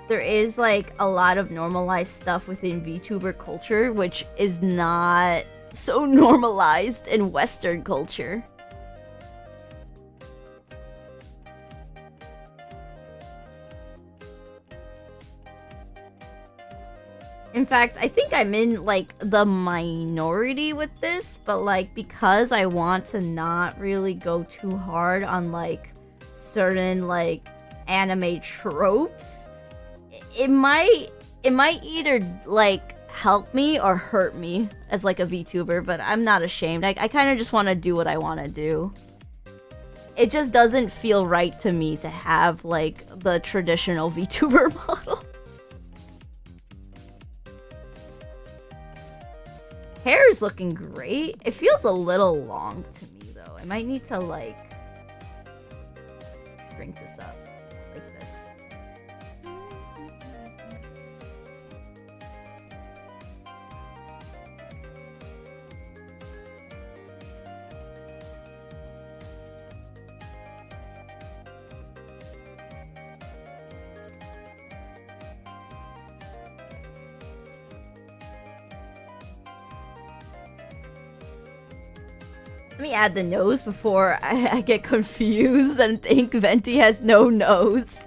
there is like a lot of normalized stuff within VTuber culture, which is not so normalized in Western culture. In fact, I think I'm in, like, the minority with this, but, like, because I want to not really go too hard on, like, certain, like, anime tropes, it might either, like, help me or hurt me as, like, a VTuber, but I'm not ashamed. I kind of just want to do what I want to do. It just doesn't feel right to me to have, like, the traditional VTuber model. Hair is looking great. It feels a little long to me, though. I might need to, like, crank this up like this. Let me add the nose before I get confused and think Venti has no nose.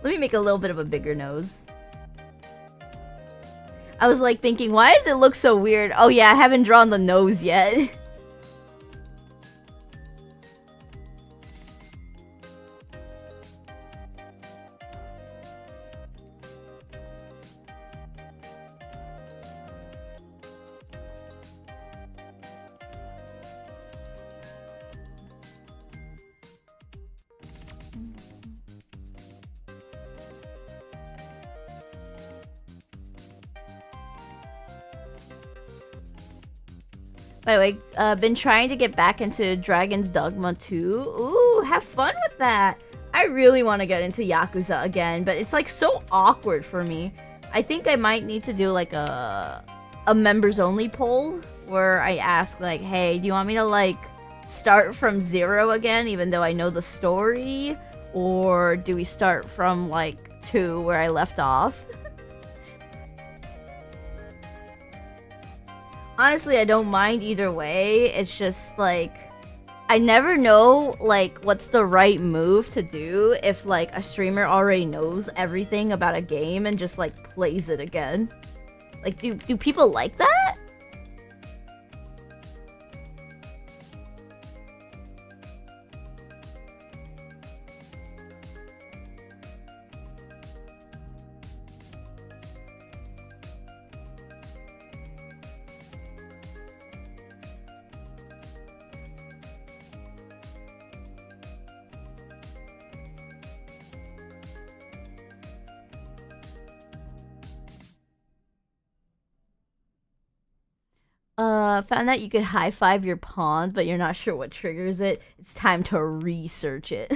Let me make a little bit of a bigger nose. I was like thinking, why does it look so weird? Oh yeah, I haven't drawn the nose yet. By the way, been trying to get back into Dragon's Dogma 2. Ooh, have fun with that. I really want to get into Yakuza again, but it's like so awkward for me. I think I might need to do like a members only poll where I ask like, hey, do you want me to like start from 0 again even though I know the story? Or do we start from like 2 where I left off? Honestly, I don't mind either way. It's just like I never know like what's the right move to do if like a streamer already knows everything about a game and just like plays it again. Like do people like that? Found out you could high five your pawn, but you're not sure what triggers it. It's time to research it.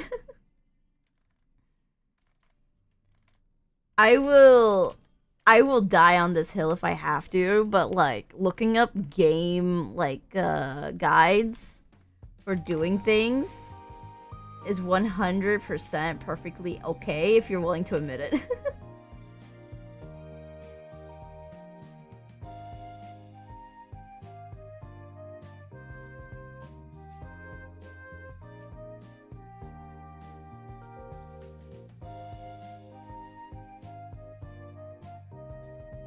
I will die on this hill if I have to, but like looking up game guides for doing things is 100% perfectly okay if you're willing to admit it.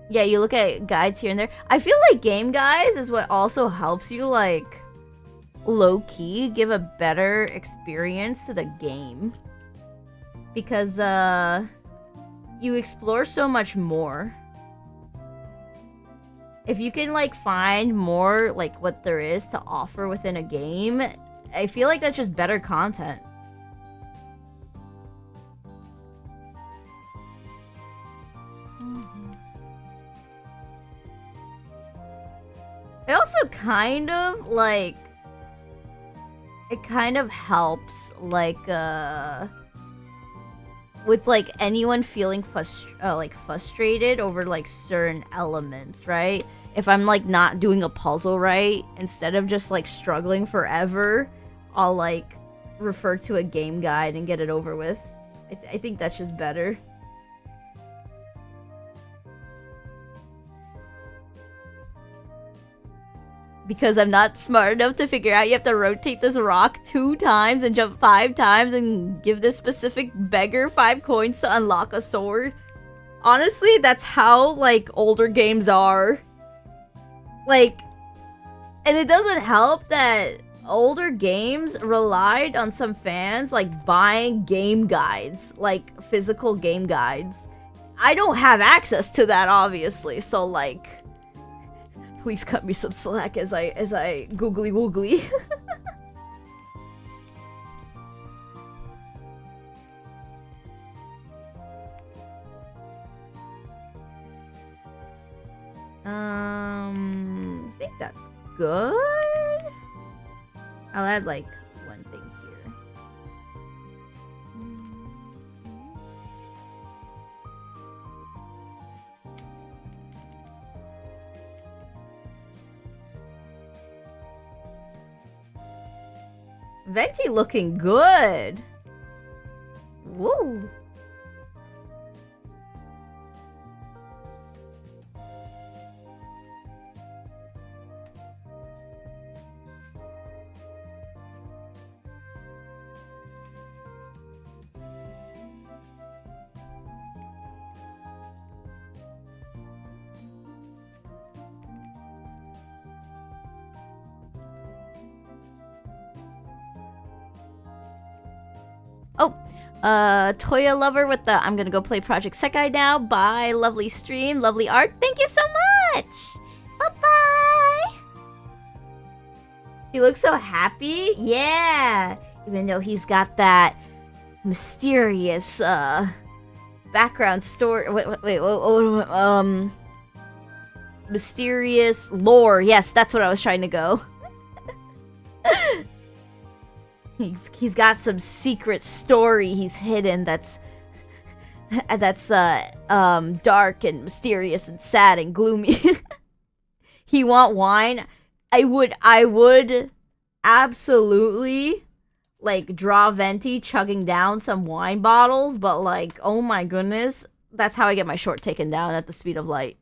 Yeah, you look at guides here and there. I feel like game guides is what also helps you, like, low-key give a better experience to the game. Because, you explore so much more. If you can, like, find more, like, what there is to offer within a game, I feel like that's just better content. It also kind of, like, it kind of helps, like, with, like, anyone feeling frustrated over, like, certain elements, right? If I'm, like, not doing a puzzle right, instead of just, like, struggling forever, I'll, like, refer to a game guide and get it over with. I think that's just better. Because I'm not smart enough to figure out you have to rotate this rock 2 times and jump 5 times and give this specific beggar 5 coins to unlock a sword. Honestly, that's how, like, older games are. Like, and it doesn't help that older games relied on some fans, like, buying game guides, like, physical game guides. I don't have access to that, obviously, so, like, please cut me some slack as I googly woogly. I think that's good. I'll add like one thing here. Venti looking good. Woo. Oh, Toya Lover with the I'm gonna go play Project Sekai now. Bye, lovely stream, lovely art. Thank you so much. Bye-bye. He looks so happy. Yeah. Even though he's got that mysterious, background story. Wait, mysterious lore. Yes, that's what I was trying to go. He's got some secret story he's hidden that's dark and mysterious and sad and gloomy. He want wine? I would absolutely like draw Venti chugging down some wine bottles, but like, oh my goodness, that's how I get my short taken down at the speed of light.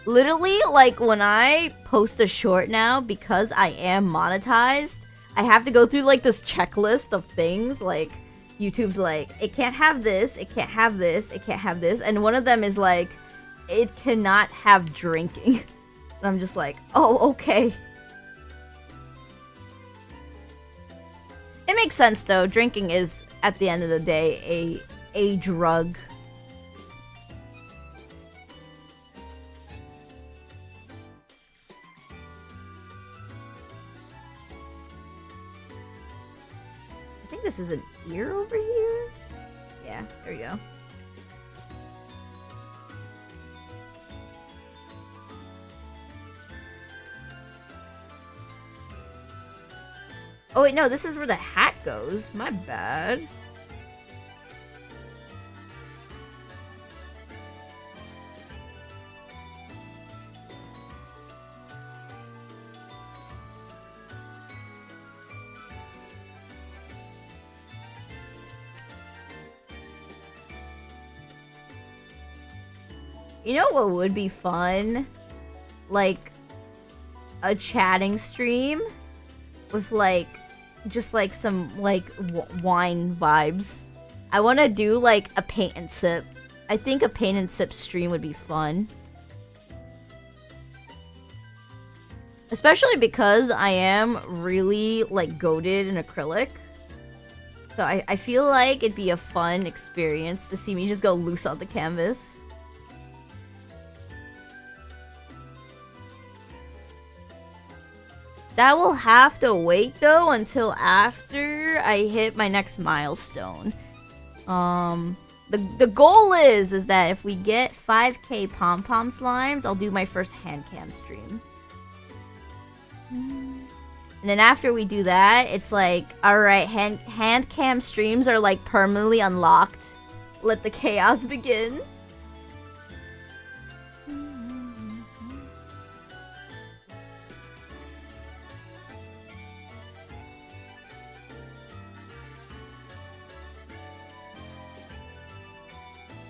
Literally, like, when I post a short now, because I am monetized, I have to go through, like, this checklist of things, like, YouTube's like, it can't have this, it can't have this, it can't have this, and one of them is like, it cannot have drinking. And I'm just like, oh, okay. It makes sense, though. Drinking is, at the end of the day, a drug. I think this is an ear over here. Yeah, there we go. Oh wait, no, this is where the hat goes. My bad. You know what would be fun? Like a chatting stream with like just like some like wine vibes. I want to do like a paint and sip. I think a paint and sip stream would be fun. Especially because I am really like goated in acrylic. So I feel like it'd be a fun experience to see me just go loose on the canvas. That will have to wait though until after I hit my next milestone. The goal is that if we get 5k pom-pom slimes, I'll do my first hand cam stream. And then after we do that, it's like, alright, hand cam streams are like permanently unlocked. Let the chaos begin.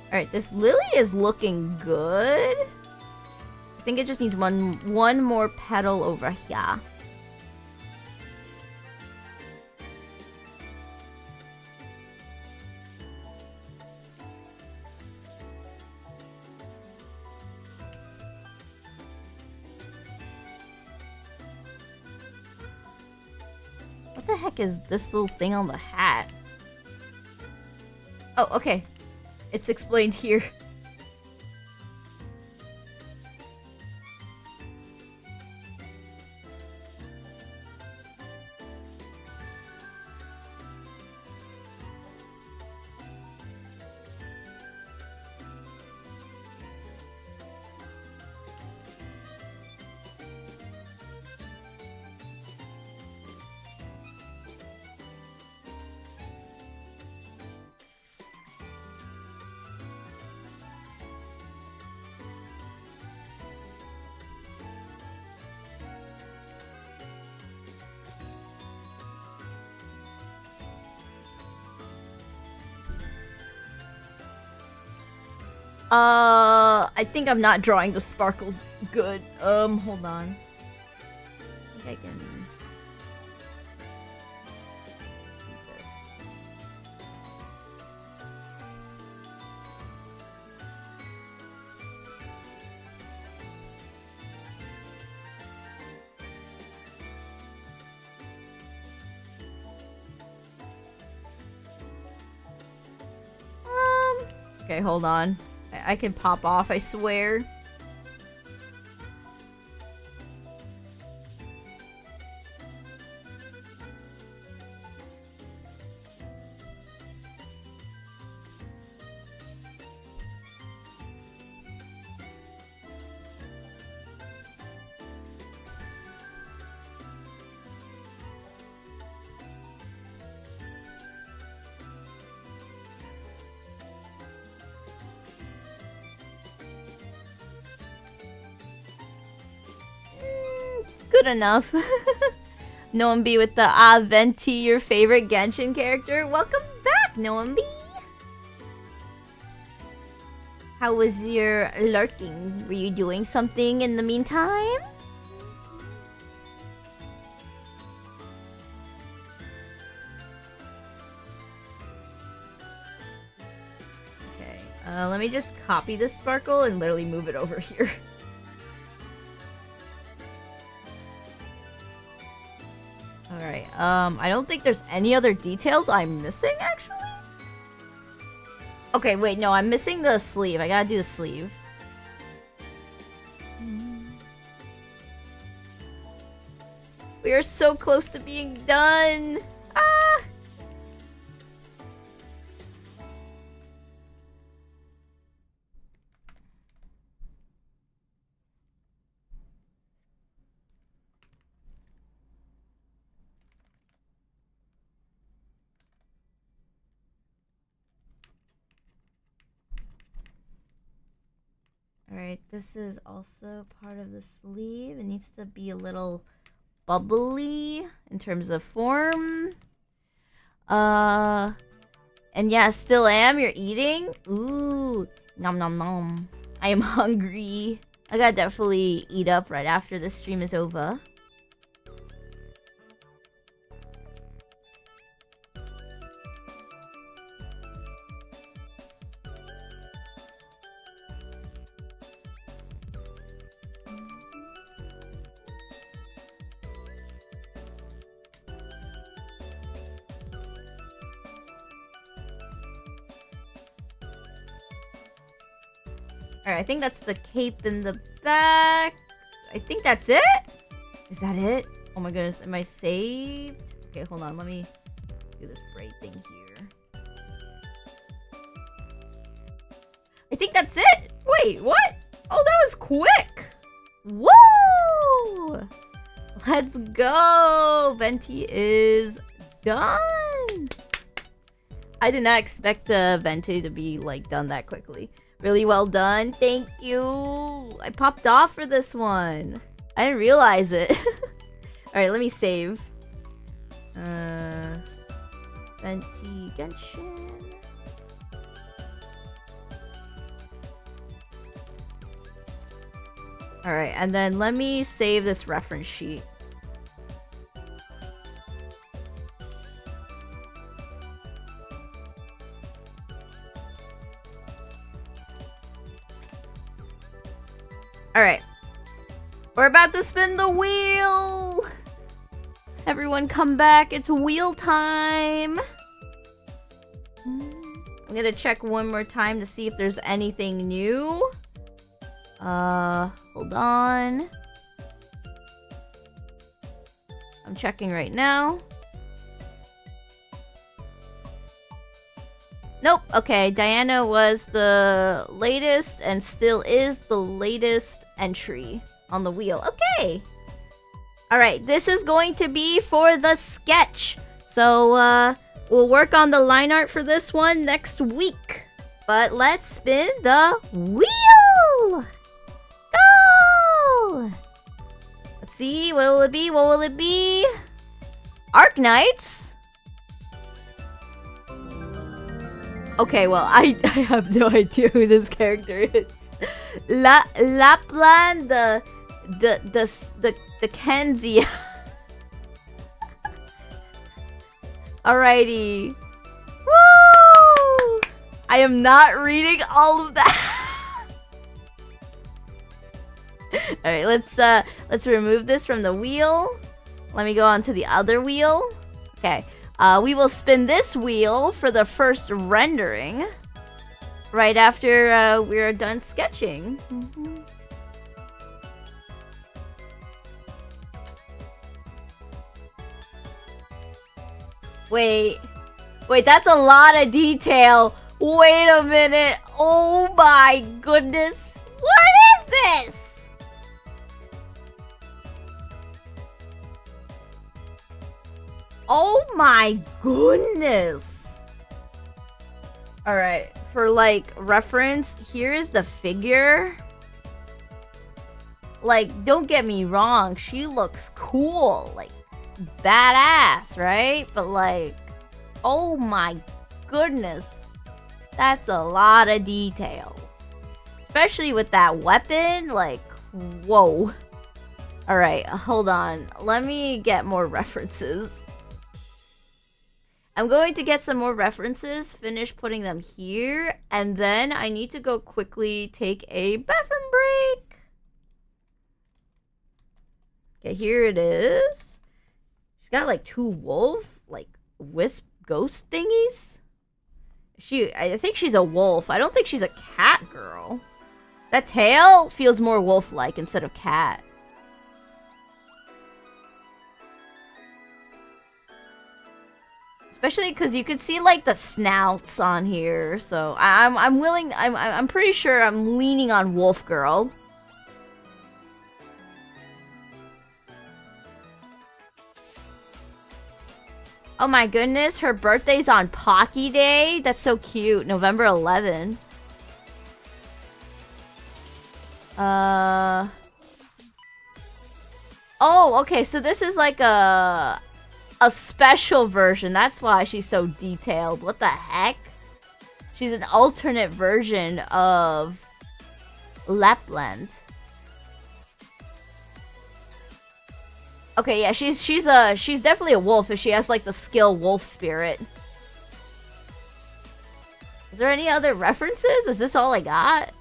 Alright, this lily is looking good. I think it just needs one more petal over here. What the heck is this little thing on the hat? Oh, okay. It's explained here. I think I'm not drawing the sparkles good. Hold on. I think I can do this. Okay, hold on. I can pop off, I swear. Good enough. Noam B with the Venti, your favorite Genshin character. Welcome back, Noam B. How was your lurking? Were you doing something in the meantime? Okay, let me just copy this sparkle and literally move it over here. Alright, I don't think there's any other details I'm missing, actually. Okay, wait, no, I'm missing the sleeve. I gotta do the sleeve. We are so close to being done! Ah! Alright, this is also part of the sleeve. It needs to be a little bubbly in terms of form. And yeah, still am. You're eating? Ooh. Nom nom nom. I am hungry. I gotta definitely eat up right after this stream is over. Alright, I think that's the cape in the back. I think that's it? Is that it? Oh my goodness, am I saved? Okay, hold on, let me do this braid thing here. I think that's it! Wait, what? Oh, that was quick! Whoa! Let's go! Venti is done! I did not expect Venti to be, like, done that quickly. Really well done. Thank you. I popped off for this one. I didn't realize it. Alright, let me save. Venti Genshin. Alright, and then let me save this reference sheet. Alright. We're about to spin the wheel! Everyone come back, it's wheel time! I'm gonna check one more time to see if there's anything new. Hold on. I'm checking right now. Nope, okay, Diana was the latest and still is the latest entry on the wheel. Okay! Alright, this is going to be for the sketch. So, we'll work on the line art for this one next week. But let's spin the wheel! Go! Let's see, what will it be? What will it be? Arknights? Okay, well, I have no idea who this character is. Lapland, the Kenzie. Alrighty. Woo! I am not reading all of that. Alright, let's remove this from the wheel. Let me go on to the other wheel. Okay. We will spin this wheel for the first rendering right after we're done sketching. Wait, that's a lot of detail. Wait a minute. Oh my goodness. What is this? Oh my goodness. Alright, for like reference, here's the figure. Like, don't get me wrong, she looks cool, like badass, right? But like, oh my goodness, that's a lot of detail. Especially with that weapon, like, whoa. Alright, hold on, let me get more references. I'm going to get some more references, finish putting them here, and then I need to go quickly take a bathroom break. Okay, here it is. She's got like two wolf, like wisp ghost thingies. I think she's a wolf. I don't think she's a cat girl. That tail feels more wolf-like instead of cat. Especially because you could see like the snouts on here, so I'm pretty sure I'm leaning on Wolf Girl. Oh my goodness, her birthday's on Pocky Day. That's so cute, November 11. Oh, okay, so this is like a special version. That's why she's so detailed. What the heck? She's an alternate version of Lapland. Okay, yeah, she's definitely a wolf if she has like the skill wolf spirit. Is there any other references? Is this all I got?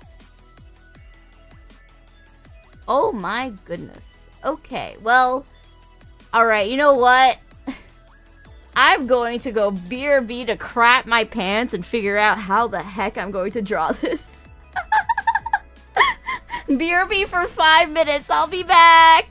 Oh my goodness. Okay, well, alright, you know what? I'm going to go BRB to crap my pants and figure out how the heck I'm going to draw this. BRB for 5 minutes, I'll be back!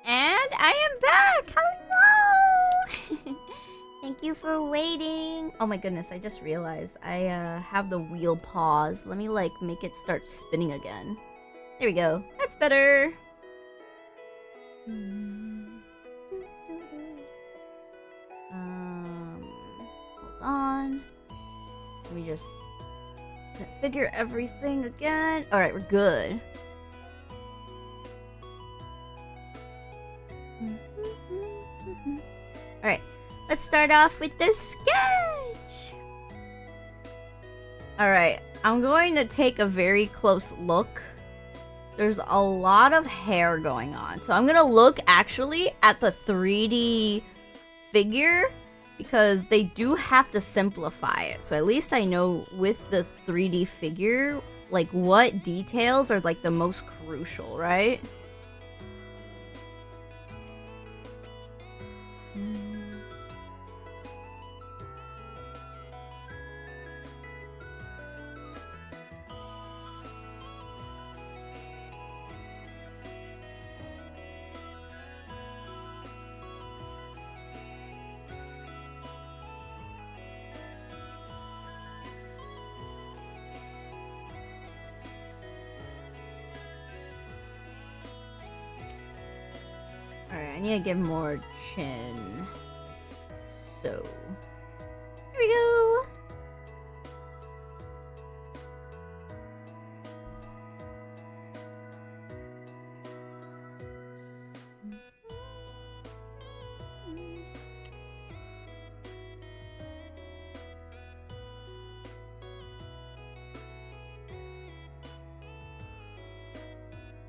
And I am back! Hello! Thank you for waiting. Oh my goodness, I just realized I have the wheel pause. Let me like make it start spinning again. There we go. That's better. Hold on. Let me just configure everything again. Alright, we're good. Alright, let's start off with the sketch. Alright, I'm going to take a very close look. There's a lot of hair going on. So I'm going to look actually at the 3D figure because they do have to simplify it. So at least I know with the 3D figure, like what details are like the most crucial, right? Alright, I need to give more chin. So, here we go.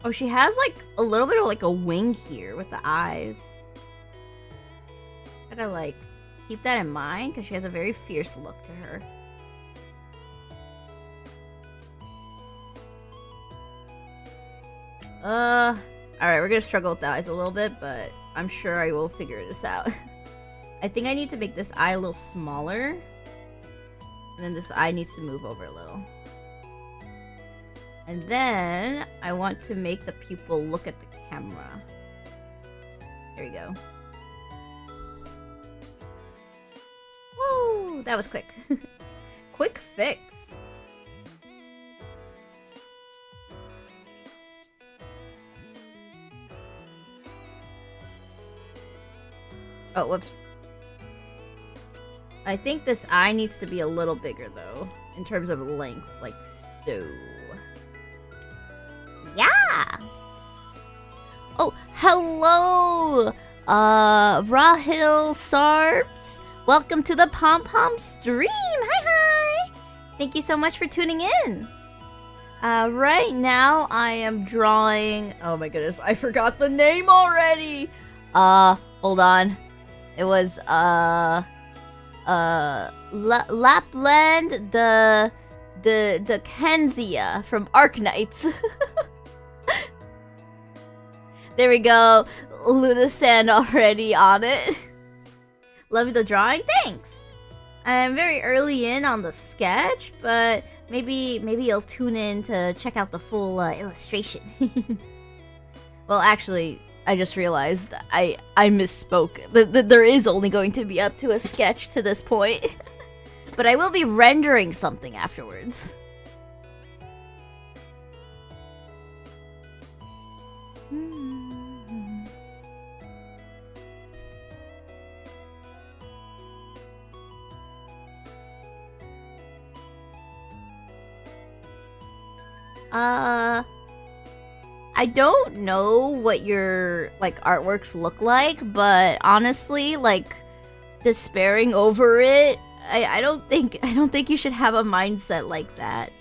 Oh, she has like a little bit of like a wing here with the eyes. Gotta like keep that in mind because she has a very fierce look to her. Alright, we're gonna struggle with the eyes a little bit, but I'm sure I will figure this out. I think I need to make this eye a little smaller. And then this eye needs to move over a little. And then I want to make the pupil look at the camera. There you go. Woo! That was quick. Quick fix. Oh, whoops. I think this eye needs to be a little bigger though, in terms of length, like so. Yeah! Oh, hello! Rahil Sarbs. Welcome to the Pom Pom stream! Hi! Thank you so much for tuning in! Right now I am drawing... Oh my goodness, I forgot the name already! Hold on. It was, Lapland, the Kenzia from Arknights. There we go. Luna-san already on it. Love the drawing? Thanks! I'm very early in on the sketch, but maybe you'll tune in to check out the full illustration. Well, actually, I just realized I misspoke. There is only going to be up to a sketch to this point. But I will be rendering something afterwards. I don't know what your like artworks look like, but honestly, like despairing over it, I don't think you should have a mindset like that.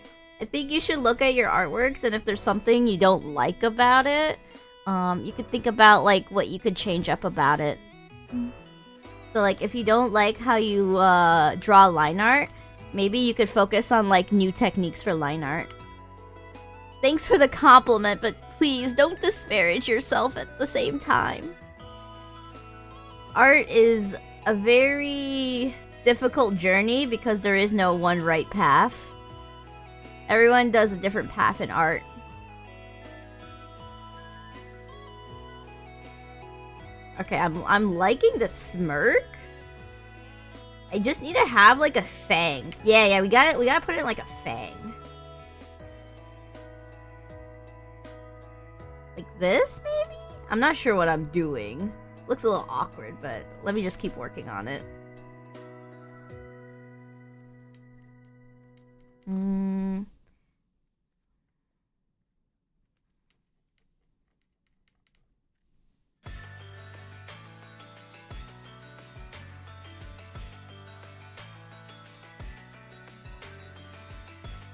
I think you should look at your artworks, and if there's something you don't like about it, you could think about like what you could change up about it. So like if you don't like how you draw line art, maybe you could focus on like new techniques for line art. Thanks for the compliment, but please don't disparage yourself at the same time. Art is a very difficult journey because there is no one right path. Everyone does a different path in art. Okay, I'm liking the smirk. I just need to have like a fang. Yeah, we gotta put it in like a fang. Like this, maybe? I'm not sure what I'm doing. Looks a little awkward, but let me just keep working on it.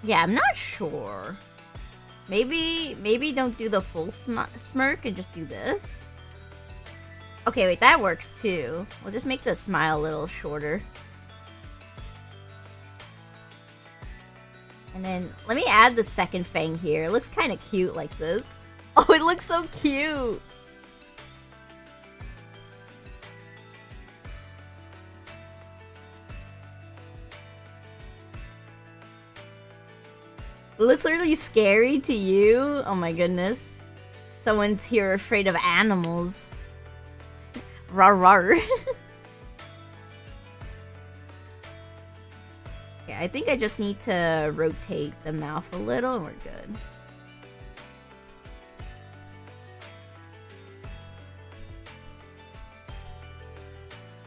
Yeah, I'm not sure. Maybe don't do the full smirk and just do this. Okay, wait, that works too. We'll just make the smile a little shorter. And then let me add the second fang here. It looks kind of cute like this. Oh, it looks so cute. It looks really scary to you. Oh my goodness. Someone's here afraid of animals. Rar rar. Okay, I think I just need to rotate the mouth a little and we're good.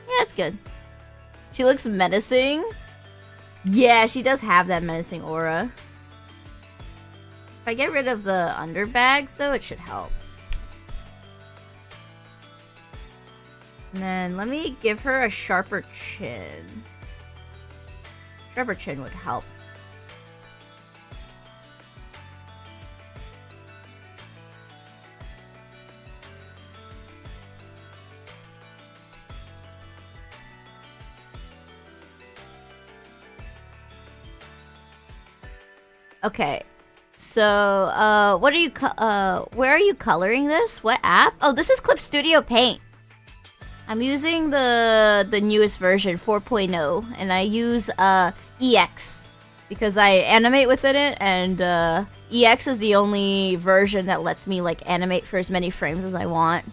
Yeah, it's good. She looks menacing. Yeah, she does have that menacing aura. If I get rid of the underbags, though, it should help. And then let me give her a sharper chin. Sharper chin would help. Okay. So, what are you, where are you coloring this? What app? Oh, this is Clip Studio Paint. I'm using the newest version, 4.0, and I use, EX, because I animate within it, and, EX is the only version that lets me, like, animate for as many frames as I want.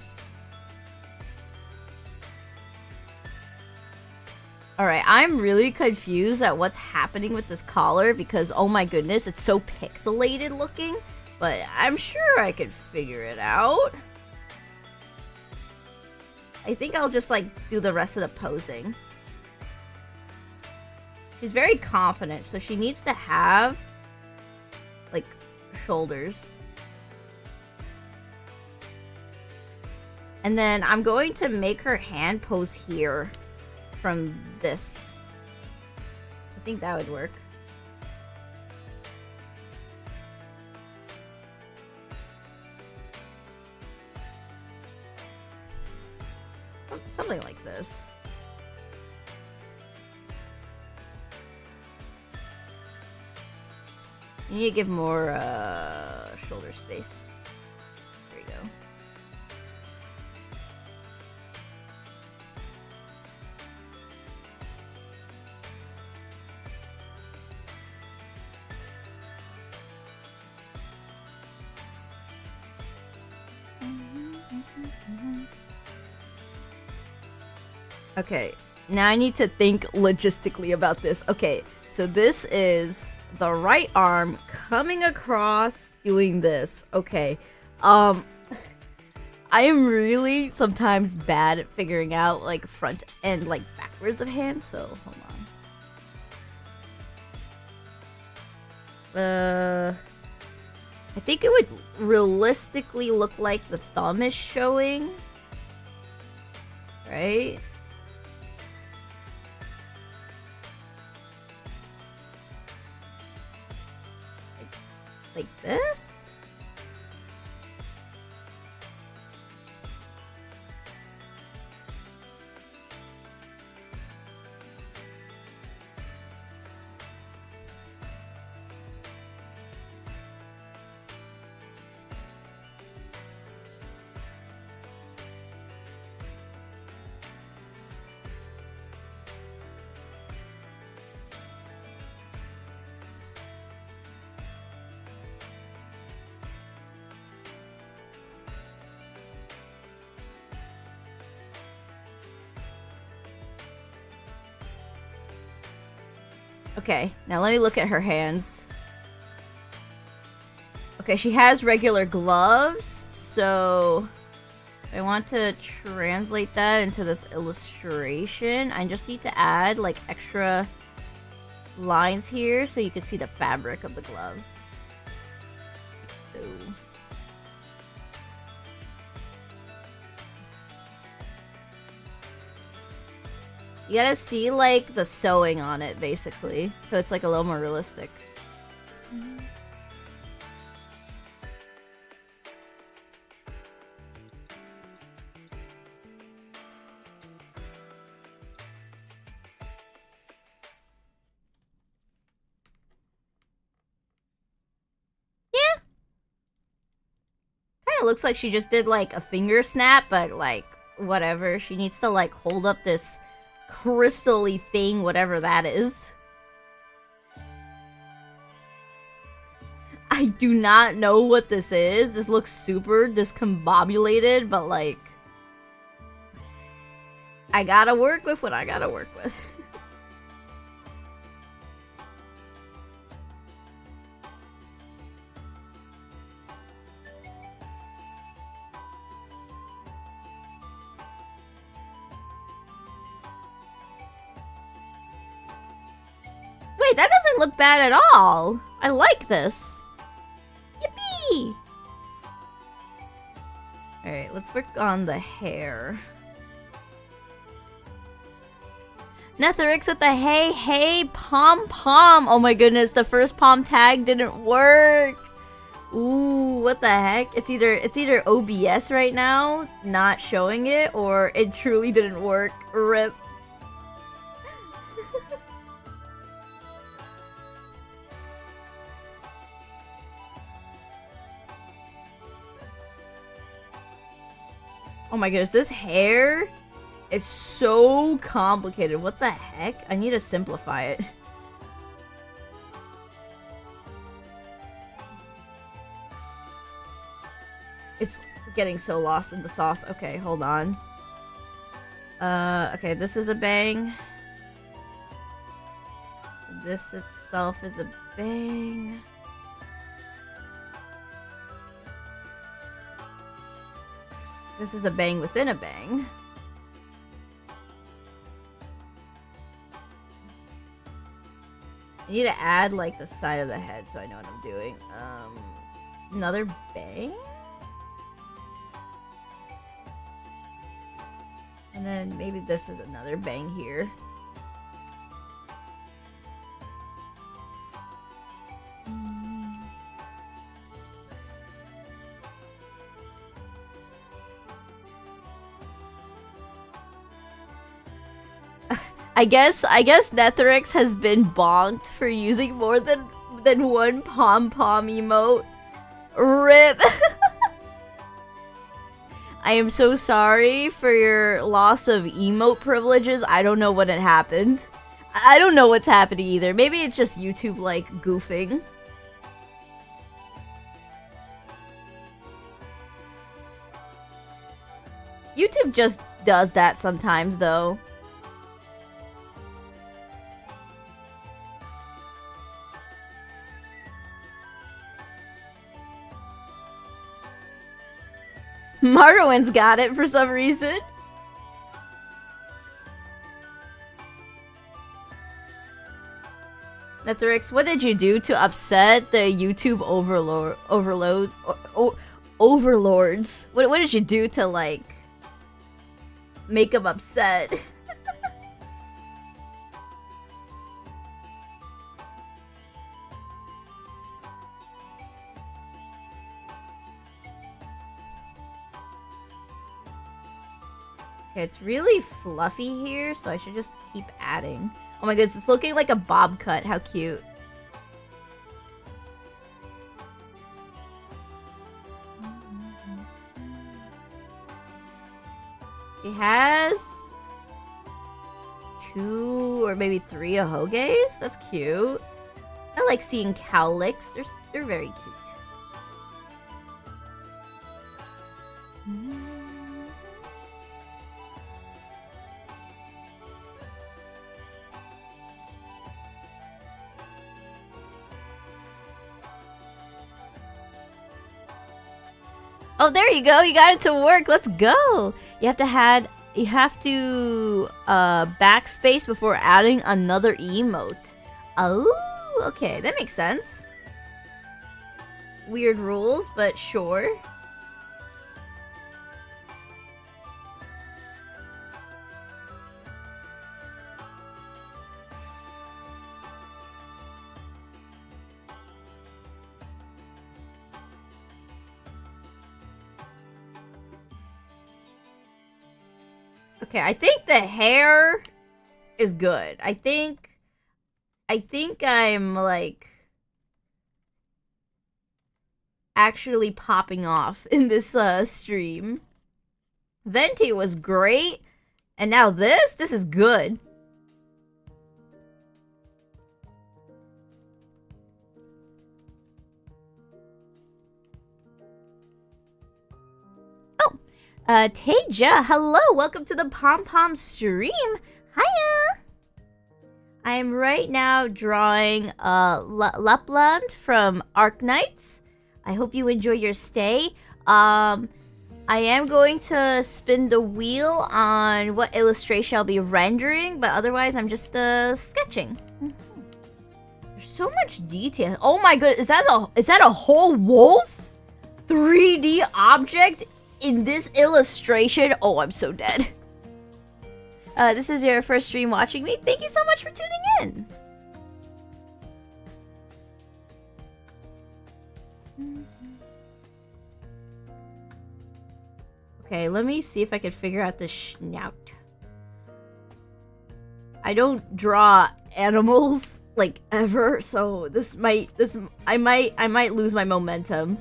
Alright, I'm really confused at what's happening with this collar because, oh my goodness, it's so pixelated looking. But I'm sure I could figure it out. I think I'll just, like, do the rest of the posing. She's very confident, so she needs to have, like, shoulders. And then I'm going to make her hand pose here. From this. I think that would work. Something like this. You need to give more shoulder space. There you go. Okay, now I need to think logistically about this. Okay, so this is the right arm coming across doing this. Okay, I am really sometimes bad at figuring out like front and like backwards of hands, so hold on. I think it would realistically look like the thumb is showing, right? Like this? Okay, now let me look at her hands. Okay, she has regular gloves, so I want to translate that into this illustration. I just need to add like extra lines here so you can see the fabric of the glove. So you gotta see like the sewing on it basically, so it's like a little more realistic. It looks like she just did like a finger snap, but like whatever. She needs to like hold up this crystal-y thing, whatever that is. I do not know what this is. This looks super discombobulated, but like I gotta work with what I gotta work with. Wait, that doesn't look bad at all. I like this. Yippee! Alright, let's work on the hair. Netherix with the hey pom-pom. Oh my goodness, the first pom tag didn't work. Ooh, what the heck? It's either OBS right now, not showing it, or it truly didn't work. RIP. Oh my goodness, this hair is so complicated. What the heck? I need to simplify it. It's getting so lost in the sauce. Okay, hold on. Okay, this is a bang. This itself is a bang. This is a bang within a bang. I need to add like the side of the head so I know what I'm doing. Another bang? And then maybe this is another bang here. I guess Netherix has been bonked for using more than one pom-pom emote. RIP. I am so sorry for your loss of emote privileges. I don't know what had happened. I don't know what's happening either. Maybe it's just YouTube like goofing. YouTube just does that sometimes though. Marwin's got it for some reason. Netherix, what did you do to upset the YouTube overlords? What did you do to like make them upset? Okay, it's really fluffy here, so I should just keep adding. Oh my goodness, it's looking like a bob cut. How cute. He has 2 or maybe 3 ahoges. That's cute. I like seeing cowlicks. They're very cute. Oh, there you go. You got it to work. Let's go. You have to backspace before adding another emote. Oh, okay. That makes sense. Weird rules, but sure. Okay, I think the hair is good. I think I'm like actually popping off in this stream. Venti was great, and now this is good. Teja, hello, welcome to the Pom Pom stream. Hiya. I am right now drawing Lapland from Arknights. I hope you enjoy your stay. I am going to spin the wheel on what illustration I'll be rendering, but otherwise I'm just sketching. There's so much detail. Oh my god, is that a whole wolf? 3D object in this illustration? Oh, I'm so dead. This is your first stream watching me. Thank you so much for tuning in. Okay, let me see if I can figure out the snout. I don't draw animals like ever, so I might lose my momentum.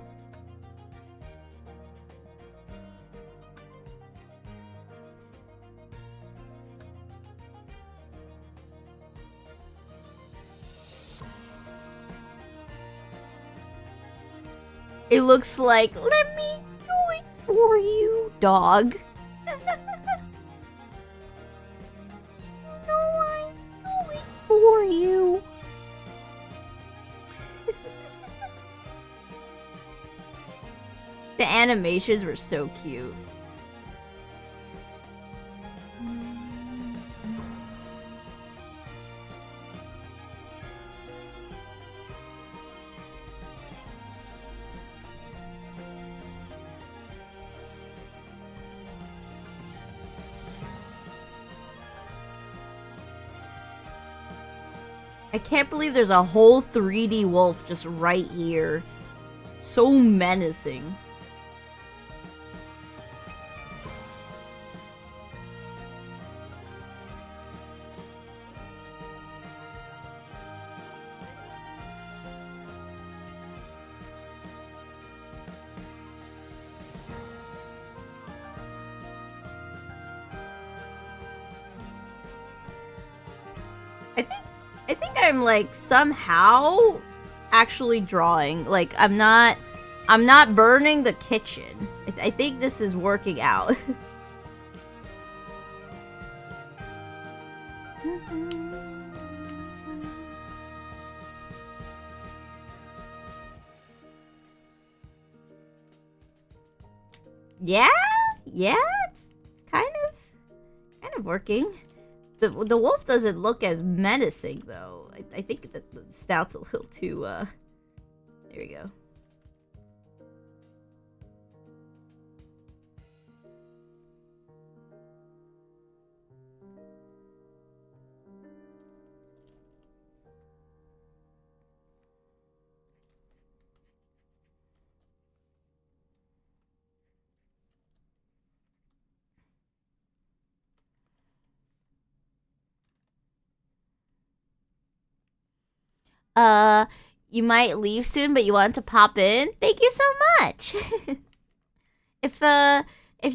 It looks like, let me do it for you, dog. No, I do it for you. The animations were so cute. I can't believe there's a whole 3D wolf just right here. So menacing. I think I'm like somehow actually drawing. Like I'm not burning the kitchen. I think this is working out. Yeah, it's kind of working. The wolf doesn't look as menacing though. I think that the snout's a little too there we go. You might leave soon, but you want to pop in? Thank you so much! If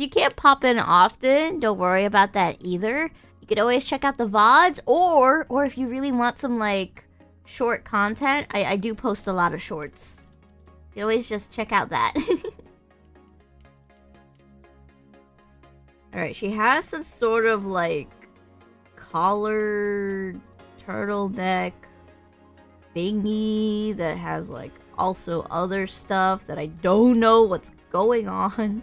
you can't pop in often, don't worry about that either. You could always check out the VODs, or if you really want some, like, short content, I do post a lot of shorts. You can always just check out that. Alright, she has some sort of, like, collared turtleneck thingy that has like also other stuff that I don't know what's going on.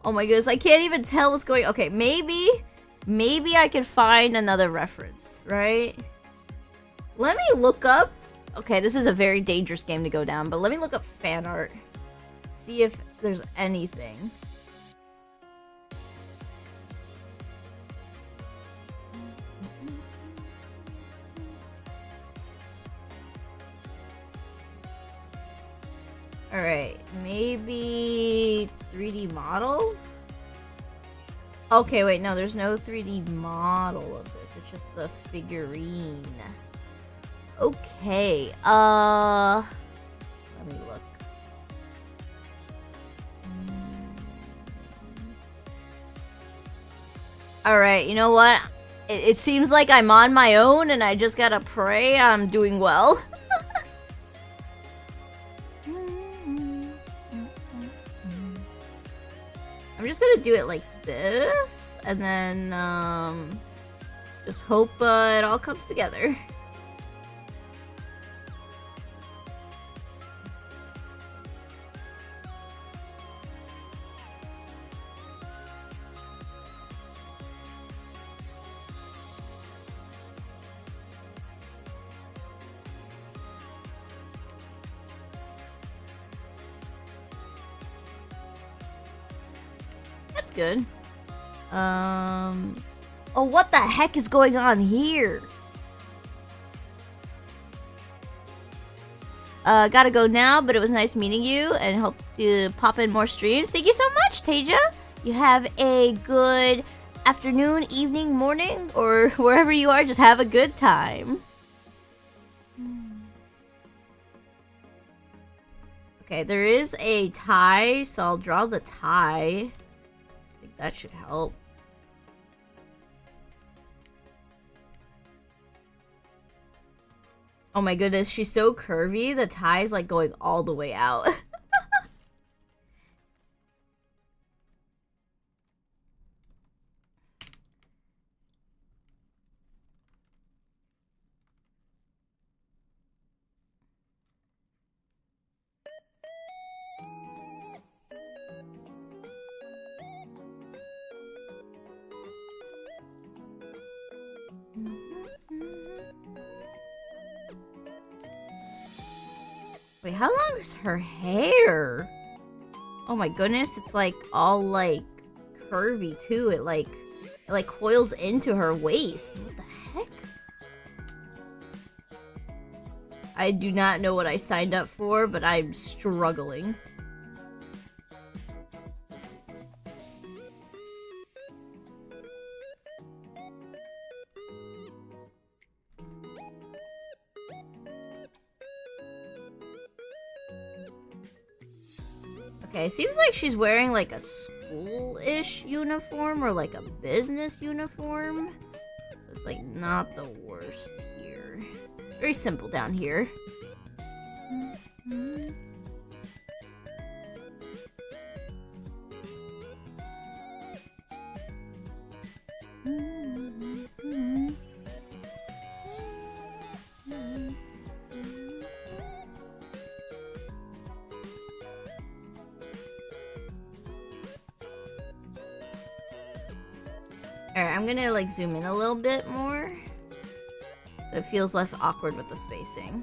Oh my goodness, I can't even tell what's going on. Okay, maybe I can find another reference, right? Let me look up. Okay, this is a very dangerous game to go down, but let me look up fan art. See if there's anything. Alright, maybe 3D model? Okay, wait, no, there's no 3D model of this. It's just the figurine. Okay, let me look. Alright, you know what? It seems like I'm on my own and I just gotta pray I'm doing well. I'm just gonna do it like this, and then, just hope, it all comes together. That's good. Oh, what the heck is going on here? Gotta go now, but it was nice meeting you and hope to pop in more streams. Thank you so much, Taja. You have a good afternoon, evening, morning, or wherever you are, just have a good time. Okay, there is a tie, so I'll draw the tie. I think that should help. Oh my goodness, she's so curvy. The tie's like going all the way out. Wait, how long is her hair? Oh my goodness, it's like all like curvy too. It like coils into her waist. What the heck? I do not know what I signed up for, but I'm struggling. Okay, seems like she's wearing like a school-ish uniform or like a business uniform. So it's like not the worst here. Very simple down here. Alright, I'm gonna like zoom in a little bit more so it feels less awkward with the spacing.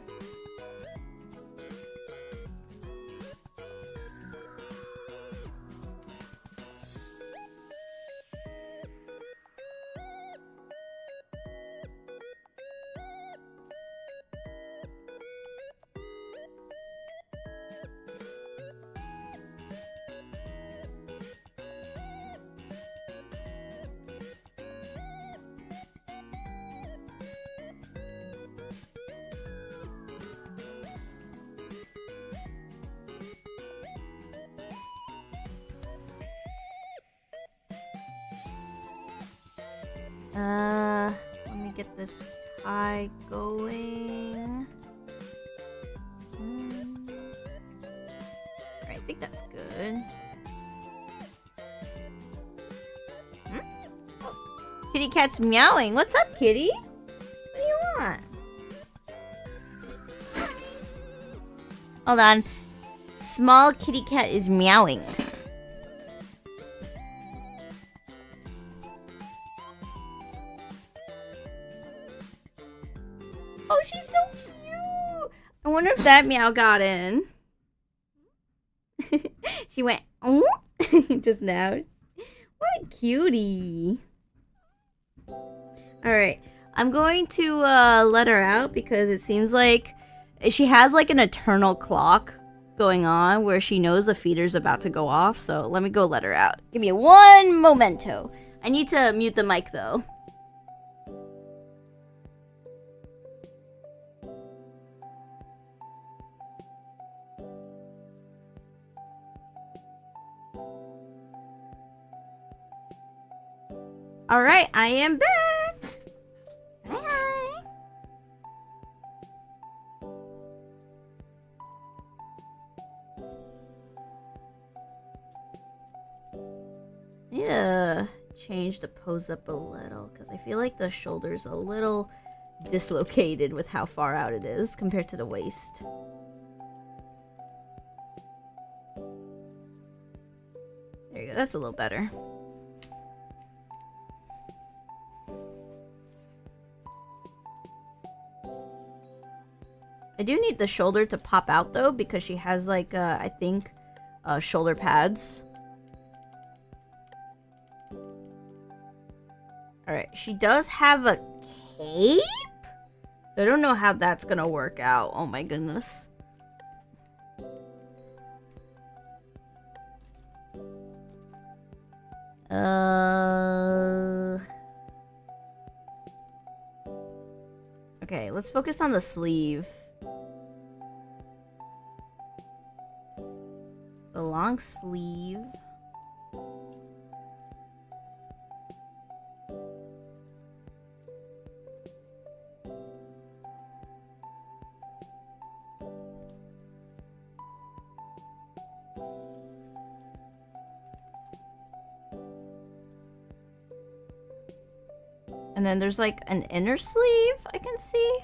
Let me get this tie going. Alright, I think that's good. Oh, kitty cat's meowing. What's up, kitty? What do you want? Hold on. Small kitty cat is meowing. Oh, she's so cute. I wonder if that meow got in. She went just now. What a cutie. Alright. I'm going to let her out because it seems like she has like an eternal clock going on where she knows the feeder's about to go off. So let me go let her out. Give me one momento. I need to mute the mic though. Alright, I am back! Hi! Yeah, change the pose up a little because I feel like the shoulder's a little dislocated with how far out it is compared to the waist. There you go, that's a little better. I do need the shoulder to pop out though because she has like I think shoulder pads. Alright, she does have a cape? So I don't know how that's gonna work out. Oh my goodness. Okay, let's focus on the sleeve. The long sleeve. And then there's like an inner sleeve I can see.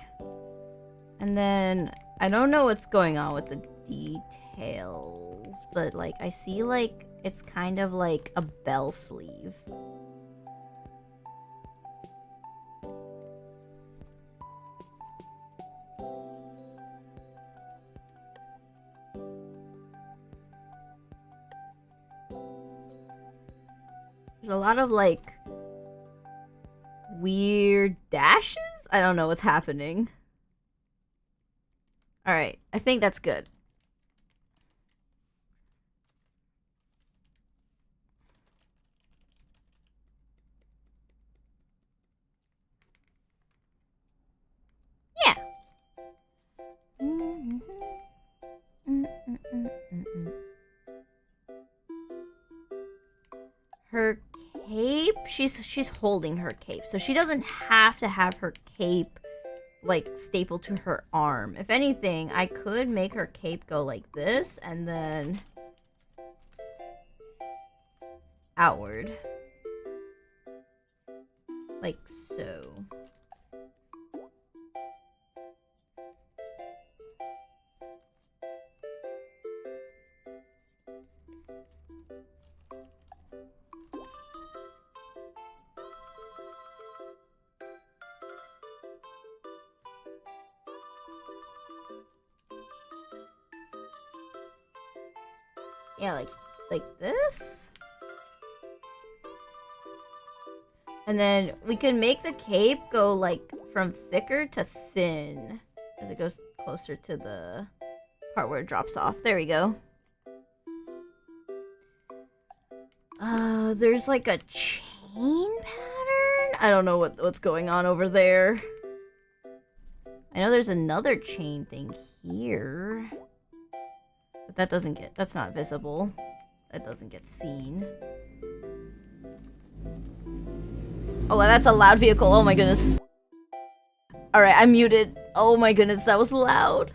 And then I don't know what's going on with the details, but like I see like it's kind of like a bell sleeve. There's a lot of like weird dashes? I don't know what's happening. Alright, I think that's good. Yeah. Her cape? She's holding her cape, so she doesn't have to have her cape like stapled to her arm. If anything, I could make her cape go like this and then outward. Like so. Yeah, like this. And then we can make the cape go like from thicker to thin as it goes closer to the part where it drops off. There we go. There's like a chain pattern? I don't know what's going on over there. I know there's another chain thing here. But that's not visible. That doesn't get seen. Oh, that's a loud vehicle. Oh my goodness. Alright, I'm muted. Oh my goodness, that was loud.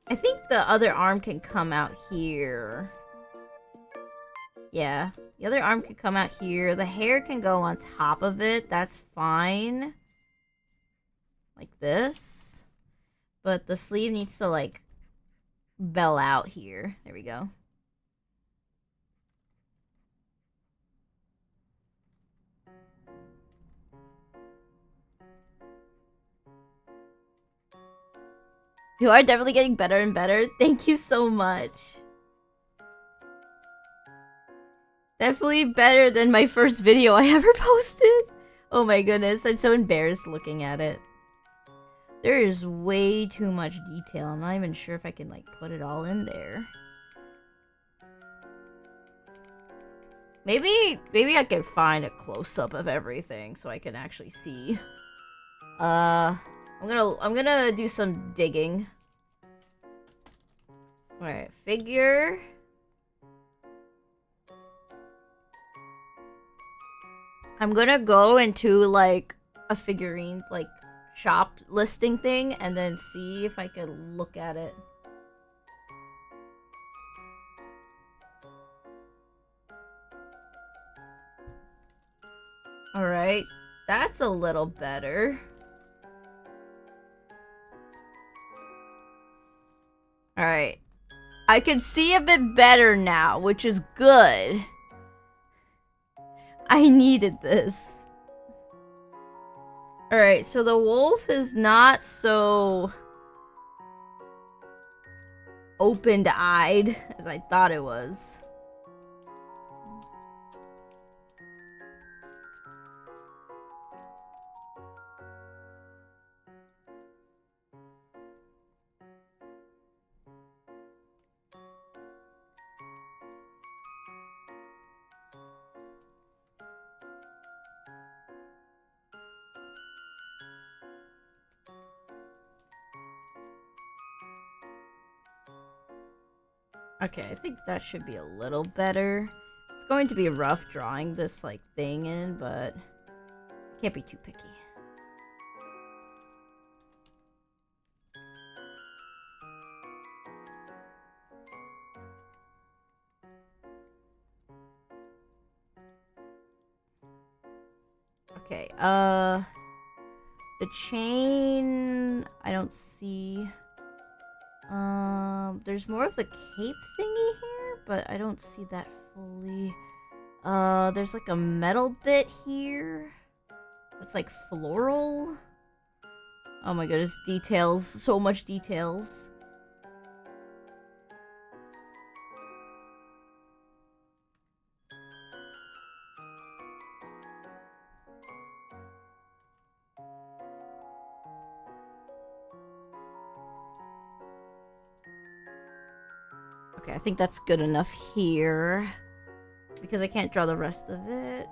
I think the other arm can come out here. Yeah, the other arm can come out here. The hair can go on top of it. That's fine. Like this. But the sleeve needs to, like, bell out here. There we go. You are definitely getting better and better. Thank you so much. Definitely better than my first video I ever posted. Oh my goodness, I'm so embarrassed looking at it. There is way too much detail. I'm not even sure if I can, like, put it all in there. Maybe I can find a close-up of everything so I can actually see. I'm gonna do some digging. Alright, figure. I'm gonna go into, like, a figurine, like, shop listing thing and then see if I can look at it. Alright, that's a little better. Alright. I can see a bit better now, which is good. I needed this. Alright, so the wolf is not so open-eyed as I thought it was. Okay, I think that should be a little better. It's going to be rough drawing this, like, thing in, but can't be too picky. Okay, the chain I don't see. There's more of the cape thingy here, but I don't see that fully. There's like a metal bit here. That's like floral. Oh my goodness, details. So much details. Okay, I think that's good enough here. Because I can't draw the rest of it.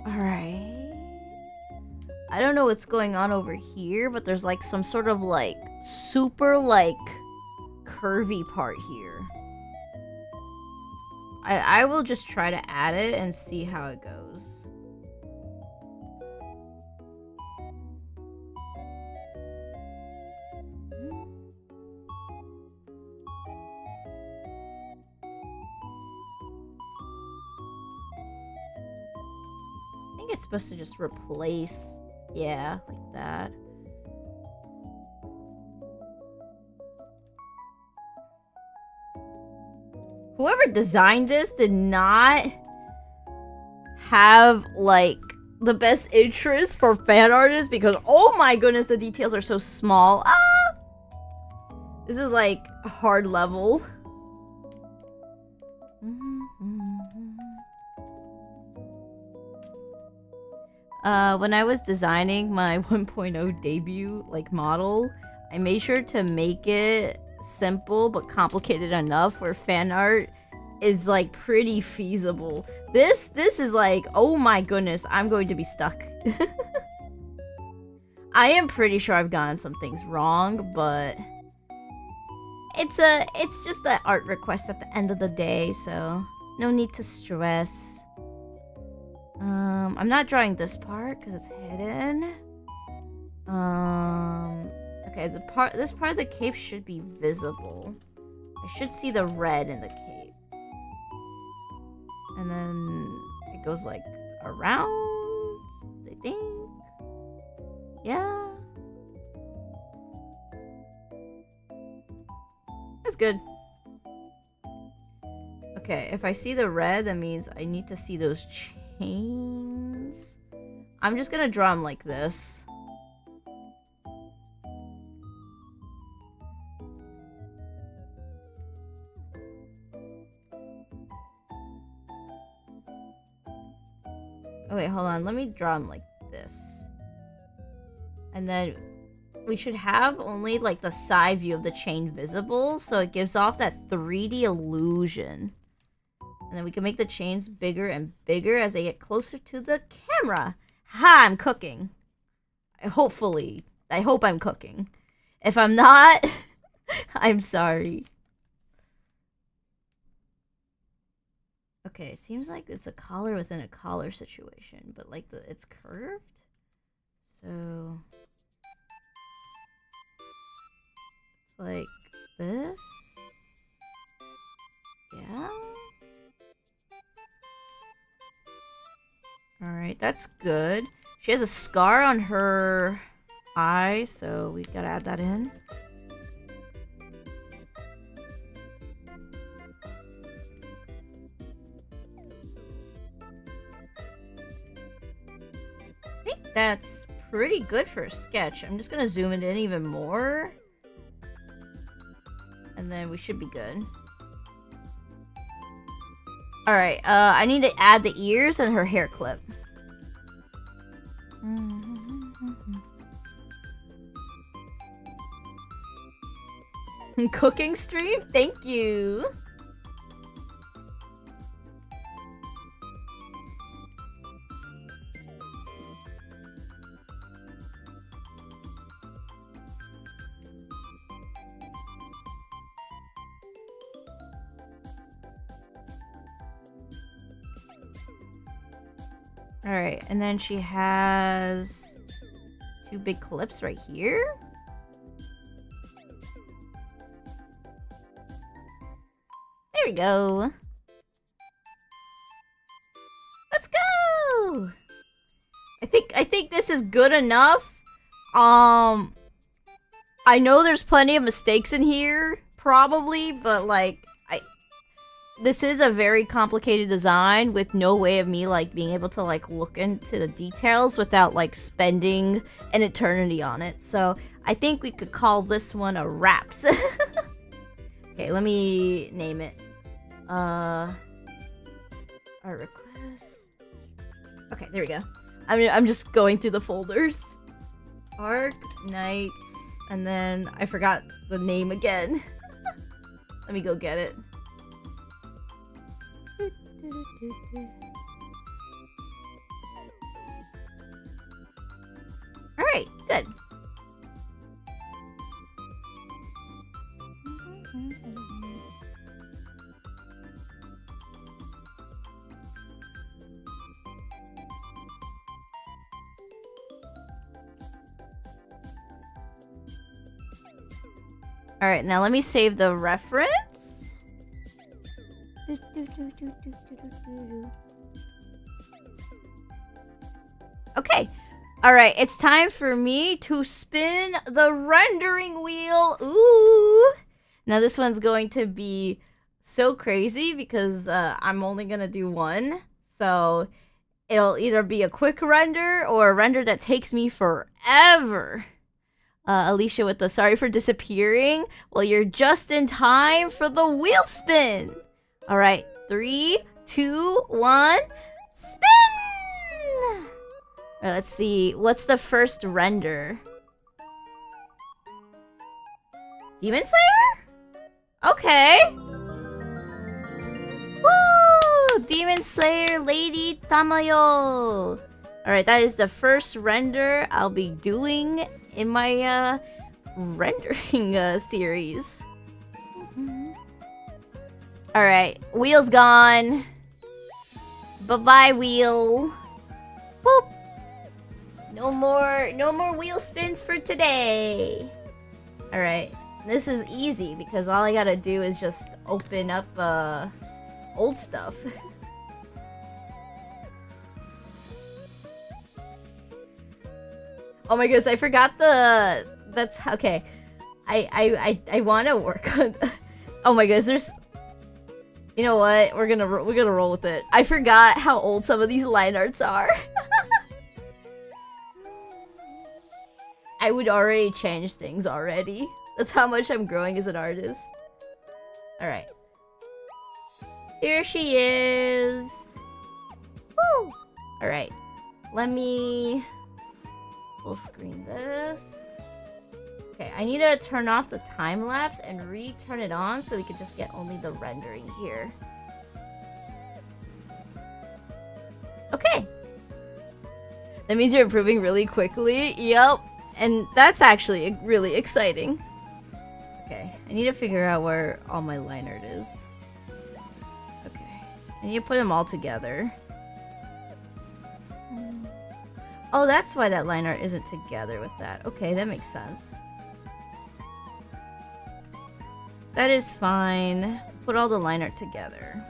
Alright. I don't know what's going on over here, but there's like some sort of like super like curvy part here. I will just try to add it and see how it goes. I think it's supposed to just replace, yeah, like that. Whoever designed this did not have, like, the best interest for fan artists because, oh my goodness, the details are so small. Ah! This is, like, a hard level. When I was designing my 1.0 debut, like, model, I made sure to make it simple but complicated enough where fan art is like pretty feasible. This is like, oh my goodness, I'm going to be stuck. I am pretty sure I've gotten some things wrong, but it's just an art request at the end of the day, so no need to stress. I'm not drawing this part because it's hidden. Okay, this part of the cape should be visible. I should see the red in the cape. And then it goes like around, I think. Yeah. That's good. Okay, if I see the red, that means I need to see those chains. I'm just gonna draw them like this. Oh wait, hold on. Let me draw them like this. And then we should have only like the side view of the chain visible, so it gives off that 3D illusion. And then we can make the chains bigger and bigger as they get closer to the camera. Ha! I'm cooking. I hope I'm cooking. If I'm not, I'm sorry. Okay, it seems like it's a collar within a collar situation, but like it's curved. So it's like this. Yeah. Alright, that's good. She has a scar on her eye, so we gotta add that in. I think that's pretty good for a sketch. I'm just gonna zoom it in even more. And then we should be good. Alright, I need to add the ears and her hair clip. Cooking stream? Thank you! Alright, and then she has 2 big clips right here. There we go. Let's go! I think this is good enough. I know there's plenty of mistakes in here, probably, but like this is a very complicated design with no way of me like being able to like look into the details without like spending an eternity on it. So I think we could call this one a wraps. Okay, let me name it. Our request. Okay, there we go. I'm just going through the folders. Arc Knights, and then I forgot the name again. Let me go get it. Alright, good. Alright, now let me save the reference. Okay. Alright, it's time for me to spin the rendering wheel. Ooh. Now this one's going to be so crazy because I'm only going to do one. So it'll either be a quick render or a render that takes me forever. Alicia with the sorry for disappearing. Well, you're just in time for the wheel spin. All right, 3, 2, 1, spin! All right, let's see. What's the first render? Demon Slayer? Okay. Woo! Demon Slayer Lady Tamayo. Alright, that is the first render I'll be doing in my rendering series. Alright, wheel's gone. Bye-bye, wheel. Boop. No more wheel spins for today. Alright, this is easy because all I gotta do is just open up old stuff. Oh my goodness, I forgot that's okay. I want to work on. Oh my goodness, there's. You know what? We're gonna roll with it. I forgot how old some of these line arts are. I would already change things already. That's how much I'm growing as an artist. All right. Here she is. Woo! All right. Let me full screen this. Okay, I need to turn off the time lapse and re-turn it on so we can just get only the rendering here. Okay. That means you're improving really quickly. Yep. And that's actually really exciting. Okay, I need to figure out where all my line art is. Okay, I need to put them all together. Oh, that's why that line art isn't together with that. Okay, that makes sense. That is fine. Put all the line art together.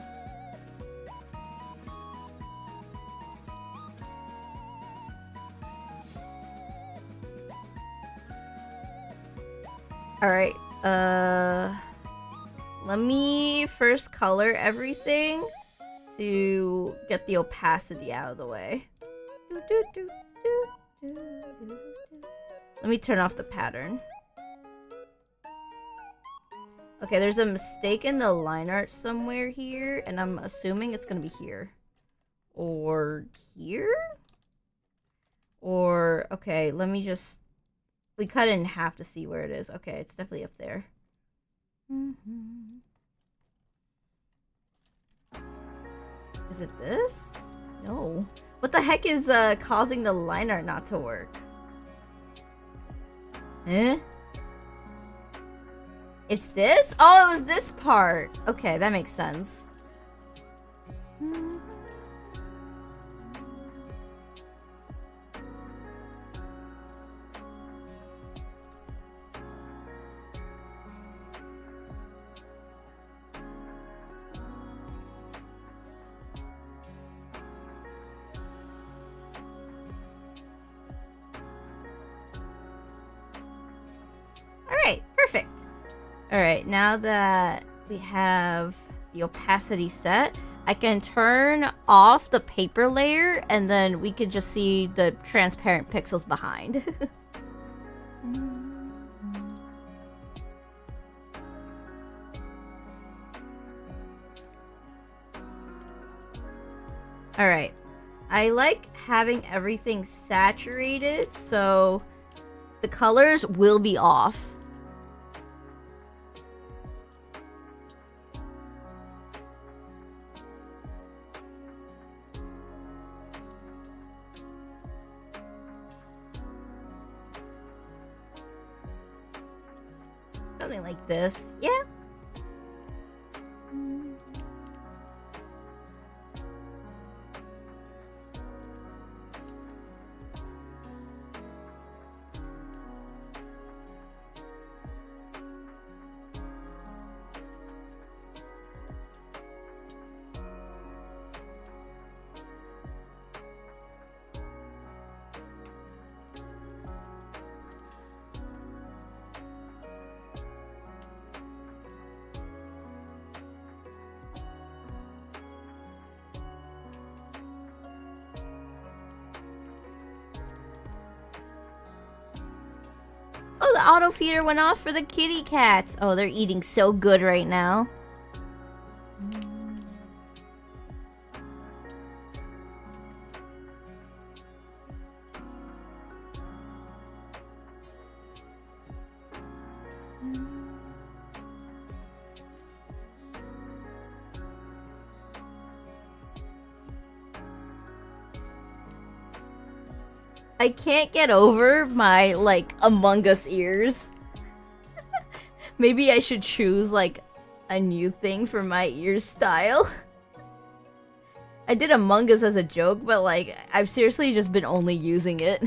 Alright, let me first color everything to get the opacity out of the way. Let me turn off the pattern. Okay, there's a mistake in the line art somewhere here, and I'm assuming it's gonna be here. Or here? Or, okay, let me just... We cut it in half to see where it is. Okay, it's definitely up there. Is it this? No. What the heck is causing the line art not to work? Eh? It's this? Oh, it was this part. Okay, that makes sense. Alright, perfect. Alright, now that we have the opacity set, I can turn off the paper layer and then we can just see the transparent pixels behind. Alright, I like having everything saturated so the colors will be off. Something like this. Yeah. Oh, the auto feeder went off for the kitty cats. Oh, they're eating so good right now. I can't get over my, like, Among Us ears. Maybe I should choose, like, a new thing for my ear style. I did Among Us as a joke, but, like, I've seriously just been only using it.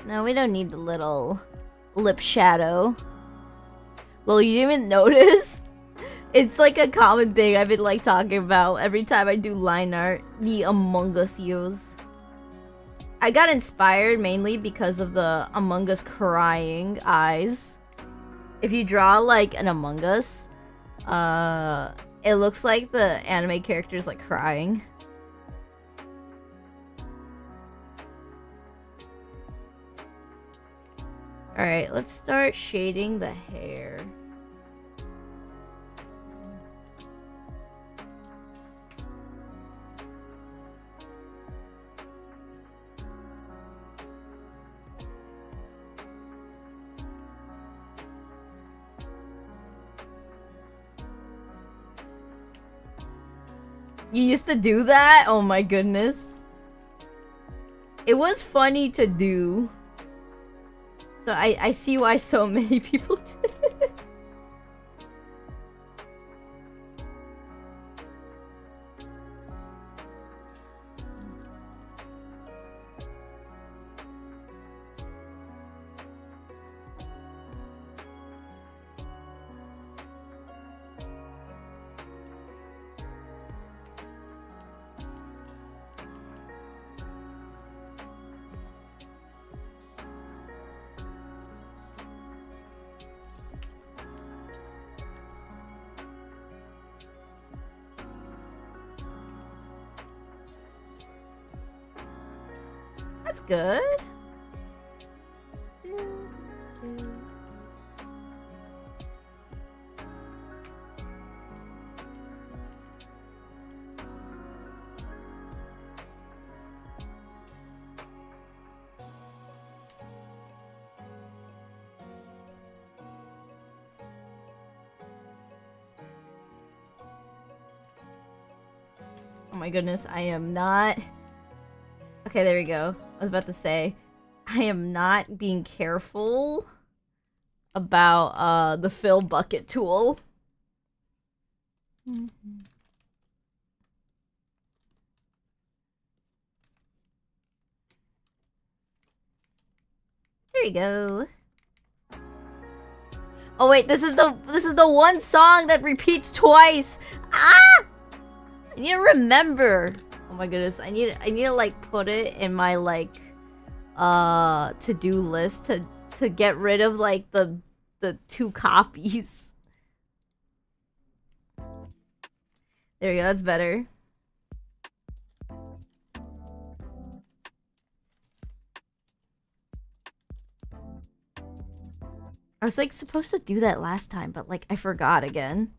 No, we don't need the little lip shadow. Well, you didn't even notice? It's like a common thing I've been like talking about every time I do line art. The Among Us ears. I got inspired mainly because of the Among Us crying eyes. If you draw like an Among Us, it looks like the anime character's like crying. Alright, let's start shading the hair. You used to do that? Oh my goodness. It was funny to do. So I see why so many people did it. That's good. Oh my goodness, I am not... Okay, there we go. I was about to say, I am not being careful about the fill bucket tool. There you go. Oh wait, this is the one song that repeats twice. Ah! I need to remember. Oh my goodness, I need to like put it in my like to-do list to get rid of like the 2 copies. There we go, that's better. I was like supposed to do that last time, but like I forgot again.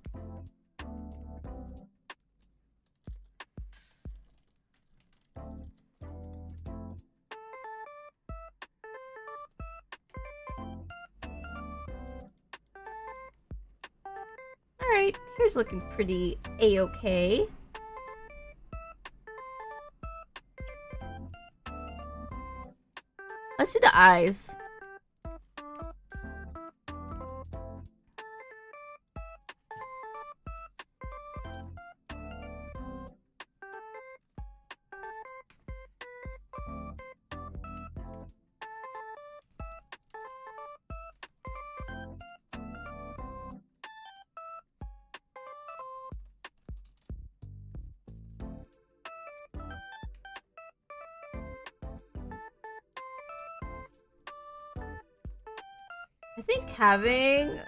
Alright, here's looking pretty a-okay. Let's do the eyes. I think having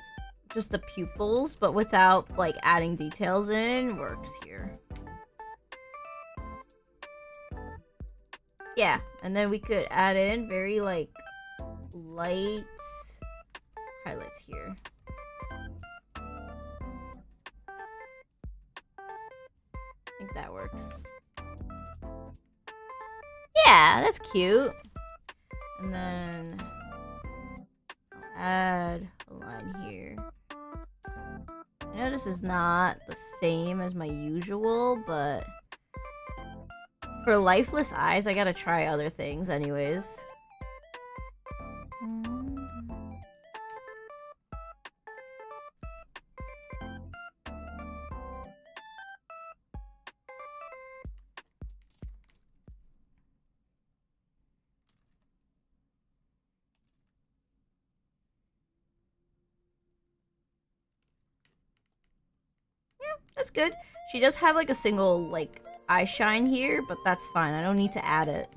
just the pupils, but without like adding details in, works here. Yeah, and then we could add in very like light highlights here. I think that works. Yeah, that's cute. And then I'll add a line here. I know this is not the same as my usual, but for lifeless eyes, I gotta try other things anyways. That's good. She does have like a single like eye shine here, but that's fine. I don't need to add it.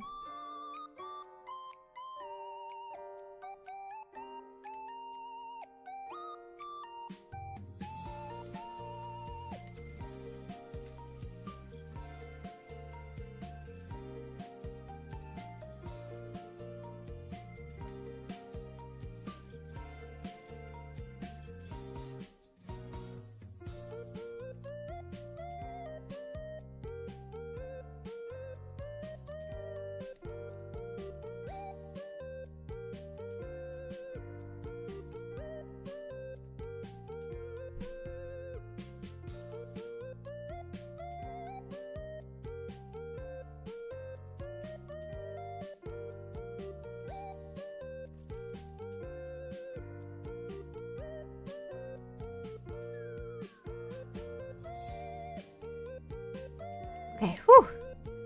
Okay, whew.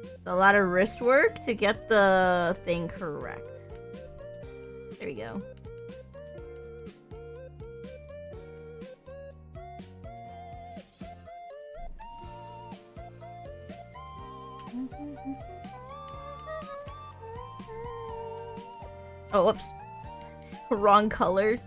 It's a lot of wrist work to get the thing correct. There we go. Oh, whoops. Wrong color.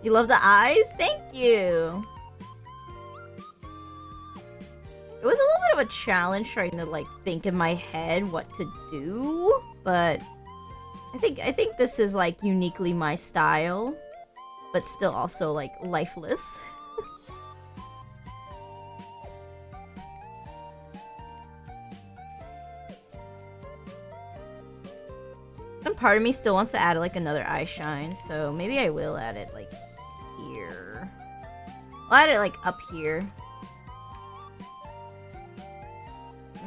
You love the eyes? Thank you! It was a little bit of a challenge trying to like think in my head what to do, but I think this is like uniquely my style, but still also like lifeless. Some part of me still wants to add like another eye shine, so maybe I will add it like here. I'll add it like up here.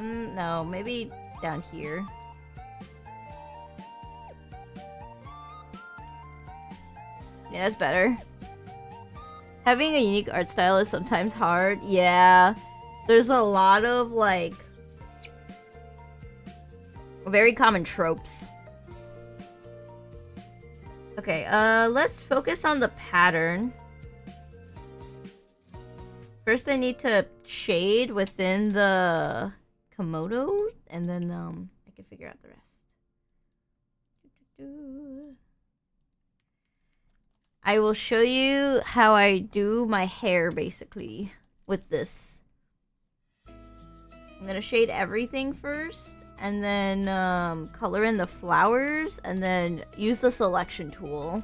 No, maybe down here. Yeah, that's better. Having a unique art style is sometimes hard. Yeah, there's a lot of like very common tropes. Okay, let's focus on the pattern. First I need to shade within the Komodo, and then I can figure out the rest. I will show you how I do my hair basically with this. I'm gonna shade everything first, and then color in the flowers, and then use the selection tool.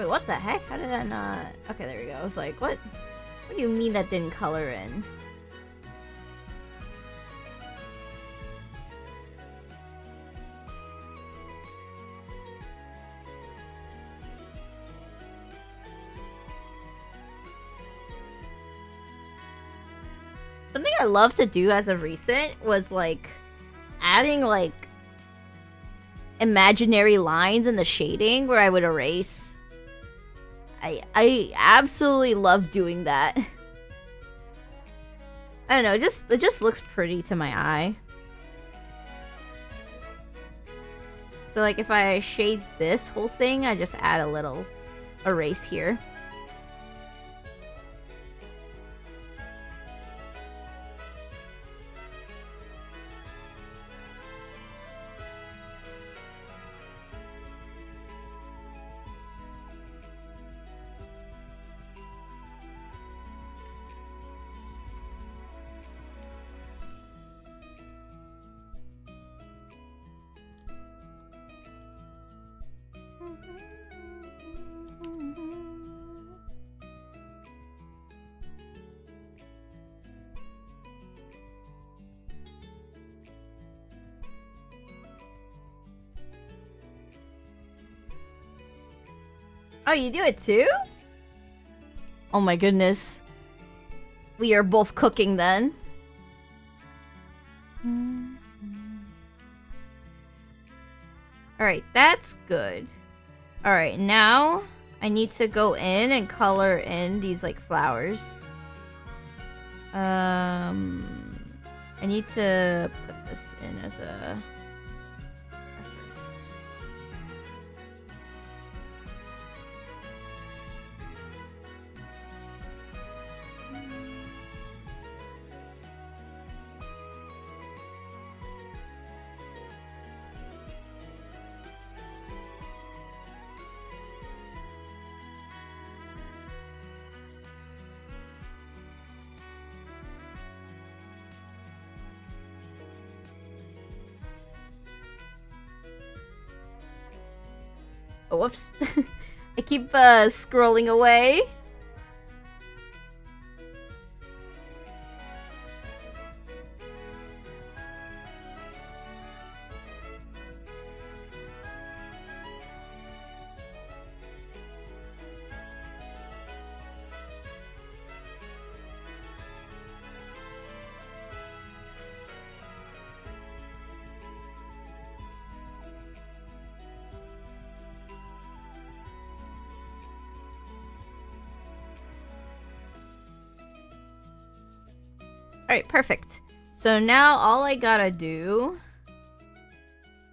Wait, what the heck? How did that not... Okay, there we go. I was like, what? What do you mean that didn't color in? Something I love to do as of recent was like adding like imaginary lines in the shading where I would erase. I absolutely love doing that. I don't know, it just looks pretty to my eye. So like if I shade this whole thing, I just add a little erase here. Oh, you do it too? Oh my goodness. We are both cooking then. Alright, that's good. Alright, now I need to go in and color in these like flowers. I need to put this in as a reference. Oh, whoops. I keep scrolling away. Alright, perfect. So now all I gotta do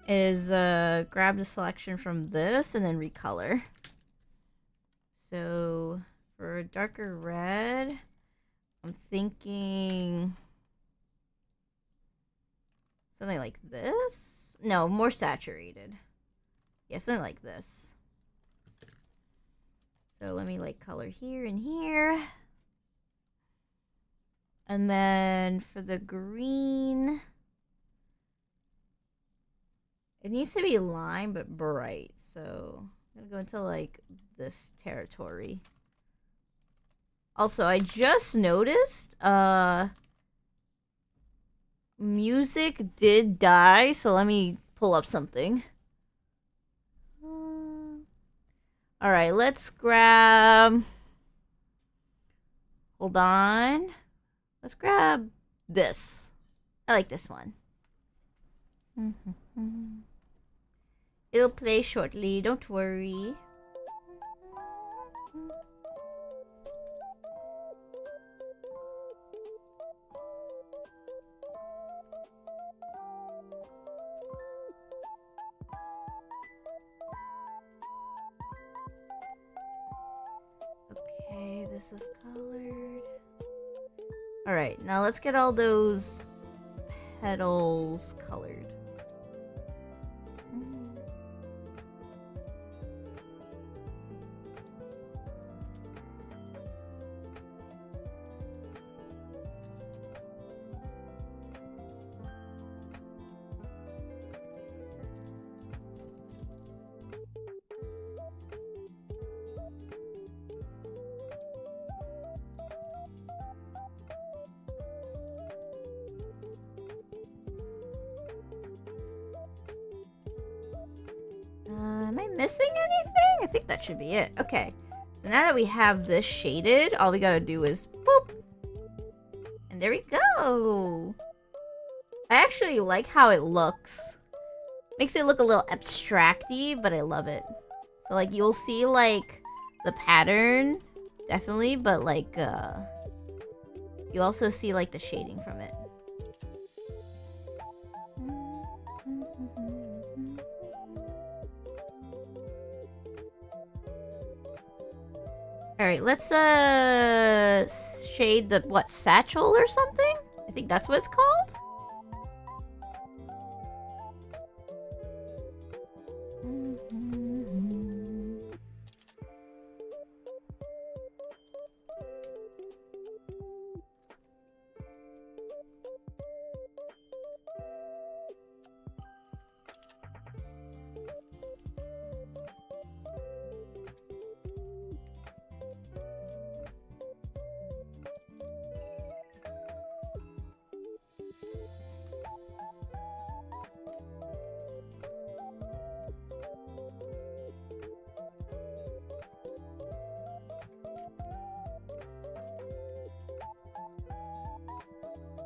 is grab the selection from this and then recolor. So for a darker red, I'm thinking something like this. No, more saturated. Yeah, something like this. So let me like color here and here. And then for the green, it needs to be lime but bright. So I'm gonna go into like this territory. Also, I just noticed music did die, so let me pull up something. Alright, let's grab... Hold on. Let's grab this. I like this one. It'll play shortly, don't worry. Okay, this is colored. Alright, now let's get all those petals colored. Am I missing anything? I think that should be it. Okay. So now that we have this shaded, all we gotta do is boop. And there we go. I actually like how it looks. Makes it look a little abstract-y, but I love it. So like you'll see like the pattern, definitely, but like you also see like the shading from it. Alright, let's shade the what, satchel or something? I think that's what it's called.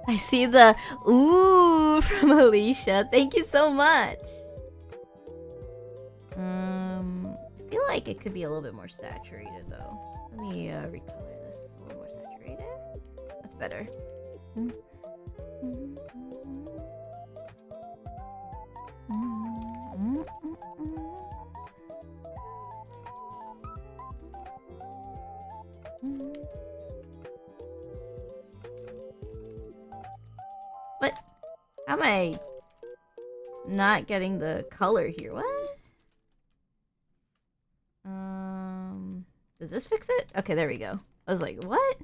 I see the ooh from Alicia. Thank you so much. I feel like it could be a little bit more saturated though. Let me recolor this a little more saturated. That's better. What? How am I not getting the color here? What? Does this fix it? Okay, there we go. I was like, what?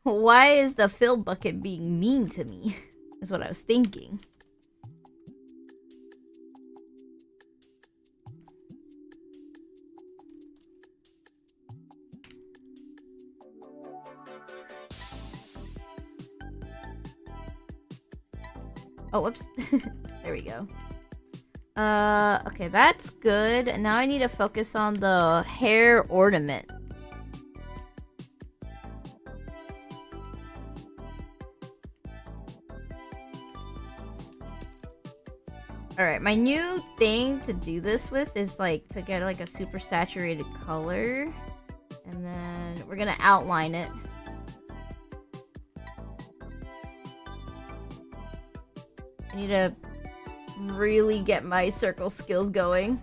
Why is the fill bucket being mean to me? That's what I was thinking. Oh, whoops. There we go. Okay, that's good. Now I need to focus on the hair ornament. Alright, my new thing to do this with is like to get like a super saturated color. And then we're gonna outline it. I need to really get my circle skills going.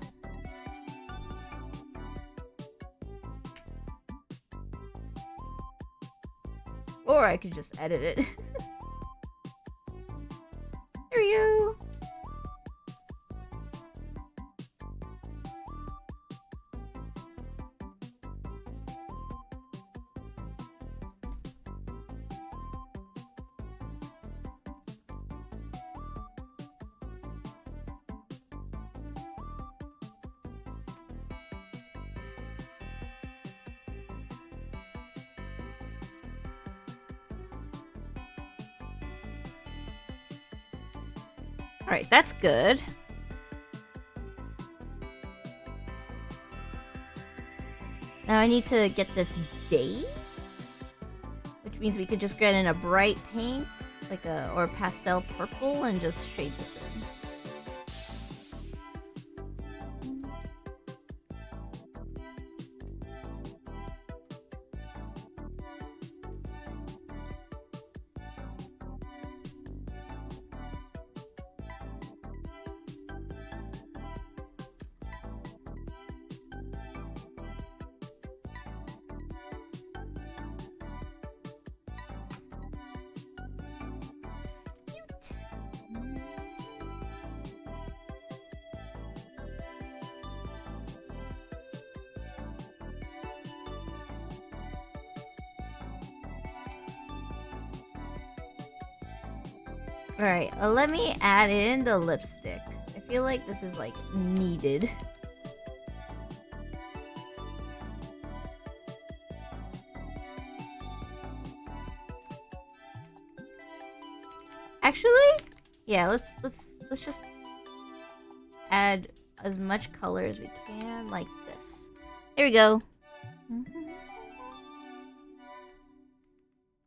Or I could just edit it. There you go. Alright, that's good. Now I need to get this date, which means we could just get in a bright pink, like or pastel purple, and just shade this in. Alright, let me add in the lipstick. I feel like this is like needed. Actually, yeah, let's just add as much color as we can, like this. There we go.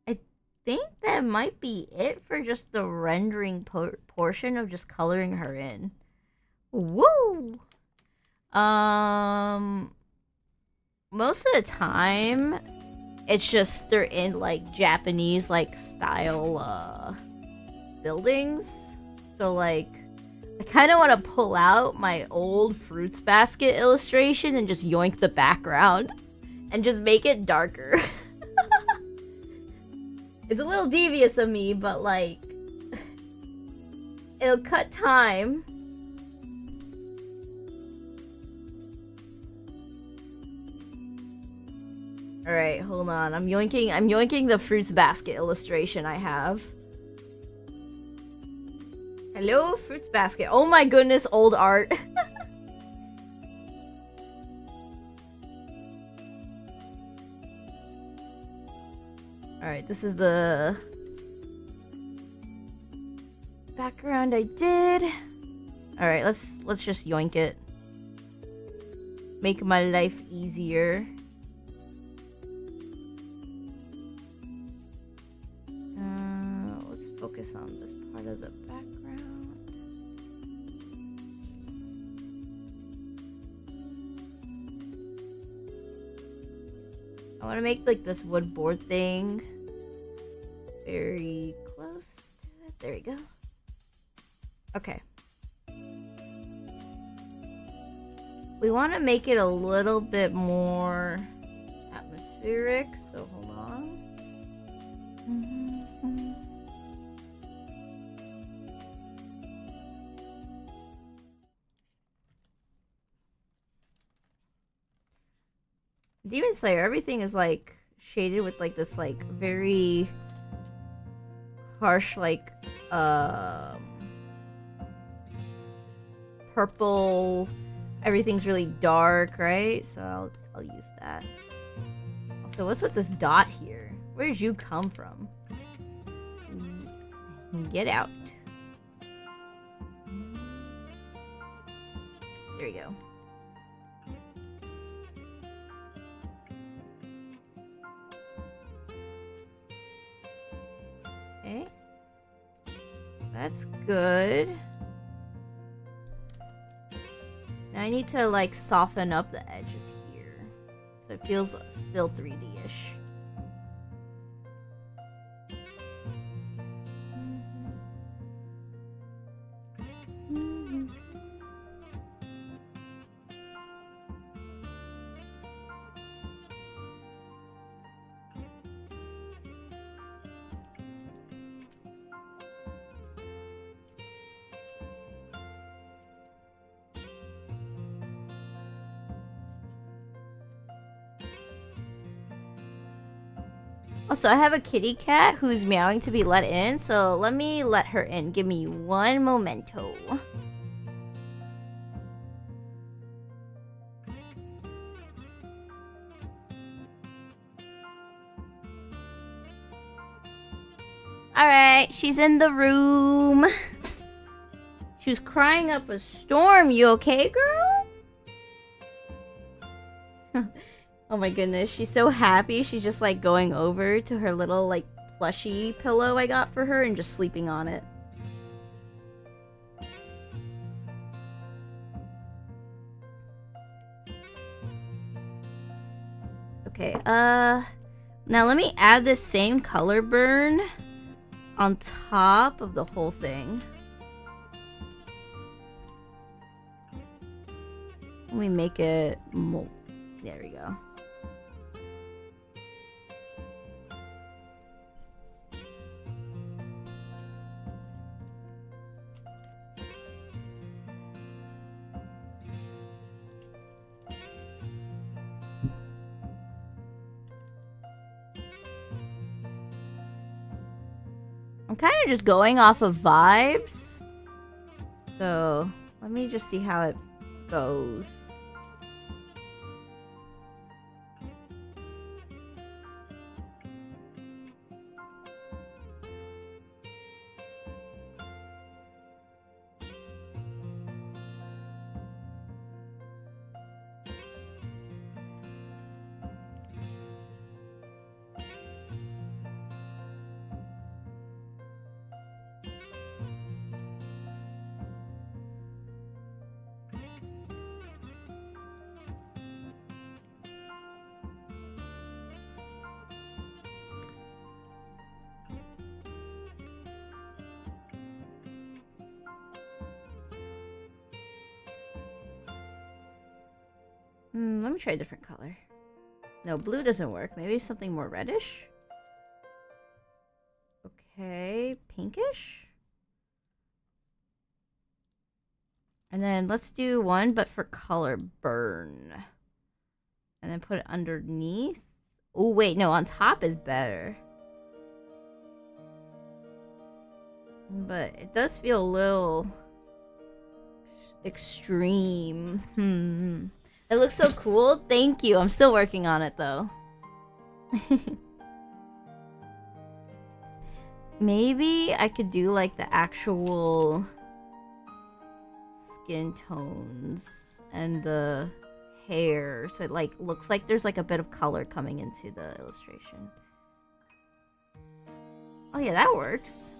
I think that might be it for just the rendering portion of just coloring her in. Woo! Most of the time, it's just they're in like Japanese like style buildings. So like I kind of want to pull out my old fruits basket illustration and just yoink the background and just make it darker. It's a little devious of me, but like it'll cut time. All right, hold on. I'm yoinking the fruits basket illustration I have. Hello, fruits basket. Oh my goodness, old art. All right, this is the background I did. All right, let's just yoink it. Make my life easier. Let's focus on this part of the background. I want to make like this wood board thing very close to it. There we go. Okay. We want to make it a little bit more atmospheric, so hold on. Demon Slayer, everything is like shaded with like this like very harsh like purple. Everything's really dark, right? So I'll use that. Also, what's with this dot here? Where did you come from? Get out. There we go. Okay. That's good. Now I need to like soften up the edges here. So it feels still 3D-ish. Also, I have a kitty cat who's meowing to be let in, so let me let her in. Give me one momento. Alright, she's in the room. She was crying up a storm. You okay, girl? Oh my goodness, she's so happy. She's just like going over to her little like plushy pillow I got for her and just sleeping on it. Okay, now let me add this same color burn on top of the whole thing. Let me make it more. There we go. I'm kind of just going off of vibes. So let me just see how it goes. Let me try a different color. No, blue doesn't work. Maybe something more reddish? Okay, pinkish? And then let's do one, but for color burn. And then put it underneath. Oh, wait, no, on top is better. But it does feel a little extreme. It looks so cool. Thank you. I'm still working on it, though. Maybe I could do, like, the actual skin tones and the hair, so it, like, looks like there's, like, a bit of color coming into the illustration. Oh, yeah, that works.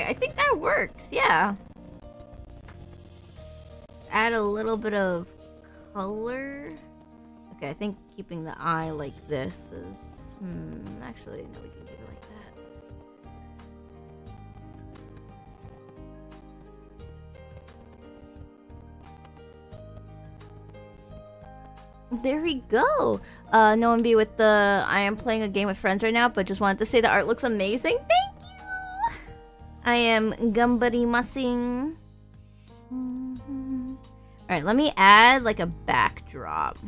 I think that works, yeah. Add a little bit of color. Okay, I think keeping the eye like this is... actually, no, we can keep it like that. There we go. No one be with the... I am playing a game with friends right now, but just wanted to say the art looks amazing. Thank you! I am gambarimasing. Alright, let me add like a backdrop.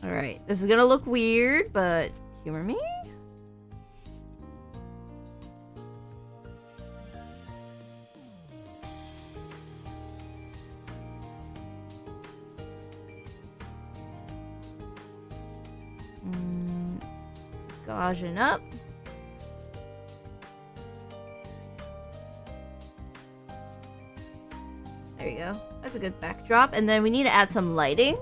Alright, this is gonna look weird, but humor me. Gauging up. There you go. That's a good backdrop. And then we need to add some lighting.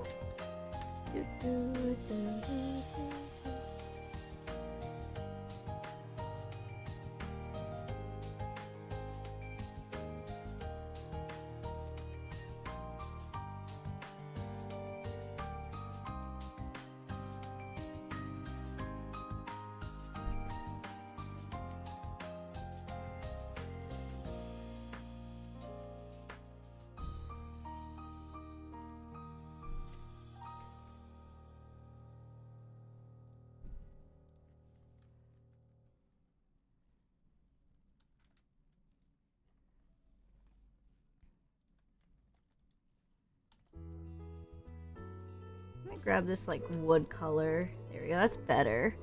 Grab this like wood color. There we go. That's better.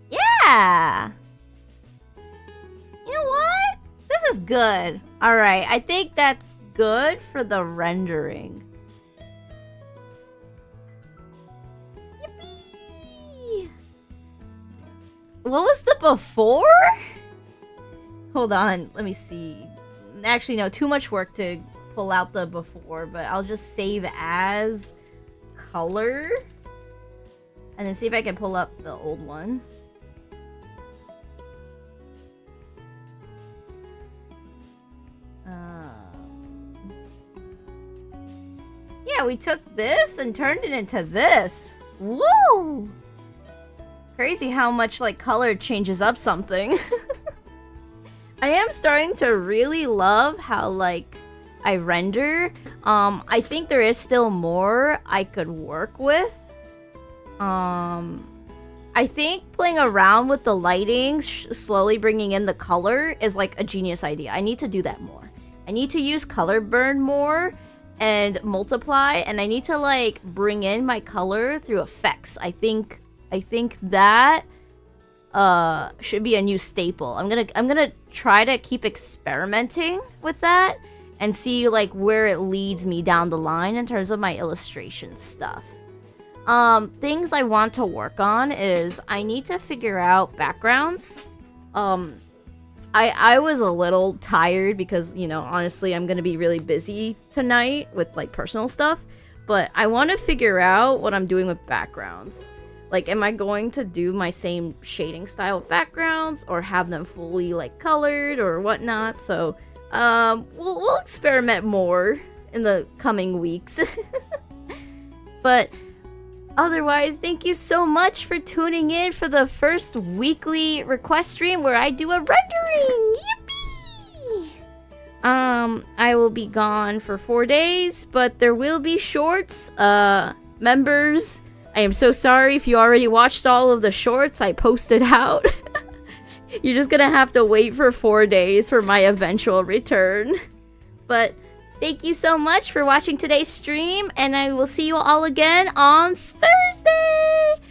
Yeah. You know what? This is good. All right. I think that's good for the rendering. Yippee! What was the before? Hold on. Let me see. Actually, no. Too much work to pull out the before, but I'll just save as color and then see if I can pull up the old one. Yeah, we took this and turned it into this. Woo! crazy how much like color changes up something. I am starting to really love how like I render. I think there is still more I could work with. I think playing around with the lighting, slowly bringing in the color is like a genius idea. I need to do that more. I need to use color burn more and multiply, and I need to like bring in my color through effects. I think that should be a new staple. I'm gonna try to keep experimenting with that and see like where it leads me down the line in terms of my illustration stuff. Things I want to work on is I need to figure out backgrounds. I was a little tired because, you know, honestly, I'm gonna be really busy tonight with like personal stuff, but I want to figure out what I'm doing with backgrounds. Like, am I going to do my same shading style of backgrounds or have them fully like colored or whatnot? So, we'll experiment more in the coming weeks. But otherwise, thank you so much for tuning in for the first weekly request stream where I do a rendering. Yippee! I will be gone for 4 days, but there will be shorts. Members, I am so sorry if you already watched all of the shorts I posted out. You're just gonna have to wait for 4 days for my eventual return. But thank you so much for watching today's stream, and I will see you all again on Thursday!